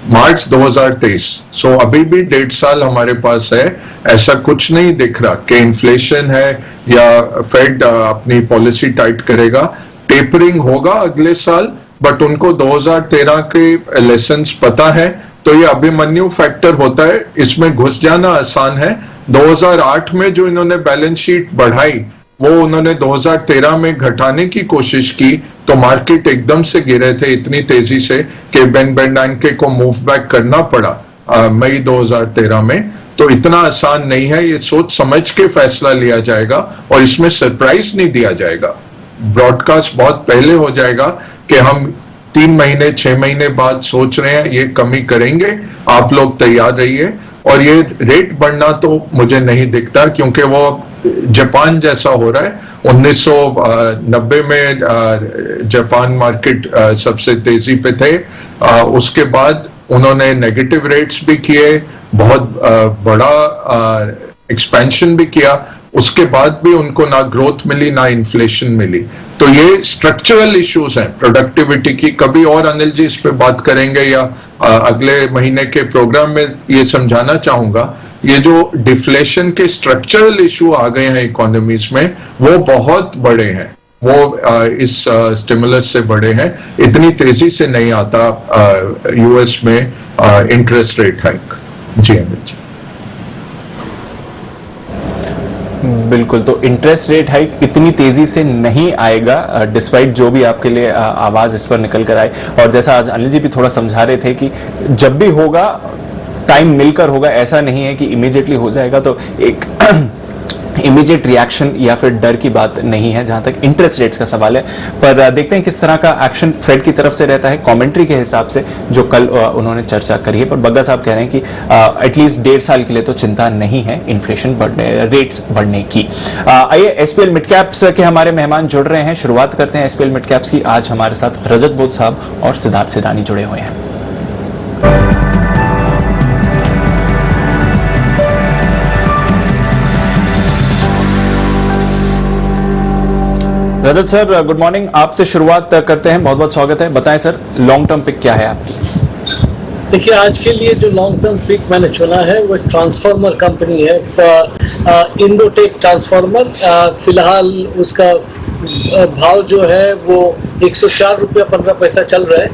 मार्च 2023। सो अभी भी 1.5 साल हमारे पास है। ऐसा कुछ नहीं दिख रहा कि इन्फ्लेशन है या फेड अपनी पॉलिसी टाइट करेगा। टेपरिंग होगा अगले साल, बट उनको 2013 के लेसन्स पता है, तो ये अभिमन्यु फैक्टर होता है, इसमें घुस जाना आसान है। 2008 में जो इन्होंने बैलेंस शीट बढ़ाई वो उन्होंने 2013 में घटाने की कोशिश की तो मार्केट एकदम से गिरे थे इतनी तेजी से कि बेन बेर्नांके को मूव बैक करना पड़ा मई 2013 में। तो इतना आसान नहीं है, ये सोच समझ के फैसला लिया जाएगा और इसमें सरप्राइज नहीं दिया जाएगा। ब्रॉडकास्ट बहुत पहले हो जाएगा कि हम 3 महीने 6 महीने बाद सोच रहे हैं ये कमी करेंगे, आप लोग तैयार रहिए। और ये रेट बढ़ना तो मुझे नहीं दिखता क्योंकि वो जापान जैसा हो रहा है। 1990 में जापान मार्केट सबसे तेजी पे थे, उसके बाद उन्होंने नेगेटिव रेट्स भी किए, बहुत बड़ा एक्सपेंशन भी किया, उसके बाद भी उनको ना ग्रोथ मिली ना इन्फ्लेशन मिली। तो ये स्ट्रक्चरल इश्यूज हैं प्रोडक्टिविटी की। कभी और अनिल जी इस पे बात करेंगे या अगले महीने के प्रोग्राम में ये समझाना चाहूंगा। ये जो डिफ्लेशन के स्ट्रक्चरल इशू आ गए हैं इकोनॉमीज में वो बहुत बड़े हैं, वो इस स्टिमुलस से बड़े हैं, इतनी तेजी से नहीं आता यूएस में इंटरेस्ट रेट हाइक। जी अनिल जी। बिल्कुल, तो इंटरेस्ट रेट हाइक इतनी तेजी से नहीं आएगा डिस्पाइट जो भी आपके लिए आवाज इस पर निकल कर आए। और जैसा आज अनिल जी भी थोड़ा समझा रहे थे कि जब भी होगा टाइम मिलकर होगा, ऐसा नहीं है कि इमीडिएटली हो जाएगा। तो एक इमीडिएट रिएक्शन या फिर डर की बात नहीं है जहां तक इंटरेस्ट रेट्स का सवाल है। पर देखते हैं किस तरह का एक्शन फेड की तरफ से रहता है कमेंट्री के हिसाब से जो कल उन्होंने चर्चा करी है। पर बग्गा साहब कह रहे हैं कि एटलीस्ट 1.5 साल के लिए तो चिंता नहीं है इन्फ्लेशन बढ़ने, रेट्स बढ़ने की। आइए एसपीएल मिड कैप्स के हमारे मेहमान जुड़ रहे हैं, शुरुआत करते हैं एसपीएल मिड कैप्स की। आज हमारे साथ रजत बोध साहब और सिद्धार्थ सिडानी जुड़े हुए हैं। रजत सर गुड मॉर्निंग, आपसे शुरुआत करते हैं, बहुत बहुत स्वागत है। बताएं सर, लॉन्ग टर्म पिक क्या है आपकी? देखिए, आज के लिए जो लॉन्ग टर्म पिक मैंने चुना है वो ट्रांसफार्मर कंपनी है, इंडोटेक ट्रांसफार्मर। फिलहाल उसका भाव जो है वो 104 रुपया 15 पैसा चल रहा है।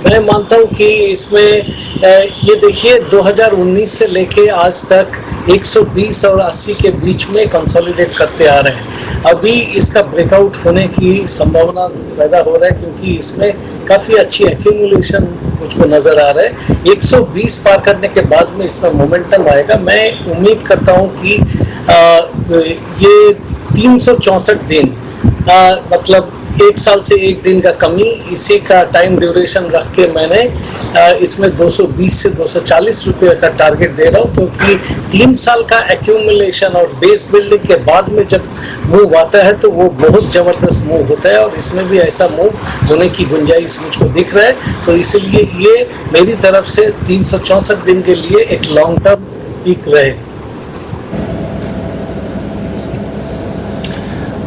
मैं मानता हूँ कि इसमें ये देखिए 2019 से लेके आज तक 120 और 80 के बीच में कंसोलिडेट करते आ रहे हैं। अभी इसका ब्रेकआउट होने की संभावना पैदा हो रहा है क्योंकि इसमें काफ़ी अच्छी एक्यूमुलेशन मुझको नज़र आ रहा है। 120 पार करने के बाद में इसमें मोमेंटम आएगा। मैं उम्मीद करता हूँ कि ये 364 दिन मतलब 1 साल से 1 दिन का कमी, इसी का टाइम ड्यूरेशन रख के मैंने इसमें 220 से 240 रुपये का टारगेट दे रहा हूँ क्योंकि 3 साल का एक्यूमुलेशन और बेस बिल्डिंग के बाद में जब मूव आता है तो वो बहुत जबरदस्त मूव होता है और इसमें भी ऐसा मूव होने की गुंजाइश मुझको दिख रहा है। तो इसलिए ये मेरी तरफ से 364 दिन के लिए एक लॉन्ग टर्म पीक रहे।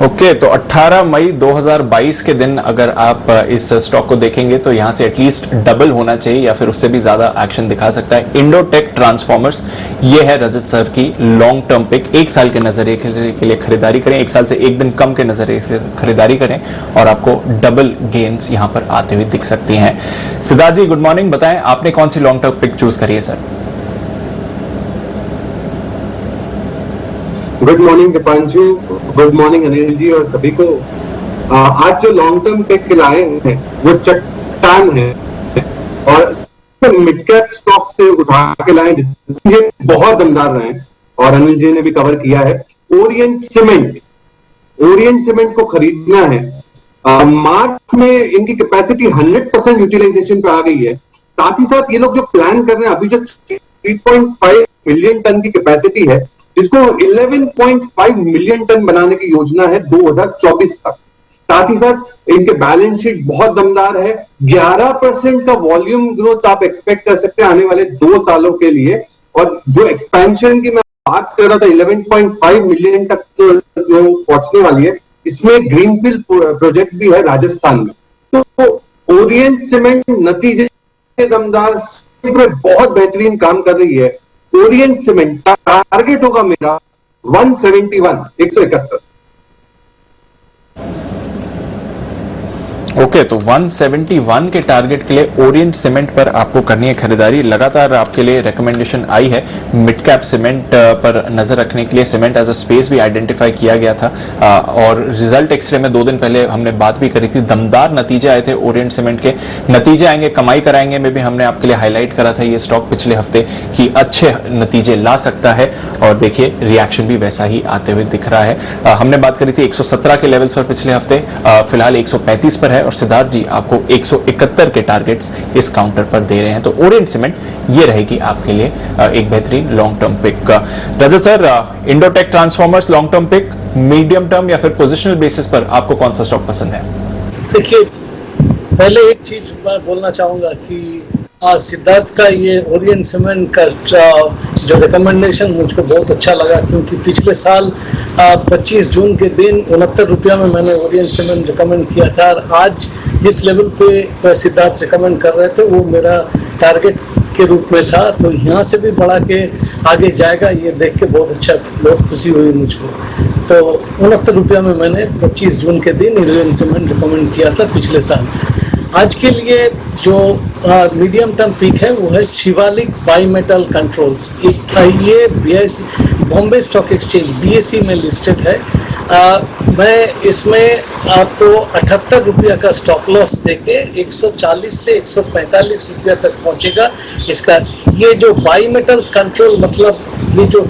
ओके, तो 18 मई 2022 के दिन अगर आप इस स्टॉक को देखेंगे तो यहां से एटलीस्ट डबल होना चाहिए या फिर उससे भी ज्यादा एक्शन दिखा सकता है। इंडोटेक ट्रांसफॉर्मर्स, ये है रजत सर की लॉन्ग टर्म पिक। 1 साल के नजरिए के लिए खरीदारी करें, 1 साल से 1 दिन कम के नजरिए से खरीदारी करें और आपको डबल गेन्स यहां पर आते हुए दिख सकती हैं। सिद्धार्थ जी गुड मॉर्निंग, बताएं आपने कौन सी लॉन्ग टर्म पिक चूज करी है sir? Good morning Deepanshu, good morning Anil ji और सभी को। आज जो लॉन्ग टर्म पिक लाए हैं वो चट्टान है और मिड कैप स्टॉक से उठा के लाए जिसमें बहुत दमदार रहे और अनिल जी ने भी कवर किया है। ओरिएंट सीमेंट को खरीदना है। मार्च में इनकी कैपेसिटी 100% यूटिलाइजेशन पे आ गई है। साथ ही साथ ये लोग जो प्लान कर रहे हैं, अभी जो 3.5 मिलियन टन की कैपेसिटी है जिसको 11.5 मिलियन टन बनाने की योजना है 2024 तक। साथ ही साथ इनके बैलेंस शीट बहुत दमदार है। 11% का वॉल्यूम ग्रोथ आप एक्सपेक्ट कर सकते हैं आने वाले 2 सालों के लिए। और जो एक्सपेंशन की मैं बात कर रहा था 11.5 मिलियन तक जो पहुंचने वाली है, इसमें ग्रीनफील्ड प्रोजेक्ट भी है राजस्थान में। तो ओरिएंट सीमेंट नतीजे दमदार, बहुत बेहतरीन काम कर रही है। ओरिएंट सीमेंट टारगेट होगा मेरा 171। ओके, तो 171 के टारगेट के लिए ओरिएंट सीमेंट पर आपको करनी है खरीदारी। लगातार आपके लिए रिकमेंडेशन आई है मिड कैप सीमेंट पर नजर रखने के लिए। सीमेंट एज अ स्पेस भी आइडेंटिफाई किया गया था और रिजल्ट एक्सरे में 2 दिन पहले हमने बात भी करी थी। दमदार नतीजे आए थे ओरिएंट सीमेंट के। नतीजे आएंगे, कमाई कराएंगे में भी हमने आपके लिए हाईलाइट करा था ये स्टॉक पिछले हफ्ते कि अच्छे नतीजे ला सकता है और देखिए रिएक्शन भी वैसा ही आते हुए दिख रहा है। हमने बात करी थी 117 के लेवल्स पर पिछले हफ्ते, फिलहाल 135 पर है और सिद्धार्थ जी आपको 171 के टारगेट्स इस काउंटर पर दे रहे हैं। तो ओरिएंट सीमेंट ये रहेगी आपके लिए एक बेहतरीन long term pick. Rajat sir, Indotech transformers long term pick, medium term या फिर पोजिशनल बेसिस पर आपको कौन सा स्टॉक पसंद है? देखिए, पहले एक चीज मैं बोलना चाहूंगा कि सिद्धार्थ का ये ओरिएंट सीमेंट का जो रिकमेंडेशन मुझको बहुत अच्छा लगा, क्योंकि पिछले साल 25 जून के दिन 69 रुपया में मैंने ओरिएंट सीमेंट रिकमेंड किया था और आज जिस लेवल पे सिद्धार्थ रिकमेंड कर रहे थे वो मेरा टारगेट के रूप में था। तो यहाँ से भी बढ़ा के आगे जाएगा, ये देख के बहुत खुशी हुई मुझको। तो 69 रुपया में मैंने 25 जून के दिन ओरिएंट सीमेंट रिकमेंड किया था पिछले साल। आज के लिए जो मीडियम टर्म पिक है वो है शिवालिक बाई मेटल कंट्रोल्स। ये बॉम्बे स्टॉक एक्सचेंज BSE में लिस्टेड है। मैं इसमें आपको 78 रुपया का स्टॉप लॉस देके 140 से 145 रुपया तक पहुंचेगा इसका। ये जो बाई मेटल्स कंट्रोल मतलब ये जो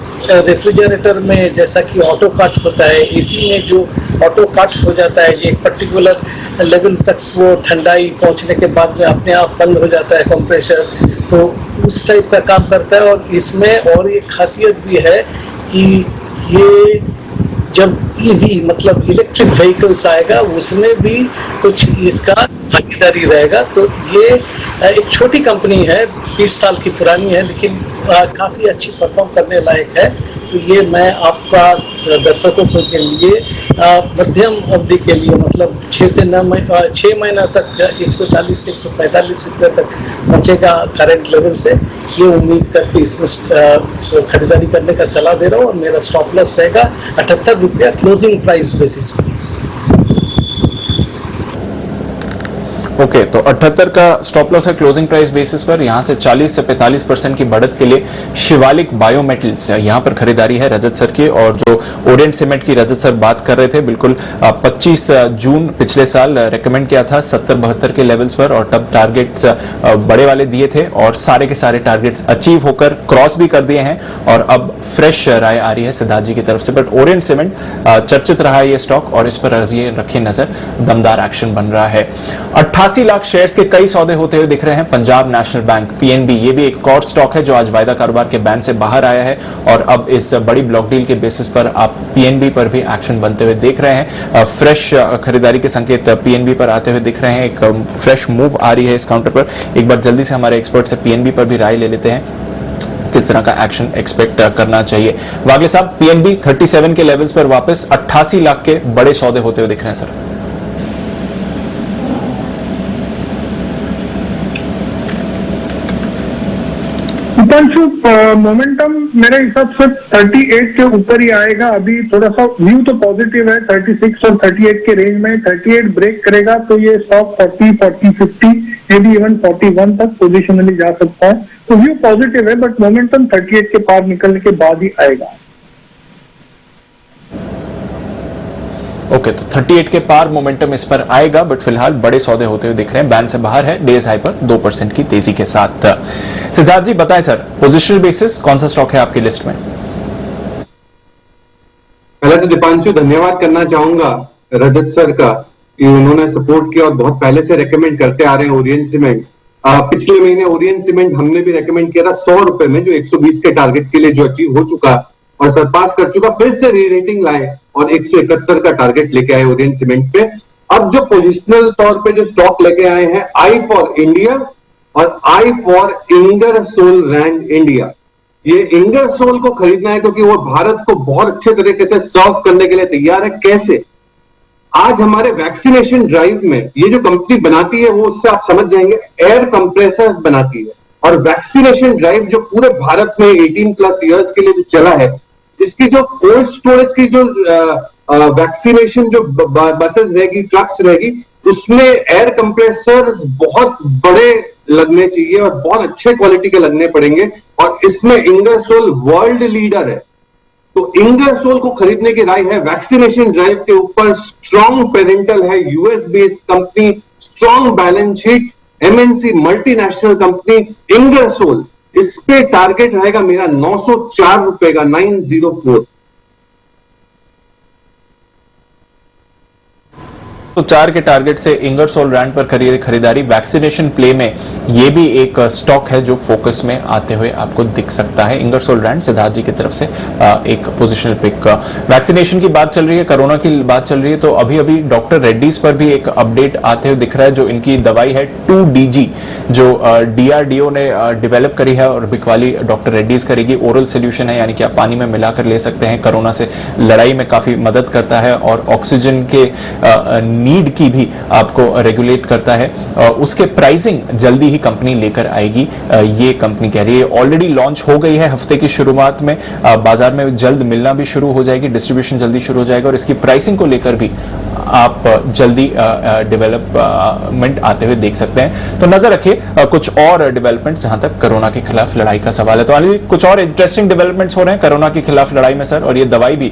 रेफ्रिजरेटर में जैसा कि ऑटो कट होता है, AC में जो ऑटो कट हो जाता है, एक पर्टिकुलर लेवल तक वो ठंडाई पहुंचने के बाद में अपने आप बंद हो जाता है कंप्रेसर, तो उस टाइप का काम करता है। और इसमें और एक खासियत भी है कि ये जब EV मतलब इलेक्ट्रिक व्हीकल्स आएगा उसमें भी कुछ इसका भागीदारी रहेगा। तो ये एक छोटी कंपनी है, 20 साल की पुरानी है, लेकिन काफी अच्छी परफॉर्म करने लायक है। तो ये मैं आपका दर्शकों के लिए मध्यम अवधि के लिए मतलब 6 महीना तक 140 से 145 रुपये तक पहुंचेगा करंट लेवल से, ये उम्मीद करके इसमें खरीदारी करने का सलाह दे रहा हूँ। और मेरा स्टॉप लॉस रहेगा 78 रुपया क्लोजिंग प्राइस बेसिस पे। ओके, तो 78 का स्टॉप लॉस है क्लोजिंग प्राइस बेसिस पर। यहां से 40 से 45% की बढ़त के लिए शिवालिक बायोमेटल्स यहां पर खरीदारी है रजत सर की। और जो ओरिएंट सीमेंट की रजत सर बात कर रहे थे, बिल्कुल 25 जून पिछले साल रेकमेंड किया था 70-72 के लेवल्स पर और तब टारगेट्स बड़े वाले दिए थे और सारे के सारे टारगेट्स अचीव होकर क्रॉस भी कर दिए हैं और अब फ्रेश राय आ रही है सिद्धार्थ जी की तरफ से। बट ओरिएंट सीमेंट चर्चित रहा है ये स्टॉक और इस पर ये रखिए नजर, दमदार एक्शन बन रहा है। 88 लाख शेयर्स के कई सौदे होते हुए दिख रहे हैं। पंजाब नेशनल बैंक PNB ये भी एक और स्टॉक है जो आज वायदा कारोबार के बैन से बाहर आया है और अब इस बड़ी ब्लॉक डील के बेसिस पर आप PNB पर भी एक्शन बनते हुए देख रहे हैं। फ्रेश खरीदारी के संकेत PNB पर आते हुए दिख रहे हैं, एक फ्रेश मूव आ रही है इस काउंटर पर। एक बार जल्दी से हमारे एक्सपर्ट से PNB पर भी राय ले लेते हैं, किस तरह का एक्शन एक्सपेक्ट करना चाहिए। वागले साहब, PNB 37 के लेवल्स पर वापस 88 लाख के बड़े सौदे होते हुए दिख रहे हैं सर। मोमेंटम मेरे हिसाब से 38 के ऊपर ही आएगा। अभी थोड़ा सा व्यू तो पॉजिटिव है 36 और 38 के रेंज में। 38 ब्रेक करेगा तो ये स्टॉक 40, 40, 50 मे बी इवन 41 तक पोजिशनली जा सकता है। तो व्यू पॉजिटिव है बट मोमेंटम 38 के पार निकलने के बाद ही आएगा। ओके, तो 38 के पार मोमेंटम इस पर आएगा बट फिलहाल बड़े सौदे होते हुए दिख रहे हैं। बैन से बाहर है, डेज हाई पर 2% की तेजी के साथ। सिद्धार्थ जी बताएं सर, पोजिशनल बेसिस कौन सा स्टॉक है आपकी लिस्ट में? पहले तो दीपांशु धन्यवाद करना चाहूंगा रजत सर का कि उन्होंने सपोर्ट किया और बहुत पहले से रेकमेंड करते आ रहे हैं ओरिएंट सीमेंट। पिछले महीने ओरिएंट सीमेंट हमने भी रेकमेंड किया था 100 रुपए में, जो 120 के टारगेट के लिए जो अचीव हो चुका और सरपास कर चुका। फिर से री रेटिंग लाए और 171 का टारगेट लेके आए ओरिएंट सीमेंट पे। अब जो पोजिशनल तौर पे जो स्टॉक लेके आए हैं, आई फॉर इंडिया और I for Ingersoll Rand India. ये इंगरसोल को खरीदना है क्योंकि वो भारत को बहुत अच्छे तरीके से सर्व करने के लिए तैयार है। कैसे? आज हमारे वैक्सीनेशन ड्राइव में ये जो कंपनी बनाती है वो, उससे आप समझ जाएंगे, एयर कंप्रेसर्स बनाती है। और वैक्सीनेशन ड्राइव जो पूरे भारत में 18+ ईयर्स के लिए जो चला है, इसकी जो कोल्ड स्टोरेज की जो वैक्सीनेशन जो बसेस रहेगी, ट्रक्स रहेगी, उसमें एयर कंप्रेसर बहुत बड़े लगने चाहिए और बहुत अच्छे क्वालिटी के लगने पड़ेंगे, और इसमें इंगरसोल वर्ल्ड लीडर है। तो इंगरसोल को खरीदने की राय है। वैक्सीनेशन ड्राइव के ऊपर स्ट्रॉन्ग पेरेंटल है, US based company, strong balance sheet, MNC multinational company Ingersoll, इस पे टारगेट रहेगा मेरा 904 रुपए का, 904। तो 4 के टारगेट से इंगरसोल ब्रांड पर खरीदारी। वैक्सीनेशन प्ले में ये भी एक स्टॉक है जो फोकस में आते हुए आपको दिख सकता है। इंगरसोल ब्रांड सिद्धार्थ जी की तरफ से एक पोजिशनल पिक। वैक्सीनेशन की बात चल रही है, कोरोना की बात चल रही है, तो अभी अभी डॉक्टर रेड्डीज पर भी एक अपडेट आते हुए दिख रहा है। जो इनकी दवाई है 2DG, जो DRDO ने डेवलप करी है और बिकवाली डॉक्टर रेड्डीज करेगी। ओरल सोल्यूशन है, यानी कि आप पानी में मिलाकर ले सकते हैं। कोरोना से लड़ाई में काफी मदद करता है और ऑक्सीजन के नीड की भी आपको रेगुलेट करता है। उसके प्राइसिंग जल्दी ही कंपनी लेकर आएगी, ये कंपनी कह रही है। ऑलरेडी लॉन्च हो गई है हफ्ते की शुरुआत में, बाजार में जल्द मिलना भी शुरू हो जाएगी, डिस्ट्रीब्यूशन जल्दी शुरू हो जाएगा और इसकी प्राइसिंग को लेकर भी आप जल्दी डेवलपमेंट आते हुए देख सकते हैं। तो नजर रखिए कुछ और डेवलपमेंट जहां तक कोरोना के खिलाफ लड़ाई का सवाल है। तो कुछ और इंटरेस्टिंग डेवलपमेंट्स हो रहे हैं कोरोना के खिलाफ लड़ाई में सर, और ये दवाई भी